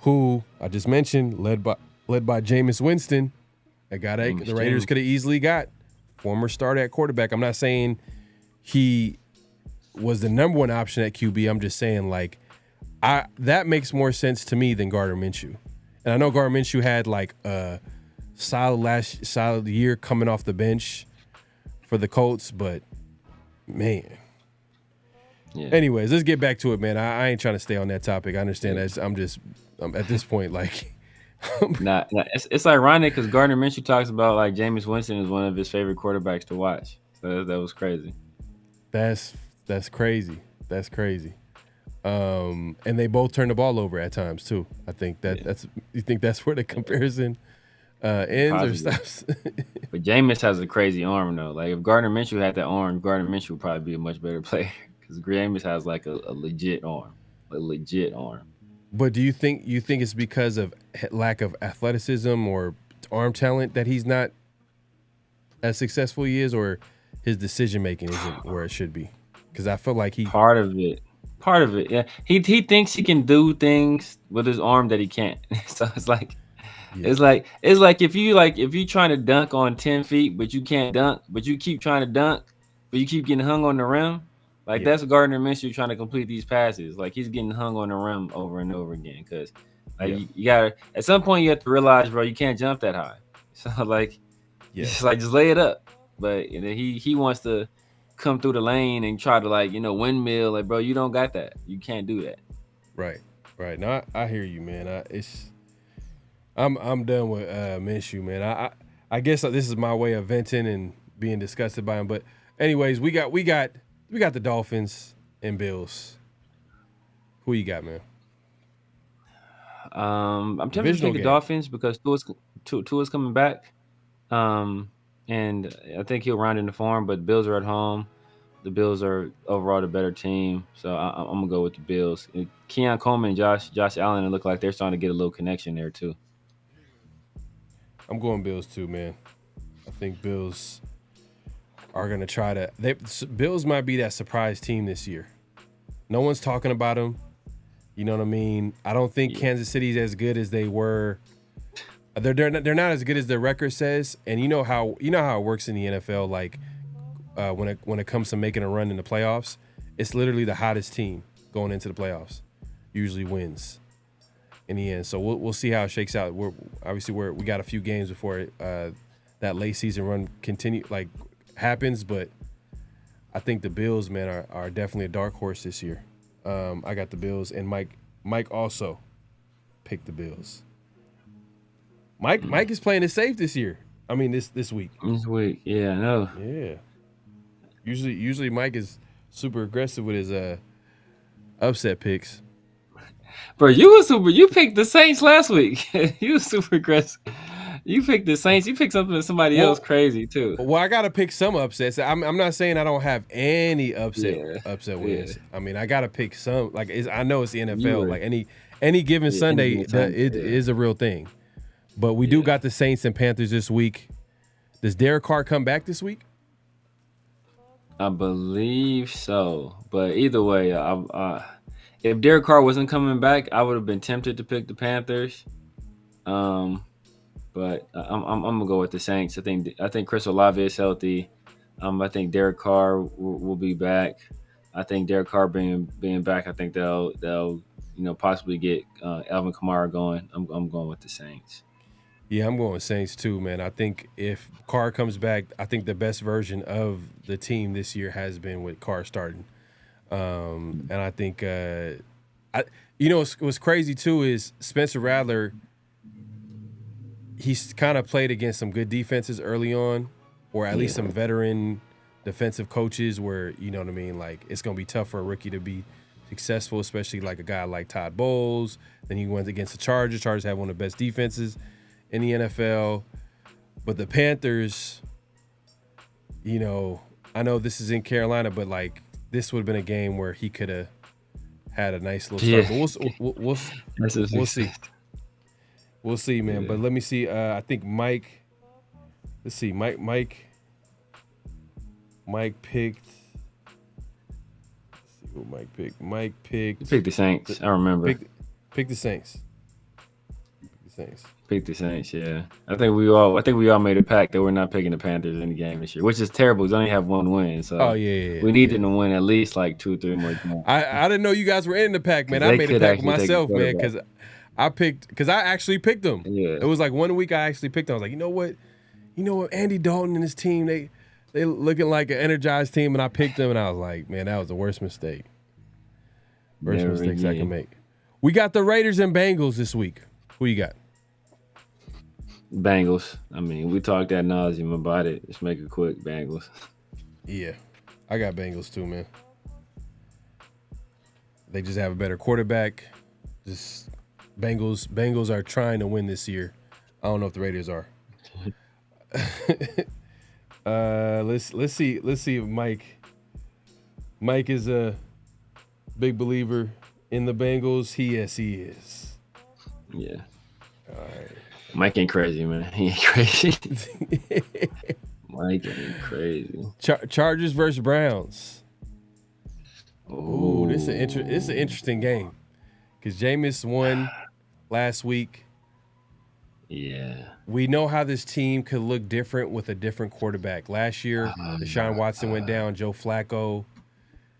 B: who I just mentioned, led by Jameis Winston. The Raiders could have easily got former starter at quarterback. I'm not saying he was the number one option at QB. I'm just saying, like, that makes more sense to me than Gardner Minshew. And I know Gardner Minshew had like solid year coming off the bench for the Colts, but man. Yeah. Anyways, let's get back to it, man. I ain't trying to stay on that topic. I understand that. I'm at this point like.
A: It's ironic because Gardner Minshew talks about like Jameis Winston is one of his favorite quarterbacks to watch. So that was crazy.
B: That's crazy. That's crazy. And they both turn the ball over at times too. I think that's. You think that's where the comparison ends or stops?
A: But Jameis has a crazy arm though. Like if Gardner Minshew had that arm, Gardner Minshew would probably be a much better player because Jameis has like a legit arm,
B: But do you think it's because of lack of athleticism or arm talent that he's not as successful he is, or his decision making isn't where it should be? Because I feel like
A: part of it. Yeah, he thinks he can do things with his arm that he can't. So it's like if you trying to dunk on 10 feet, but you can't dunk, but you keep trying to dunk, but you keep getting hung on the rim. Like that's Gardner Minshew trying to complete these passes. Like he's getting hung on the rim over and over again because you gotta at some point you have to realize, bro, you can't jump that high. So just lay it up. But he wants to come through the lane and try to windmill. Like, bro, you don't got that. You can't do that.
B: Right. No, I hear you, man. I'm done with Minshew, man. I guess this is my way of venting and being disgusted by him. But anyways, we got the Dolphins and Bills. Who you got, man?
A: I'm tempted to take the Dolphins because Tua's coming back. And I think he'll round in the form, but the Bills are at home. The Bills are overall the better team. So I'm going to go with the Bills. Keon Coleman and Josh Allen look like they're starting to get a little connection there too.
B: I'm going Bills too, man. I think Bills are going to try to – Bills might be that surprise team this year. No one's talking about them. You know what I mean? I don't think Kansas City's as good as they were. They're not as good as their record says. And you know how it works in the NFL, like when it comes to making a run in the playoffs, it's literally the hottest team going into the playoffs usually wins in the end. So we'll see how it shakes out. We got a few games before that late season run happens, but I think the Bills, man, are definitely a dark horse this year. I got the Bills, and Mike also picked the Bills. Mike is playing it safe this year. I mean this week.
A: This week, yeah, I know.
B: Yeah. Usually Mike is super aggressive with his upset picks.
A: Bro, you picked the Saints last week. You were super aggressive. You picked the Saints. You picked somebody else crazy too.
B: Well, I gotta pick some upsets. I'm not saying I don't have any upset wins. I mean, I gotta pick some. Like I know it's the NFL. Like any given Sunday, it is a real thing. But we do got the Saints and Panthers this week. Does Derek Carr come back this week?
A: I believe so. But either way, if Derek Carr wasn't coming back, I would have been tempted to pick the Panthers. But I'm gonna go with the Saints. I think Chris Olave is healthy. I think Derek Carr will be back. I think Derek Carr being back, I think they'll possibly get Alvin Kamara going. I'm going with the Saints.
B: Yeah, I'm going with Saints too, man. I think if Carr comes back, I think the best version of the team this year has been with Carr starting. And I think, what's crazy too is Spencer Rattler, he's kind of played against some good defenses early on, or at least some veteran defensive coaches where, you know what I mean, like it's going to be tough for a rookie to be successful, especially like a guy like Todd Bowles. Then he went against the Chargers. Chargers have one of the best defenses in the NFL. But the Panthers, I know this is in Carolina, but like this would have been a game where he could have had a nice little start. But we'll see. We'll see, man. Yeah. But let me see. I think Mike. Let's see. Mike picked. Let's see what Mike picked. Mike picked.
A: You picked the Saints. I remember.
B: Pick the Saints.
A: Pick the Saints. Yeah. I think we all made a pact that we're not picking the Panthers in the game this year, which is terrible. We only have one win. So we need them to win at least like 2 or 3 more games.
B: I didn't know you guys were in the pack, man. I made a pact with myself, man, because I picked because I actually picked them.
A: Yeah.
B: It was like 1 week I actually picked them. I was like, you know what, Andy Dalton and his team, they looking like an energized team, and I picked them, and I was like, man, that was the worst mistake. Worst mistakes I can make. We got the Raiders and Bengals this week. Who you got?
A: Bengals. I mean, we talked ad nauseum about it. Just make it quick, Bengals.
B: Yeah, I got Bengals too, man. They just have a better quarterback. Just Bengals are trying to win this year. I don't know if the Raiders are. Let's see if Mike is a big believer in the Bengals. Yes, he is.
A: Yeah.
B: All right.
A: Mike ain't crazy, man. He ain't crazy. Mike ain't crazy.
B: Chargers versus Browns.
A: Ooh,
B: this is an interesting game because Jameis won last week.
A: Yeah.
B: We know how this team could look different with a different quarterback. Last year, Deshaun Watson went down. Joe Flacco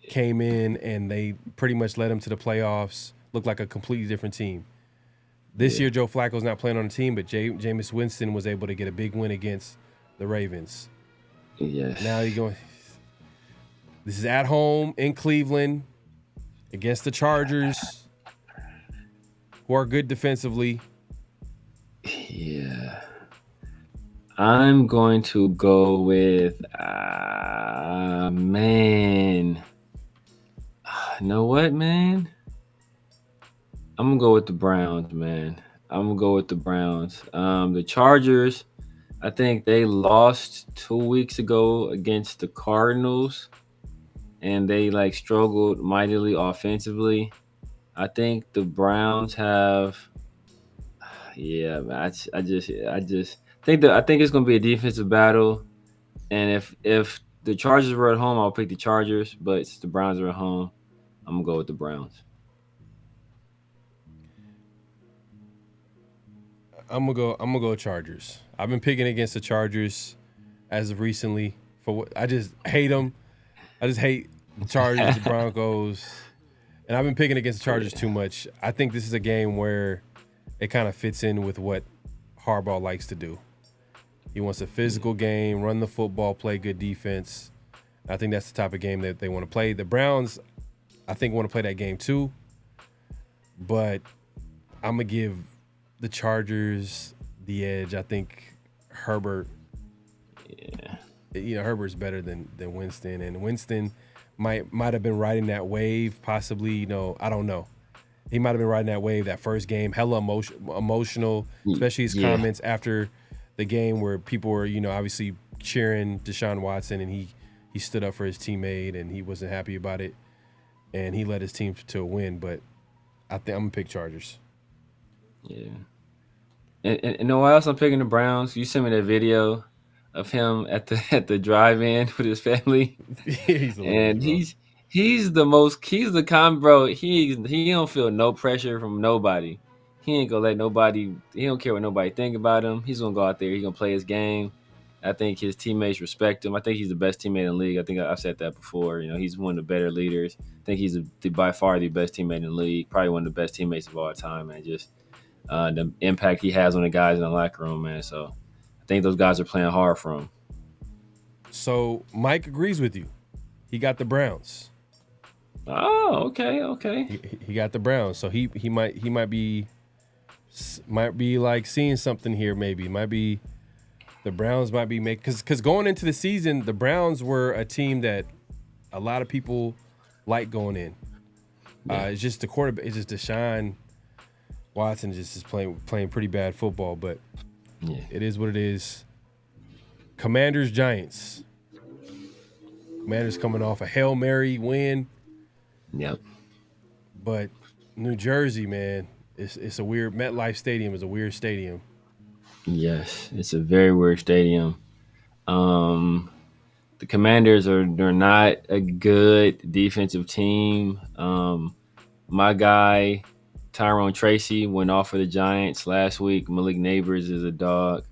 B: came in, and they pretty much led him to the playoffs. Looked like a completely different team. This year, Joe Flacco's not playing on the team, but Jameis Winston was able to get a big win against the Ravens.
A: Yes.
B: Now you're going. This is at home in Cleveland against the Chargers, who are good defensively.
A: Yeah. I'm going to go with man. You know what, man? I'm gonna go with the Browns, man. I'm gonna go with the Browns. The Chargers, I think they lost 2 weeks ago against the Cardinals, and they like struggled mightily offensively. I think the Browns have. Yeah, man. I just think it's gonna be a defensive battle, and if the Chargers were at home, I'll pick the Chargers. But since the Browns are at home, I'm gonna go with the Browns.
B: I'm gonna go Chargers. I've been picking against the Chargers as of recently. I just hate them. I just hate the Chargers, the Broncos, and I've been picking against the Chargers too much. I think this is a game where it kind of fits in with what Harbaugh likes to do. He wants a physical game, run the football, play good defense. I think that's the type of game that they want to play. The Browns, I think, want to play that game too, but I'm gonna give the Chargers the edge. I think Herbert, Herbert's better than Winston, and Winston might have been riding that wave, possibly. I don't know. He might have been riding that wave that first game, hella emotional, especially his comments after the game where people were, obviously cheering Deshaun Watson, and he stood up for his teammate, and he wasn't happy about it, and he led his team to a win. But I think I'm gonna pick Chargers.
A: Yeah. And you know why else I'm picking the Browns? You sent me that video of him at the drive-in with his family. He's the calm bro. He don't feel no pressure from nobody. He ain't gonna let nobody. He don't care what nobody think about him. He's gonna go out there. He's gonna play his game. I think his teammates respect him. I think he's the best teammate in the league. I think I've said that before. He's one of the better leaders. I think he's by far the best teammate in the league. Probably one of the best teammates of all time, man. Just the impact he has on the guys in the locker room, man. So I think those guys are playing hard for him.
B: So Mike agrees with you. He got the Browns.
A: Oh, okay.
B: He got the Browns. So he might be like seeing something here. Maybe the Browns might be making because going into the season, the Browns were a team that a lot of people like going in. Yeah. It's just the quarterback. It's just Deshaun Watson just is playing pretty bad football, but it is what it is. Commanders Giants. Commanders coming off a Hail Mary win.
A: Yep.
B: But New Jersey, man, it's a weird. MetLife Stadium is a weird stadium.
A: Yes, it's a very weird stadium. The Commanders they're not a good defensive team. My guy Tyrone Tracy went off for the Giants last week. Malik Neighbors is a dog,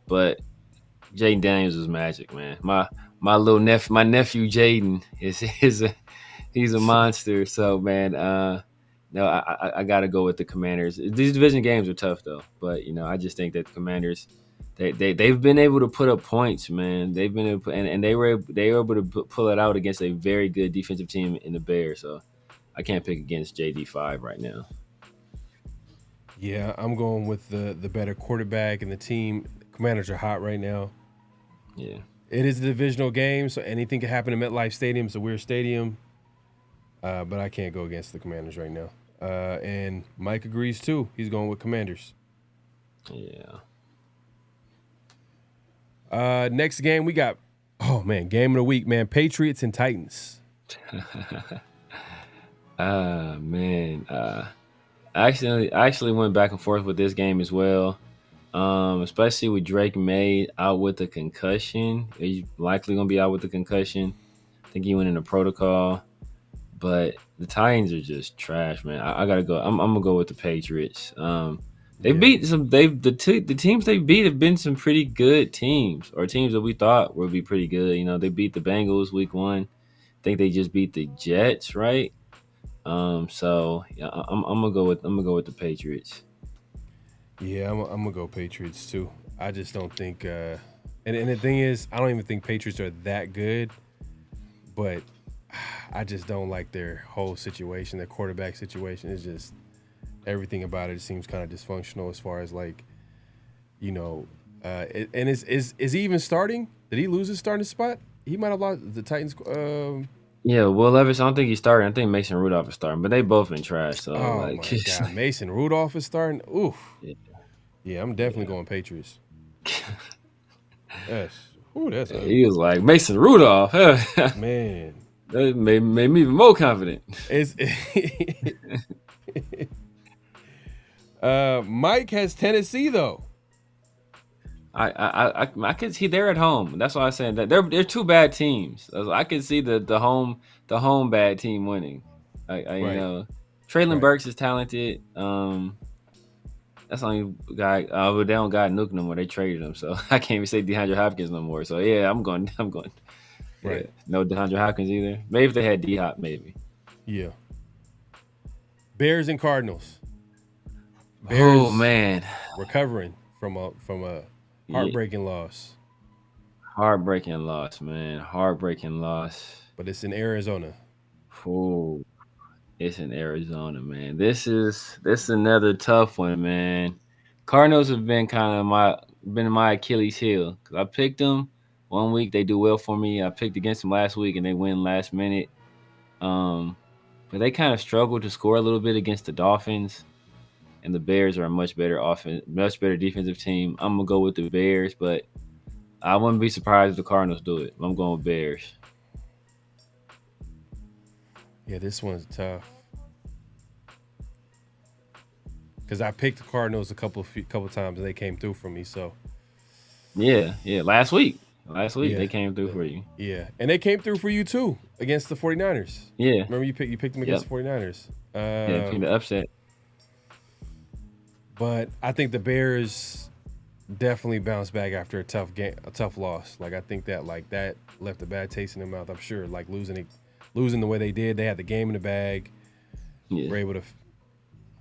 A: but Jaden Daniels is magic, man. My nephew Jaden he's a monster. So man, no, I got to go with the Commanders. These division games are tough though, but I just think that the Commanders, they've been able to put up points, man. They've been able to, and they were able to pull it out against a very good defensive team in the Bears. So I can't pick against JD5 right now.
B: Yeah, I'm going with the better quarterback and the team. Commanders are hot right now.
A: Yeah.
B: It is a divisional game, so anything can happen in MetLife Stadium. It's a weird stadium. But I can't go against the Commanders right now. And Mike agrees too. He's going with Commanders.
A: Yeah.
B: Next game we got, game of the week, man. Patriots and Titans.
A: Man. I actually went back and forth with this game as well. Especially with Drake May out with a concussion. He's likely going to be out with a concussion. I think he went in a protocol. But the Titans are just trash, man. I gotta go. I'm gonna go with the Patriots. Beat some. The teams they beat have been some pretty good teams, or teams that we thought would be pretty good. They beat the Bengals week 1. I think they just beat the Jets, right? So yeah, I'm gonna go with the Patriots.
B: Yeah, I'm gonna go Patriots too. I just don't think. And the thing is, I don't even think Patriots are that good, but I just don't like their whole situation. Their quarterback situation is just everything about it seems kind of dysfunctional as far as and is he even starting? Did he lose his starting spot? He might have lost the Titans.
A: Yeah, Will Levis, I don't think he's starting. I think Mason Rudolph is starting, but they both been trash. So
B: my God, Mason Rudolph is starting. Oof. Yeah, I'm definitely going Patriots. Yes. Ooh, that's
A: he was like Mason Rudolph.
B: Man.
A: That made me even more confident.
B: Mike has Tennessee though.
A: I can see they're at home. That's why I said that they're two bad teams. I can see the home bad team winning. Traylon Burks is talented. That's the only guy. But they don't got Nuke no more. They traded him, so I can't even say DeAndre Hopkins no more. So yeah, I'm going.
B: Right.
A: Yeah, no DeAndre Hopkins either. Maybe if they had D-Hop, maybe.
B: Yeah. Bears and Cardinals. Bears
A: man,
B: recovering from a heartbreaking loss.
A: Heartbreaking loss, man. Heartbreaking loss.
B: But it's in Arizona.
A: Oh, it's in Arizona, man. This is another tough one, man. Cardinals have been my Achilles heel because I picked them 1 week. They do well for me. I picked against them last week and they win last minute. But they kind of struggled to score a little bit against the Dolphins. And the Bears are a much better defensive team. I'm gonna go with the Bears, but I wouldn't be surprised if the Cardinals do it. I'm going with Bears.
B: Yeah, this one's tough because I picked the Cardinals a couple times and they came through for me. So
A: yeah, last week they came through for you.
B: Yeah, and they came through for you too against the 49ers.
A: Yeah,
B: remember you picked them against the 49ers.
A: Picked the upset.
B: But I think the Bears definitely bounced back after a tough loss. I think that left a bad taste in their mouth. I'm sure, losing the way they did. They had the game in the bag.
A: Yeah.
B: Were able to.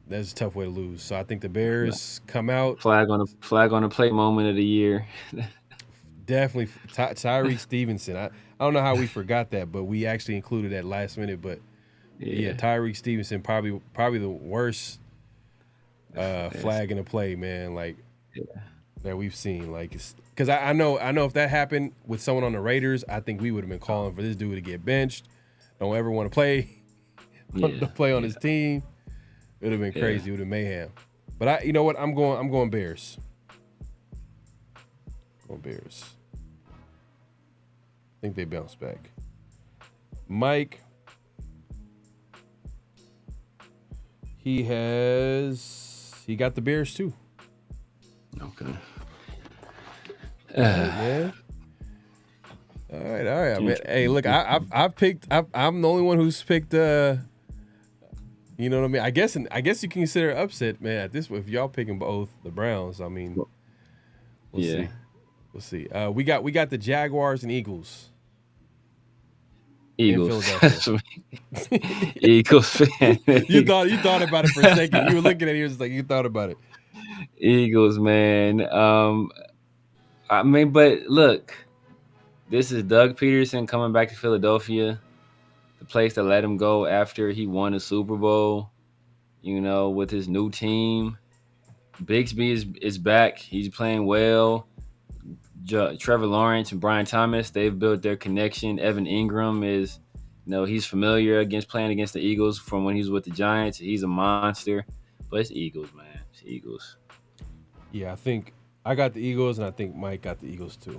B: That's a tough way to lose. So I think the Bears come out.
A: Flag on the play moment of the year.
B: Definitely Tyreek Stevenson. I don't know how we forgot that, but we actually included that last minute. But yeah Tyreek Stevenson probably the worst. Flag in the play, man, that we've seen. Because I know if that happened with someone on the Raiders, I think we would have been calling for this dude to get benched. Don't ever want to play on his team. It would have been crazy. It would have mayhem. But you know what? I'm going Bears. Bears. I think they bounce back. Mike. He got the Bears too.
A: Okay.
B: Man. All right. Man. Hey, look, I've picked. I'm the only one who's picked. You know what I mean? I guess you can consider it upset, man. At this, if y'all picking both the Browns, I mean, we'll see. We'll see. We got the Jaguars and Eagles.
A: Eagles.
B: in Philadelphia.
A: Eagles fan.
B: you thought about it for a second. You were looking at it, just like you thought about it.
A: Eagles, man. I mean, but look, this is Doug Peterson coming back to Philadelphia, the place that let him go after he won a Super Bowl, with his new team. Bigsby is back. He's playing well. Trevor Lawrence and Brian Thomas, they've built their connection. Evan Ingram is, he's familiar playing against the Eagles from when he was with the Giants. He's a monster. But it's Eagles, man. It's Eagles.
B: Yeah, I think I got the Eagles, and I think Mike got the Eagles too.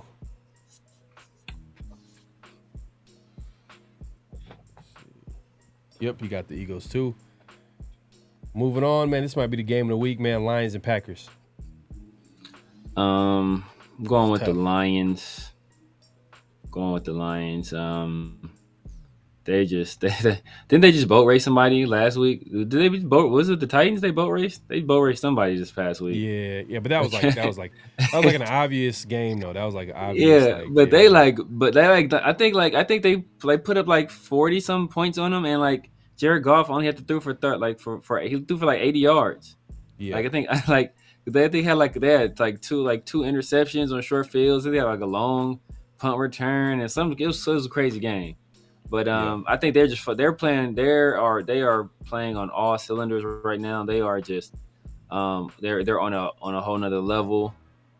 B: Yep, he got the Eagles too. Moving on, man. This might be the game of the week, man. Lions and Packers.
A: I'm going with the Lions. They didn't they just boat race somebody last week? Did they boat? Was it the Titans? They boat raced. They boat raced somebody this past week.
B: Yeah, but that was like an obvious game though. That was like obvious.
A: Yeah, I think they put up like 40 some points on them, and like Jared Goff only had to throw for he threw for like 80 yards.
B: Yeah,
A: I think they had two interceptions on short fields. They had like a long punt return and something. It was a crazy game. But I think they are playing on all cylinders right now. They are just they're on a whole nother level,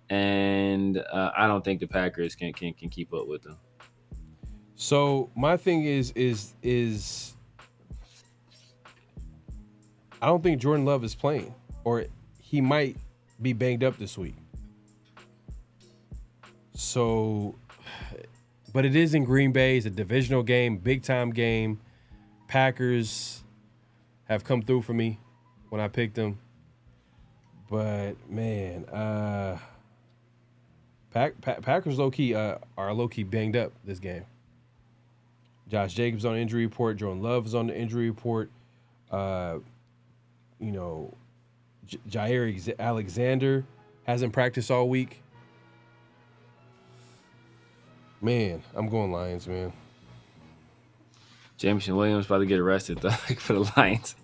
A: and I don't think the Packers can keep up with them.
B: So my thing is I don't think Jordan Love is playing, or he might be banged up this week. So. But it is in Green Bay. It's a divisional game, big-time game. Packers have come through for me when I picked them. But, man, Packers low-key are low-key banged up this game. Josh Jacobs on the injury report. Jordan Love is on the injury report. Jair Alexander hasn't practiced all week. Man, I'm going Lions, man.
A: Jameson Williams about to get arrested though for the Lions.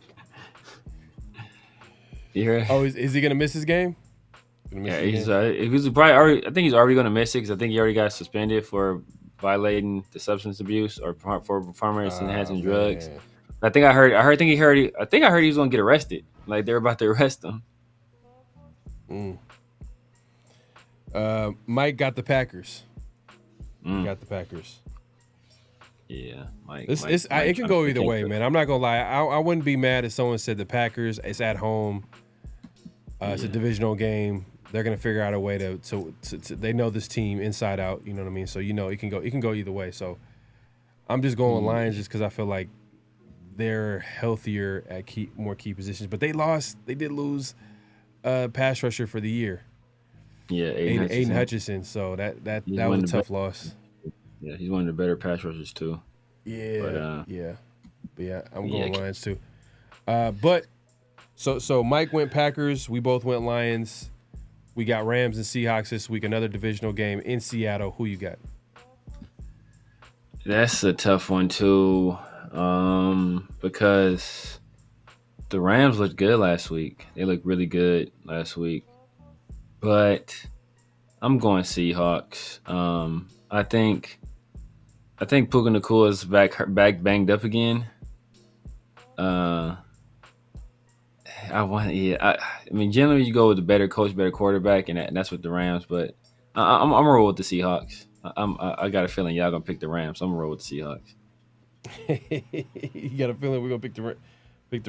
A: You heard?
B: Oh, is he gonna miss his game?
A: He's probably already. I think he's already gonna miss it because I think he already got suspended for violating the substance abuse or for performance enhancing drugs. I think he heard he was gonna get arrested. Like they're about to arrest him.
B: Mike got the Packers. Got the Packers.
A: Yeah, Mike.
B: It can go either way, man. I'm not gonna lie. I wouldn't be mad if someone said the Packers. It's at home. It's a divisional game. They're gonna figure out a way to they know this team inside out. You know what I mean? So it can go either way. So I'm just going with Lions just because I feel like they're healthier at more key positions. But they did lose pass rusher for the year.
A: Yeah,
B: Aiden Hutchinson. So that was a tough loss.
A: Yeah, he's one of the better pass rushers too.
B: Yeah, I'm going Lions too. But so Mike went Packers. We both went Lions. We got Rams and Seahawks this week. Another divisional game in Seattle. Who you got?
A: That's a tough one too, because the Rams looked good last week. They looked really good last week. But I'm going Seahawks. I think Puka Nacua is back banged up again. I mean, generally you go with the better coach, better quarterback, and that's with the Rams. But I'm gonna roll with the Seahawks. I got a feeling y'all gonna pick the Rams. So I'm gonna roll with the Seahawks.
B: You got a feeling we're gonna pick the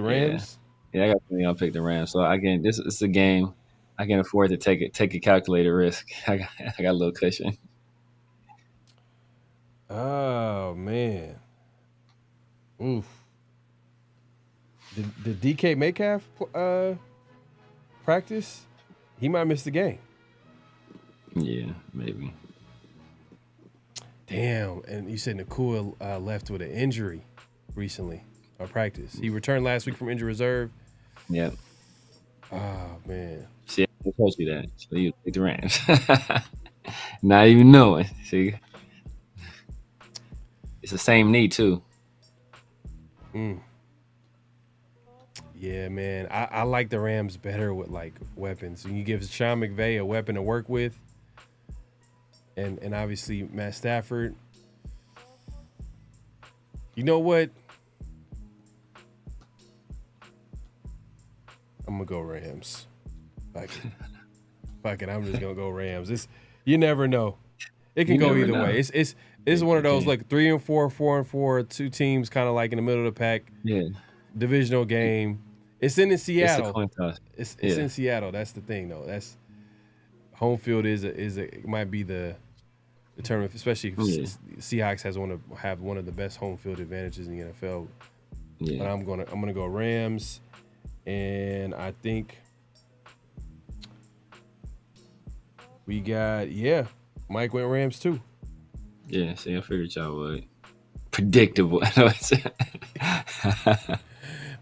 B: Rams?
A: Yeah, I got a feeling I'll pick the Rams. So again, this is a game. I can afford to take a calculated risk. I got a little cushion.
B: Oh man. Oof. Did DK Metcalf practice? He might miss the game.
A: Yeah, maybe.
B: Damn. And you said Nacua left with an injury recently or practice. He returned last week from injury reserve.
A: Yep.
B: Oh man.
A: See, I told you that. So you pick the Rams. Not even knowing. See. It's the same knee too.
B: Yeah, man. I like the Rams better with like weapons. You give Sean McVay a weapon to work with, and obviously Matt Stafford. You know what? I'm gonna go Rams. Fuck it. I'm just gonna go Rams. You never know. It can go either way. It's one of those like 3-4, 4-4, two teams kind of like in the middle of the pack.
A: Yeah.
B: Divisional game. It's in Seattle.
A: It's a coin toss.
B: It's in Seattle. That's the thing, though. That's home field it might be the tournament, especially if Seahawks have one of the best home field advantages in the NFL.
A: Yeah.
B: But I'm gonna go Rams, and I think we got Mike went Rams too.
A: Yeah, see, I figured y'all would. Predictable.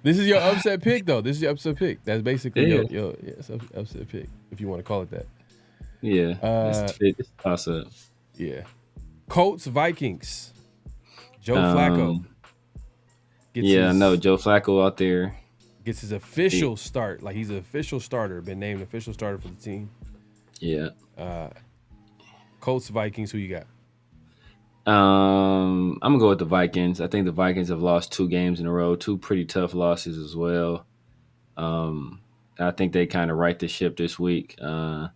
B: This is your upset pick, though. This is your upset pick. That's basically your upset pick, if you want to call it that.
A: Yeah, it's toss up.
B: Yeah. Colts, Vikings. Joe Flacco.
A: Joe Flacco out there.
B: Gets his official start. Like, he's an official starter. Been named official starter for the team.
A: Yeah.
B: Colts, Vikings, who you got?
A: I'm gonna go with the Vikings. I think the Vikings have lost 2 games in a row, 2 pretty tough losses as well. I think they kind of right the ship this week. Kevin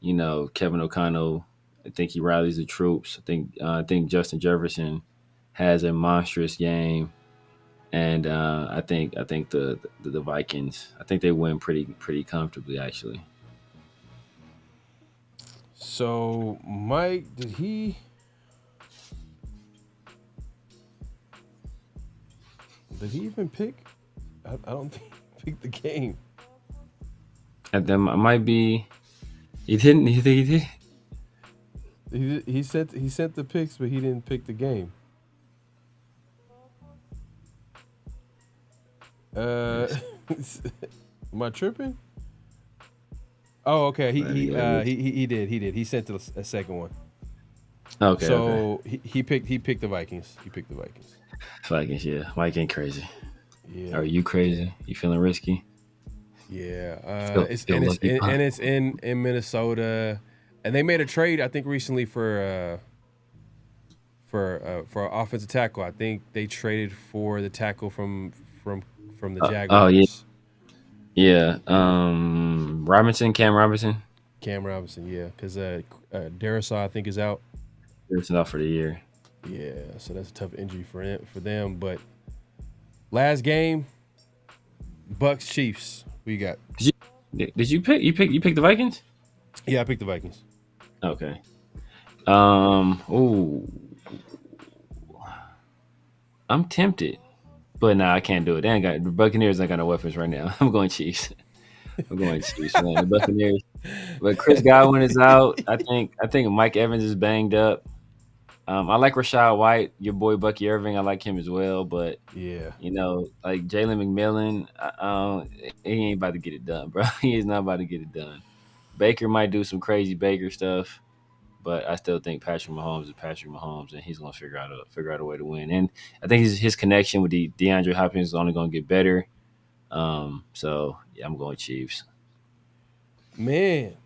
A: O'Connell, I think he rallies the troops. I think Justin Jefferson has a monstrous game, and I think the Vikings. I think they win pretty comfortably, actually.
B: So Mike, did he even pick? I don't think he picked the game.
A: And then might be. He didn't. You think he did?
B: He sent the picks, but he didn't pick the game. Am I tripping? Oh, okay. He did. He sent a second one.
A: Okay.
B: So he picked the Vikings. He picked the Vikings.
A: Vikings, yeah. Mike ain't crazy.
B: Yeah.
A: Are you crazy? You feeling risky?
B: Yeah. It's in Minnesota, and they made a trade I think recently for offensive tackle. I think they traded for the tackle from the Jaguars.
A: Oh yeah. Yeah. Cam Robinson.
B: Cam Robinson, yeah, because Darisaw I think is out.
A: It's out for the year.
B: Yeah, so that's a tough injury for them. But last game, Bucks Chiefs. Who you got?
A: Did you pick? You picked the Vikings?
B: Yeah, I picked the Vikings.
A: Okay. I'm tempted, but nah, I can't do it. The Buccaneers ain't got no weapons right now. I'm going Chiefs. Man. The Buccaneers. But Chris Godwin is out. I think Mike Evans is banged up. I like Rashad White, your boy Bucky Irving. I like him as well, but like Jalen McMillan, he ain't about to get it done, bro. He is not about to get it done. Baker might do some crazy Baker stuff, but I still think Patrick Mahomes is Patrick Mahomes, and he's gonna figure out a way to win. And I think his connection with DeAndre Hopkins is only gonna get better. So yeah, I'm going Chiefs.
B: Man.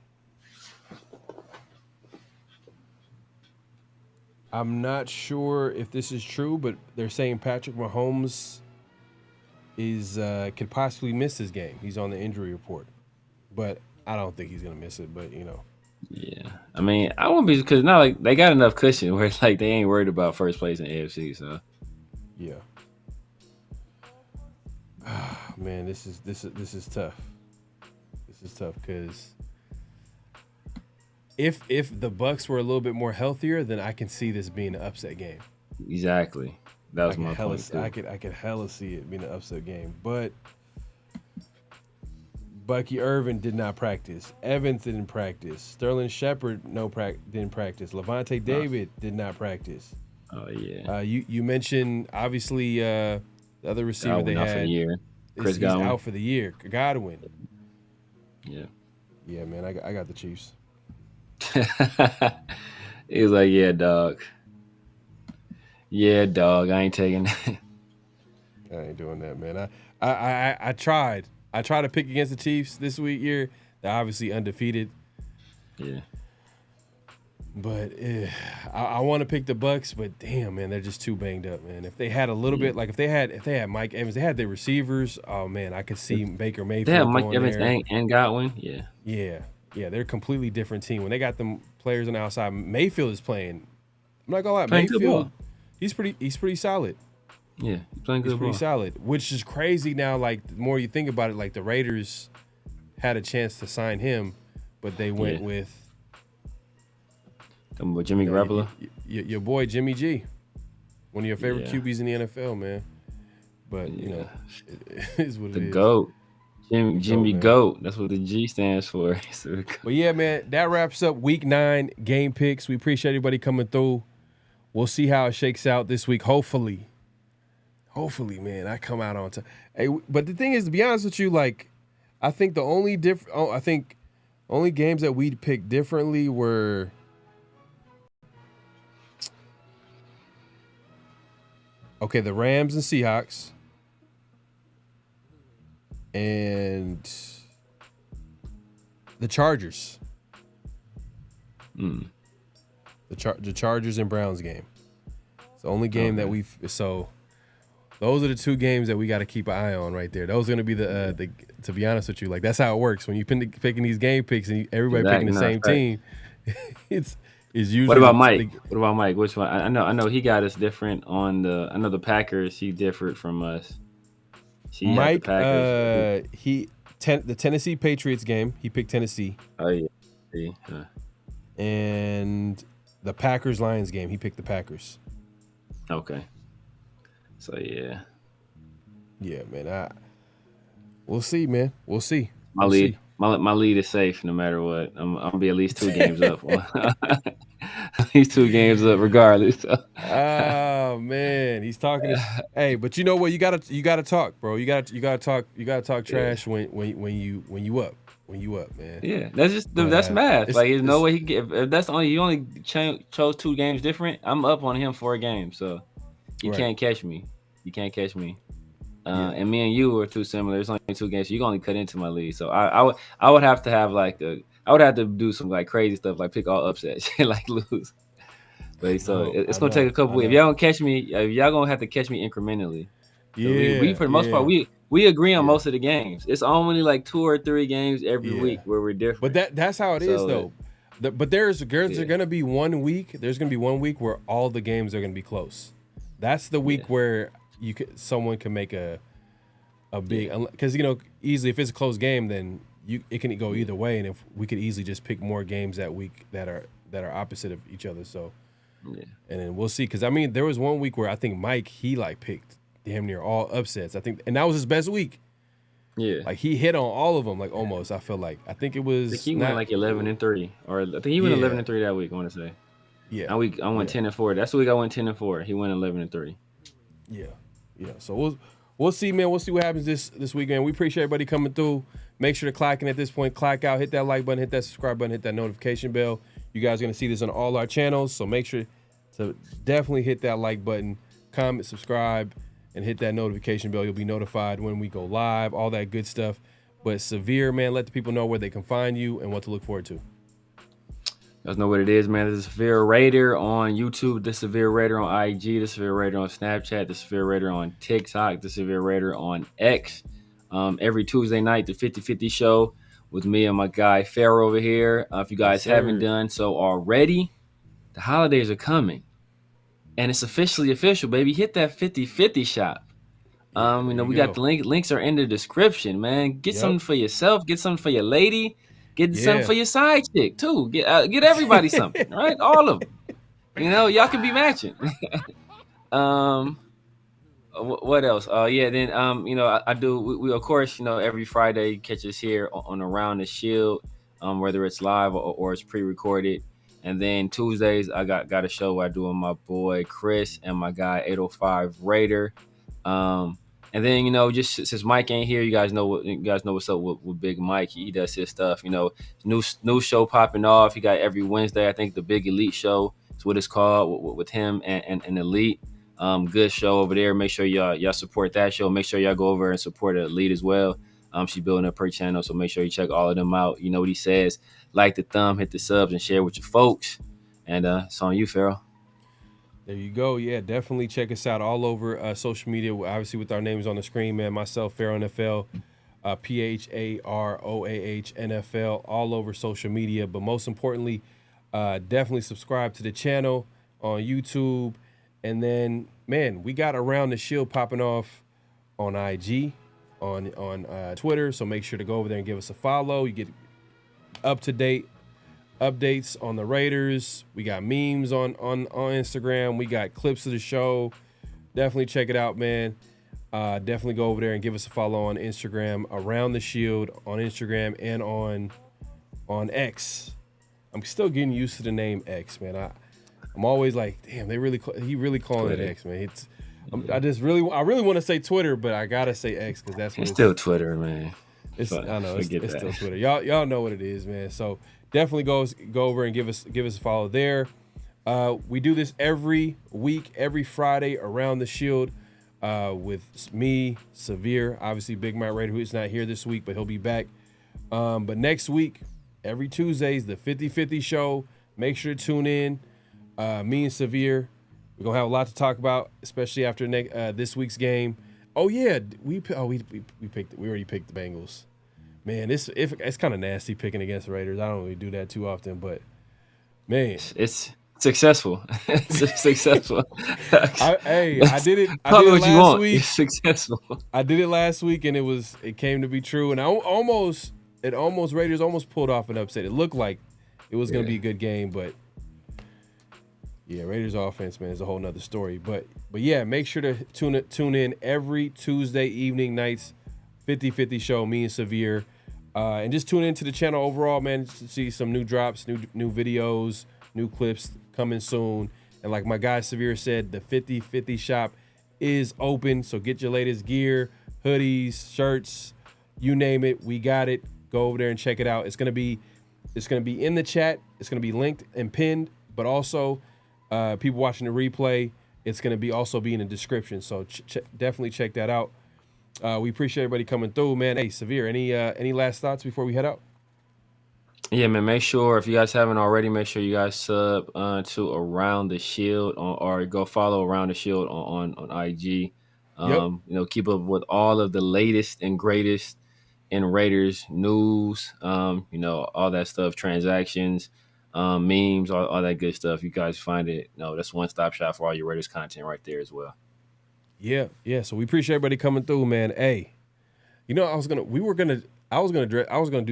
B: I'm not sure if this is true, but they're saying Patrick Mahomes could possibly miss this game. He's on the injury report, but I don't think he's gonna miss it. But
A: yeah. I mean, I won't be because it's not like they got enough cushion where it's like they ain't worried about first place in AFC. So
B: yeah. Man, this is tough. This is tough because if the Bucks were a little bit more healthier, then I can see this being an upset game.
A: Exactly. That was my point.
B: I could hella see it being an upset game. But Bucky Irvin did not practice. Evans didn't practice. Sterling Shepard didn't practice. Levante David did not practice.
A: Oh yeah.
B: You mentioned obviously the other receiver they had
A: for the year. Chris
B: Godwin.
A: Godwin
B: He's out for the year. Godwin.
A: Yeah.
B: Yeah, man. I got the Chiefs.
A: He was like, yeah, dog. Yeah, dog. I ain't taking that.
B: I ain't doing that, man. I tried. I tried to pick against the Chiefs this year. They're obviously undefeated.
A: Yeah.
B: But I want to pick the Bucks, but damn, man, they're just too banged up, man. If they had a little bit, like if they had Mike Evans, they had their receivers. Oh man, I could see Baker Mayfield.
A: They have Mike Evans and Godwin.
B: Yeah. They're a completely different team. When they got them players on the outside, Mayfield is playing. I'm not gonna lie, Mayfield, he's pretty solid.
A: Yeah, he's playing good ball.
B: Pretty solid, which is crazy now. Like the more you think about it, like the Raiders had a chance to sign him, but they went with
A: Jimmy Garoppolo.
B: Your boy Jimmy G, one of your favorite QBs in the NFL, man. But you know, it is what it is.
A: The GOAT. Jimmy Goat. That's what the G stands for.
B: But yeah, man, that wraps up Week 9 game picks. We appreciate everybody coming through. We'll see how it shakes out this week. Hopefully, man, I come out on time. Hey, but the thing is, to be honest with you, like, I think the only only games that we picked differently were the Rams and Seahawks. And the Chargers. The Chargers and Browns game. It's the only game that we've. So those are the two games that we got to keep an eye on right there. Those are going to be the. To be honest with you, like that's how it works when you picking these game picks and everybody picking the same team. It's usually.
A: What about Mike? Which one? I know he got us different on the. I know the Packers. He differed from us.
B: Mike, the Tennessee Patriots game, he picked Tennessee.
A: Oh yeah.
B: And the Packers Lions game, he picked the Packers.
A: Okay. So yeah.
B: Yeah, man. We'll see, man. We'll see.
A: My lead is safe no matter what. I'm gonna be at least 2 games up. At least 2 games up, regardless.
B: Oh man, he's talking. Hey, but you know what? You gotta talk, bro. You gotta talk trash when you up, man.
A: Yeah, that's math. Like there's no way if that's you only chose 2 games different. I'm up on him 4 games, so you can't catch me. And me and you are too similar. It's only 2 games. So you can only cut into my lead. So I would have to have I would have to do some like crazy stuff, like pick all upsets, like lose. But it's gonna take a couple weeks. If y'all don't catch me, y'all gonna have to catch me incrementally.
B: Yeah,
A: we for the most part we agree on most of the games. It's only like 2 or 3 games every week where we're different.
B: But that's how it is though. But there's gonna be 1 week. There's gonna be 1 week where all the games are gonna be close. That's the week where someone can make a big, because easily if it's a close game, then it can go either way, and if we could easily just pick more games that week that are opposite of each other. So, and then we'll see. Because there was 1 week where I think Mike he picked damn near all upsets. I think, and that was his best week.
A: Yeah,
B: like he hit on all of them, like almost. I feel like he was.
A: He went like 11-3, or I think he went 11-3 that week. I want to say.
B: Yeah.
A: I went 10-4. That's the week I went 10-4. He went 11-3.
B: Yeah. So we'll see, man. We'll see what happens this weekend. We appreciate everybody coming through. Make sure to clock in at this point. Clock out. Hit that like button. Hit that subscribe button. Hit that notification bell. You guys are going to see this on all our channels. So make sure to definitely hit that like button, comment, subscribe, and hit that notification bell. You'll be notified when we go live, all that good stuff. But Severe, man, let the people know where they can find you and what to look forward to.
A: You guys know what it is, man. This is Severe Raider on YouTube, the Severe Raider on IG, the Severe Raider on Snapchat, the Severe Raider on TikTok, the Severe Raider on X. Every Tuesday night, the 50-50 show with me and my guy Pharaoh over here. If you guys haven't done so already, the holidays are coming. And it's officially official, baby. Hit that 50-50 shop. We got the links are in the description, man. Get something for yourself, get something for your lady. Get something for your side chick too. Get everybody something, right? All of them. Y'all can be matching. What else? Then I do. We of course every Friday catch us here on Around the Shield, whether it's live or it's pre-recorded. And then Tuesdays I got a show I do with my boy Chris and my guy 805 Raider. And then, just since Mike ain't here, you guys know what's up with Big Mike. He does his stuff. New show popping off. He got every Wednesday. I think the Big Elite Show is what it's called with him and Elite. Good show over there. Make sure y'all support that show. Make sure y'all go over and support Elite as well. She's building up her channel, so make sure you check all of them out. You know what he says. Like the thumb, hit the subs, and share with your folks. And it's on you, Pharaoh.
B: There you go. Yeah, definitely check us out all over social media. Obviously, with our names on the screen, man. Myself, PharoahNFL, PharoahNFL, all over social media. But most importantly, definitely subscribe to the channel on YouTube. And then, man, we got Around the Shield popping off on IG, on Twitter. So make sure to go over there and give us a follow. You get up-to-date updates on the Raiders. We got memes on Instagram. We got clips of the show. Definitely check it out, man. Definitely go over there and give us a follow on Instagram. Around the Shield on Instagram and on X. I'm still getting used to the name X, man. I'm always like, damn, he really calling
A: Twitter.
B: it X, man. I really want to say Twitter, but I gotta say X because that's what
A: it's still Twitter, man.
B: I know it's still Twitter. Y'all know what it is, man. So definitely go over and give us a follow there. We do this every week, every Friday, Around the Shield, with me, Severe, obviously Big Mike Raider, who's not here this week, but he'll be back. But next week, every Tuesdays, the 50-50 show. Make sure to tune in. Me and Severe, we're gonna have a lot to talk about, especially after this week's game. Oh yeah, we already picked the Bengals. Man, it's kind of nasty picking against the Raiders. I don't really do that too often, but man,
A: it's successful. It's successful.
B: I did it last week.
A: It's successful.
B: I did it last week, and it came to be true. And Raiders almost pulled off an upset. It looked like it was gonna be a good game, but yeah, Raiders offense, man, is a whole nother story. But yeah, make sure to tune in every Tuesday evening nights, 50-50 show, me and Severe. And just tune into the channel overall, man, to see some new drops, new videos, new clips coming soon. And like my guy Severe said, the 50-50 shop is open. So get your latest gear, hoodies, shirts, you name it. We got it. Go over there and check it out. It's gonna be in the chat. It's gonna be linked and pinned, but also people watching the replay, it's gonna also be in the description. So definitely check that out. We appreciate everybody coming through, man. Hey, Severe, any last thoughts before we head out?
A: Yeah, man. Make sure, if you guys haven't already, make sure you guys sub to Around the Shield or go follow Around the Shield on IG. You know, keep up with all of the latest and greatest in Raiders news. You know, all that stuff, transactions, memes, all that good stuff. You guys find it. No, that's one-stop shop for all your Raiders content right there as well.
B: Yeah. So we appreciate everybody coming through, man. Hey, you know, I was gonna do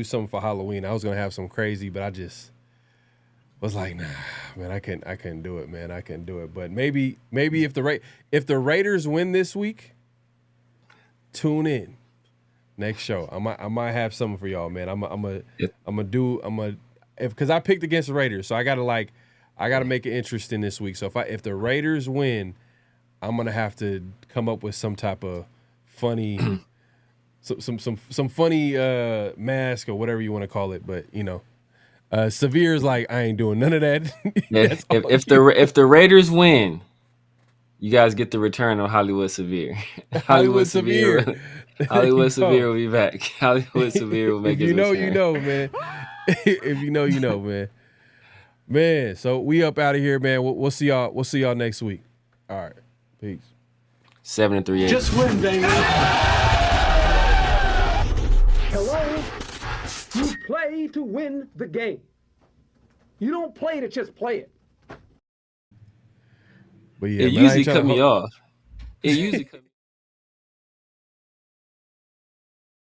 B: something for Halloween. I was gonna have some crazy, but I just was like, nah, man, I couldn't do it, man. I couldn't do it. But maybe if the Raiders win this week, tune in next show. I might have something for y'all, man. Because I picked against the Raiders, so I gotta make it interesting this week. So if the Raiders win, I'm gonna have to come up with some type of funny, some funny mask or whatever you want to call it. But you know, Severe is like, I ain't doing none of that.
A: if the Raiders win, you guys get the return on Hollywood Severe.
B: Hollywood Severe.
A: Hollywood Severe will be back. Hollywood Severe will make it.
B: You know, man. If you know, man. Man, so we up out of here, man. We'll see y'all. We'll see y'all next week. All right. Peace.
A: 7-3.
H: Just win, baby. Hello? You play to win the game. You don't play to just play it.
B: But yeah,
A: it usually cut me off. It usually cut me